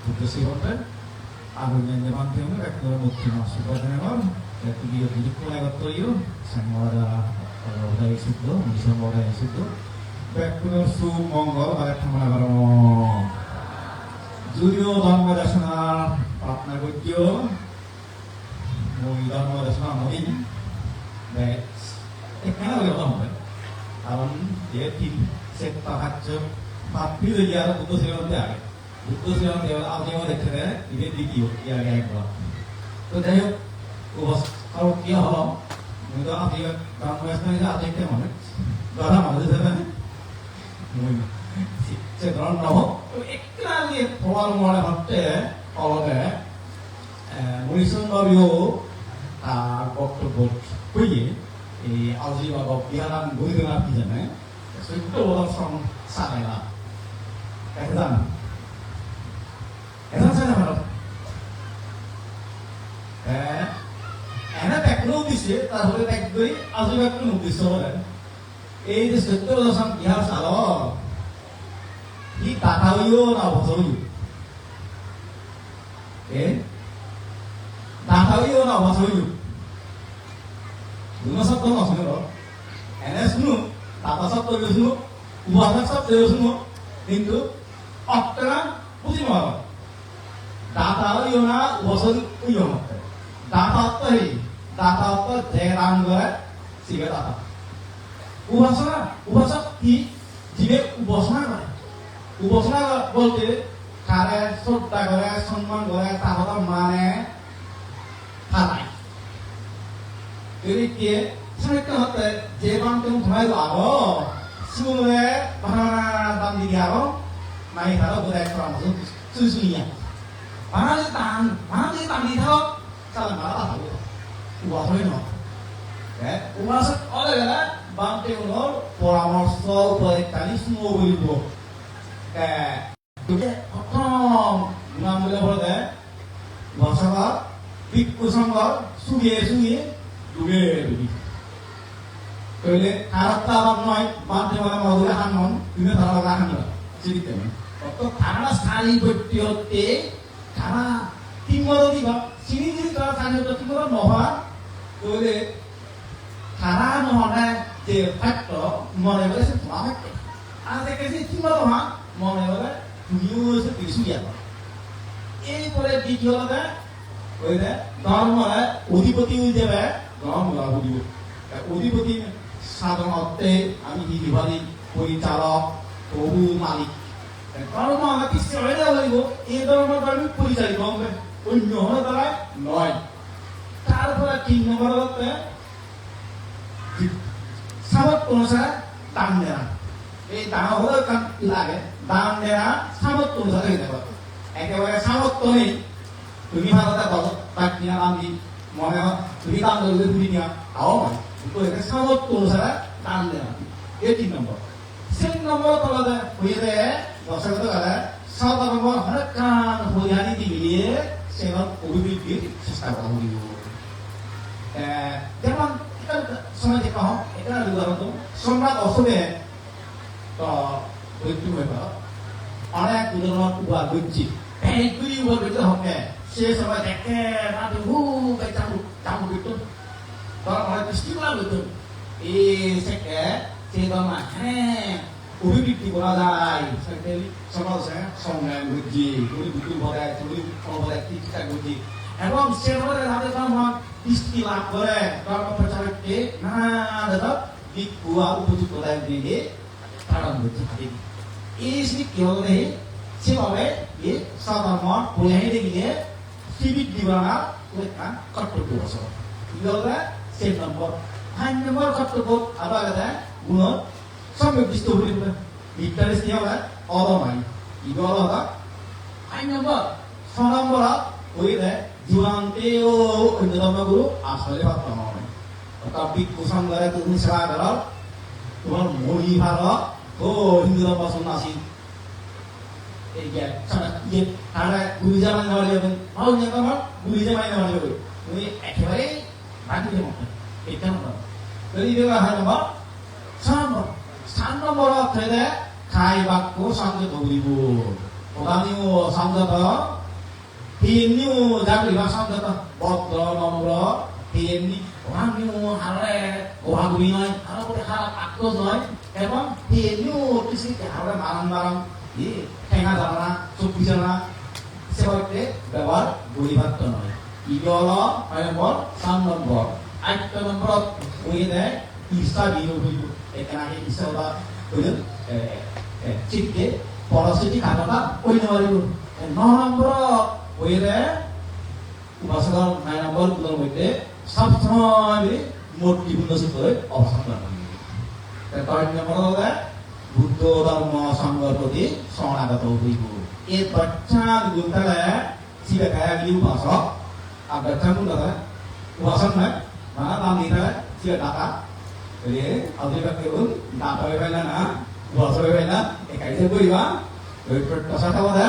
বুদ্ধ শ্রীবর্তে আগুনের মাধ্যমে একদম মুক্তি মাসুপাদনগর একটি দিলীপনাগত্তইও সংবাদা অবদায় শুদ্ধ মিশন অবদায় শুদ্ধ ব্যাকুলের সুমঙ্গল বা কামনা করো যদিও ধর্ম দেশনার প্রার্থনা করছ মই ধর্ম দেশনা মহিন এখানে হবে কারণ যে তিন সেটা হচ্ছে পাপি যদি আর বুদ্ধ শ্রীমন্তে আগে বুদ্ধ শ্রীমন্তে আপনি দেখতে দেয় ইভেন দ্বিতীয় ইয়ার আগে একবার তো যাই হোক কারো কি হলো মই তো আপনি ধর্ম দেশনা আপনি কেমন ধরা মানুষ দেবেন সেধরন নহওক একটু প্রমাণ মনে হচ্ছে অলপে মরিচন্দ্রীয় তার বক্তব্য কইয়ে এই আলজিবাগ বিহারান বইগুলা কি জানে চৈত্য বছর সাড়ে না একজন চাই না ভারত এনে টেকনো দিছে তারপরে টেক দই আলজিবাগ কোনো উদ্দেশ্য বলে এই যে চৈত্য বছর বিহার চাল 이 나타오요 나와서요. 예? 나타오요 나와서요. 누가 섰던 것은요. NS는 나타 섰던 것은 우아가 섰던 것은 কিন্তু অক্টারা বুঝি মার 나타오요나 우아선 의요. 나타어이 나타어 대랑거에 시가 나타. 우아서 이 집에 우아서나 করে উপাসনা বলতে কারে শ্রদ্ধা করে সম্মান করে তাহলে মানে হারায় 이렇게 생각할 제방 좀 보내도 하고 수에 바나나 담기하고 많이 다뤄보다 그러면서 순순이야 바나나 담기하고 사람 말아가고 우아서는 우아서 어려라 방태우로 পরামর্শ উপদেষ্টালি সুমবইব প্রথম নাম বলে বলে ভাষা ভিক্ষু সংঘ সুগিয়ে ডুবে ডুবি কইলে খারাপটা আবার নয় মানতে মানে মধুরে হানন তুমি তারা হানন জীবিত অত খানা সারি বইতে হতে খানা তিনবার দিবা চিনি যদি তারা সারি হতে তিনবার নহা কইলে খানা নহলে যে ফাক্ট মনে বলে সে তোমা ফাক্ট আর দেখে যে তিনবার নহা মনে বলে তুমিও এসে কিছু দিয়া এরপরে দ্বিতীয় হলে ওই যে ধর্ম অধিপতি হয়ে যাবে ধর্ম অধিপতি সাধারণ অর্থে আমি বিভাগী পরিচালক প্রভু মালিক ধর্ম আমাকে ছেড়ে দেওয়া লাগিব এই ধর্মের আমি পরিচালিত হবে অন্য হলে দ্বারা নয় তারপরে 3 নম্বর হতে সামর্থ্য অনুসারে দান দেওয়া এই দান হলে লাগে দান দেওয়া সামর্থ্য অনুসারে দিতে পারবে একেবারে সামর্থ্য নেই তুমি ভারতে বলো তাক নিয়ে আমি মনে হয় তুমি দান করলে তুমি নিয়ে আও তো এটা সামর্থ্য অনুসারে দান দেওয়া এই 3 নম্বর 4 নম্বর তলাতে হয়ে যায় দশের গেলে সাধারণ অনেক কান হরিয়ানি দিবিয়ে সেবার অভিবৃদ্ধির চেষ্টা করা হইব যেমন সময় দেখা হোক এটা উদাহরণ সম্রাট অসমে তো মৃত্যু হয়ে গেল অনেক উদাহরণ উবা গঞ্জি এইগুলি উবা গঞ্জি হবে সে সময় দেখে রাতে গাই চামু gitu kalau mulai istimewa gitu seke cedama অভিবৃদ্ধি করা যায় সেটাই সমাজে সংগ্রাম বুদ্ধি উনি বুদ্ধি ভরে উনি ভরে ঠিকঠাক বুদ্ধি এবং সেভাবে তাদের ধর্ম দৃষ্টি লাভ করে ধর্ম প্রচারককে নানা দিকুয়া উপযুক্ত দায় দিয়ে প্রারম্ভ করতে পারে এই কি হলে সেভাবে সাধর্ম বলে গিয়ে শিবির দিবানা কর্তব্য বসে 이거가 세 넘버 한 넘버 갖고 아바가 다 문어 선배 비슷 우리 victories dia oleh orang lain. Ibu Allah tak. Nomor, nomor ওইরে জীবনতেও অন্য ধর্মগুরু আসলে ভাবতে হবে তথাপি কুসংস্কারে তুমি সেবা কর তোমার মহি ভার ও হিন্দু ধর্ম সন্ন্যাসী এই যে তারা গুরুজা মানে নেওয়া যাবেন অন্য ধর্ম গুরুজা মানে নেওয়া যাবে তুমি একেবারে বাকি দেব এটা না যদি দেওয়া হয় নম্বর সাত নম্বর থেকে খাই বাক্য সঙ্গে দৌড়িব ওদানিও সংযত Hinu jadi bahasa kata bodoh nomor hini orang ni hara orang binai hara boleh harap aku soal emang hinu kisi hara marang ini tengah jalan supi jalan sebabnya bewar buli batu noi idola nomor sam nomor ayat nomor ini isa biru biru karena isa udah betul cikte polisi kata ini baru nomor ওইরে উপাসনার 9 নম্বর গুলোর মধ্যে সবসময় মূর্তি বিন্যাসিত করে অবস্থান করেন 3 নম্বর হলো বুদ্ধ ধর্ম সংঘের প্রতি শরণাগত হইব এই বাচ্চা গুণটালে সিবে কায়া গিয়ে উপাসক আর বাচ্চা গুণটালে উপাসক নয় মানে নাম নিতে সিবে টাকা jadi aldiba keun data bebena na upaso bebena ekaise koriba oi prasada wada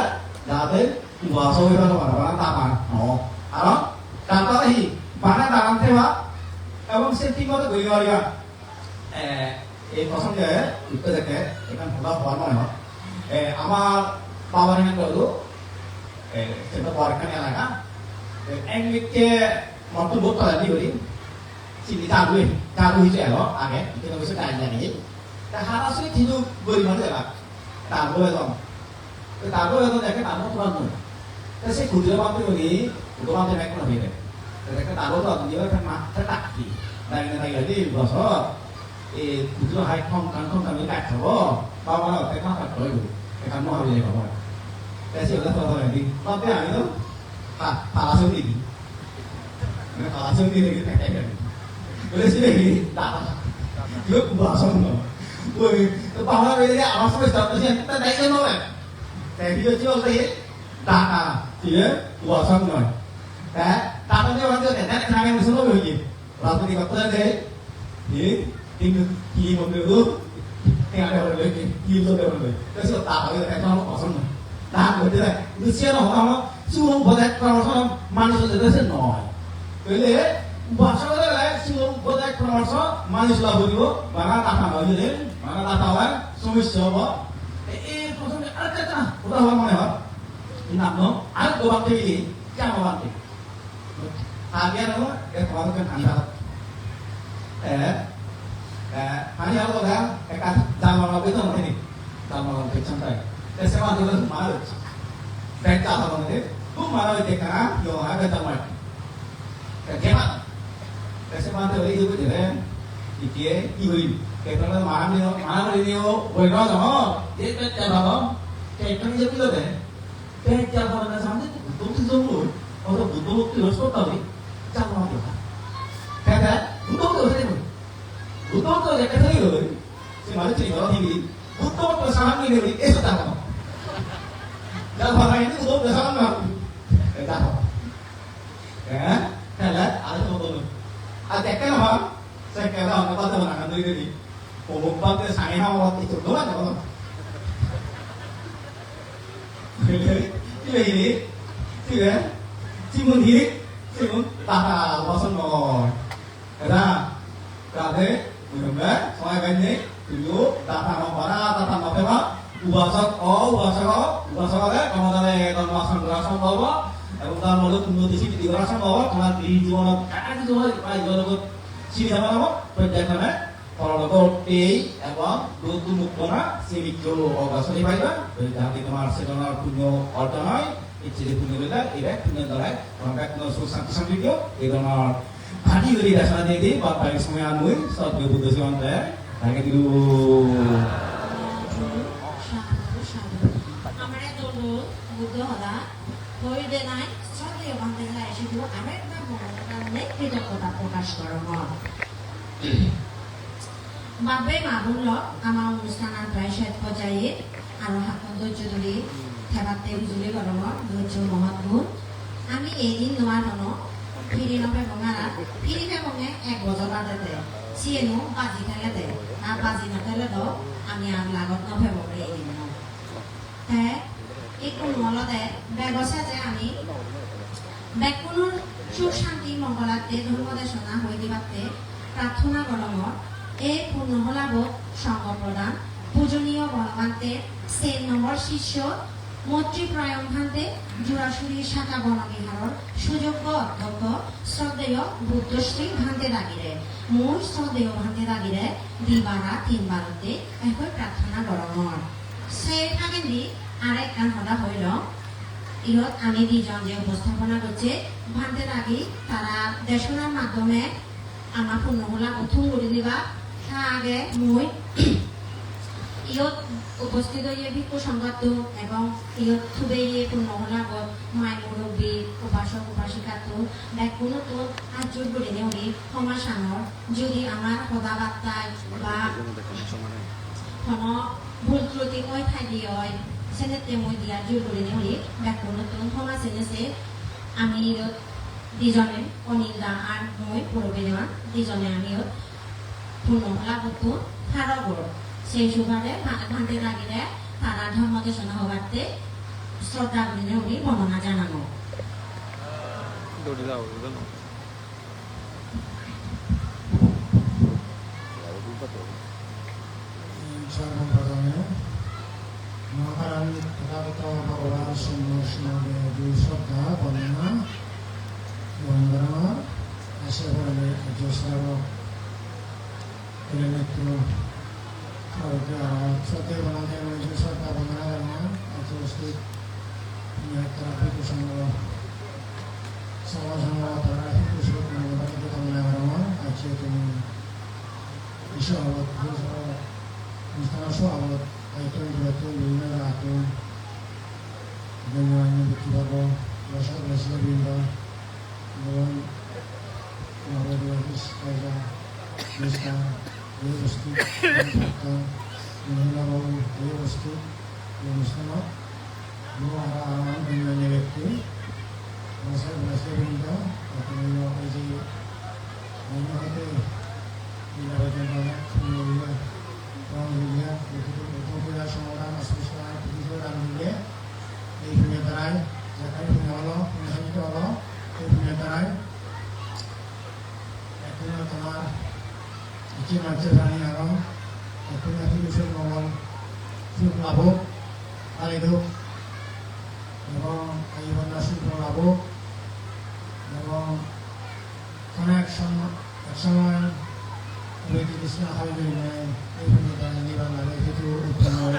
date upaso bebena mana tapa no aro data hi mana dalam tewa এবং সে ঠিক মতো করি পারিবা এই প্রসঙ্গে উত্তর থেকে এখানে ভোলা হওয়ার মনে হয় আমার বাবার এখানে হলো সেটা বরখানি এলাকা একদিকে মন্তব্য করানি করি চিনি চালু হয়েছে এলো আগে কিন্তু কিছু টাইম জানি তা হাত আসলে কিন্তু গরিব মানুষ এলাকা তারপরে এলাকা দেখে তারপর তোমার নয় তা সে ক্ষুদ্র মাত্র করি ক্ষুদ্র মাত্র ব্যাগ করে হয়ে যায় দেখে তারপর তো দিয়ে মাঠটা টাকি দাঁড়িয়ে দি বছর এই ক্ষুদ্র হাই কম কামি কাট খাব বাবা দেখা কাট করে এখান মহাবিলে বাবা তাই সে ওটা কথা বলি তবে আমি তো পালাসেও দিই পালাসেও দিয়ে দেখি দেখাই যাবে বলে সে দেখি দাদা 이거 구하셨나? 또 방화를 알아서 있었듯이 딱 내게 놓으면 대비가 찍어서 다다 뒤에 구하셨나? 다른 데 완전 내가 장에 무슨 놈이 여기 라더니 갖다 대 이 몸들도 내가 내가 이렇게 이도 되는 거예요. 그래서 다하게 내가 구하셨나? 나 그때 루시아노 하면 수능 보다 그런 사람 만나서 되서 너요. 그래 bahasa siung bodai promoso manusia beribu mana tak tahu jadi mana tak tahu sumis coba proses ada kan udah lama ya inap no ada dua waktu ini jangan waktu hanya no kalau kan anda hanya kalau kan dekat jangan waktu itu ini jangan waktu santai sesuatu itu malu dekat apa nanti tu malu dekat yo ada jangan dekat Kasi mante oli itu jadi ikie iwi kita lah mana ni boleh kau tahu dia kerja apa kerja ni jadi apa kerja apa mana sampai betul tu semua orang betul tu harus kau tahu jangan apa kerja betul tu harus betul tu dia kerja ni si mana cerita orang ini betul tu sama ni ni itu tak tahu jangan orang ini betul tu sama ni tak tahu kerja ada tu betul ada kan apa? Saya kira orang kata mana kan tu ini, pembukaan tu sangat awal itu tu lah kalau. Ini, cimun tak bosan no. Ada, kade, mungkin soalnya begini, dulu datang apa apa, ubasak ada, kemudian ada masan berasam bawa. Udah malu kemudian di sini dirasa bahwa telah dijual, ada dijual, jual sini sama nama penjagaan. Kalau logo A, apa, dulu mukona, sini jual, obat sini baiklah. Jadi tempat sekolah punya orderai, itu punya beda, ini punya dalai, orang kena susah video, itu nama. Tadi dari dasar jadi, bapak semua anu, saat dia butuh seorang teh, lagi dulu. আমরা দulu butuh ada হইদে নাই সবই বাংলা এসে শুধু আরেকবার মনে কৃতজ্ঞতা প্রকাশ করা হয় বাবে মাবুল আমার অনুষ্ঠান প্রায় শেষ পর্যায়ে পর্যায়ে আরো হাতন ধৈর্য ধরে থেবাতে উজুলি গরমর ধৈর্য মহৎ গুণ আমি এই দিন নোয়ার হন ফিরি নবে বঙারা ফিরি বেবঙে 1 বছর বাদে সিয়েনো বাজি খেলে দে আর বাজি না খেলে তো আমি আর লাগত নভে বলে এই দিন হ্যাঁ এই কোন মলদে ব্যবসা যে আমি ব্যাকুণর সুখ শান্তি মঙ্গলাতে ধর্মদেশনা হয়ে দিবাতে প্রার্থনা গরমর এই পূর্ণ হলাব সঙ্গ প্রদান পূজনীয় বনমান্তে 6 নম্বর শিষ্য মৈত্রী প্রয়ম ভান্তে জোড়াশুরি শাখা বনবিহারর সুযোগ্য অধ্যক্ষ শ্রদ্ধেয় বুদ্ধশ্রী ভান্তে দাগিরে মূল শ্রদ্ধেয় ভান্তে দাগিরে দিবারা 3 বারতে একই প্রার্থনা গরমর সেই ভাগেন্দি আরেক গান হদা হইল ইহত আমি দুজন যে উপস্থাপনা করছে ভান্তে দাগি তারা দেশনার মাধ্যমে আমার পূর্ণ হলা প্রথম করে দিবা তা আগে মই ইয়ত উপস্থিত হয়ে ভিক্ষু সংবাদ এবং ইয়ত খুবই পূর্ণ হলা মাই মুরব্বী উপাসক উপাসিকা তো ব্যাকুণ তো আজ করে নেওয়ারি সমাসানর যদি আমার কথাবার্তায় বা কোনো ভুল ত্রুটি হয় থাকি হয় সেনেতে মই দিয়া জোর করে নেওয়ারি ব্যাকুণ তো সমাজ এনেছে আমি দুজনে অনিন্দা আর মই পড়বে দেওয়া দুজনে আমি পূর্ণ হলা বস্তু হারগর সেই সুবাদে ভান্তে লাগিলে তারা ধর্মদেশনা হবাতে শ্রদ্ধা করে উনি বর্ণনা জানানো দৌড়ে যাও জানো সর্বপ্রথমে মহারাজ তথাগত ভগবান শ্রী বৈষ্ণবের শ্রদ্ধা বর্ণনা বন্দনা আসে বলে শ্রাবক একটু সত্যি বনাতে রয়েছে শ্রদ্ধা বন্দনা জানা আছে উপস্থিত ভিক্ষু সংঘ সমাজসংঘ তারা ভিক্ষু সংঘ কামনা করা আছে তুমি ঈশ্বরবত Misalnya soal itu berarti lima ratus dengan begitu bahasa bintang dengan nama dua ratus saja bisa dia pasti kita mengenal dia pasti misalnya dua orang dengan itu bahasa bintang atau yang aja ini ada tidak ada banyak semuanya orang dunia begitu punya seorang asosiasi begitu orang dunia ini punya terai zakat punya Allah punya itu Allah ini punya terai itu teman iki macam rani orang itu nanti bisa ngomong sup labuk hal itu এবং এই বন্ধা soup labuk এবং connection একসময় Jadi Krishna Hallelujah, ini penyebaran di mana itu utama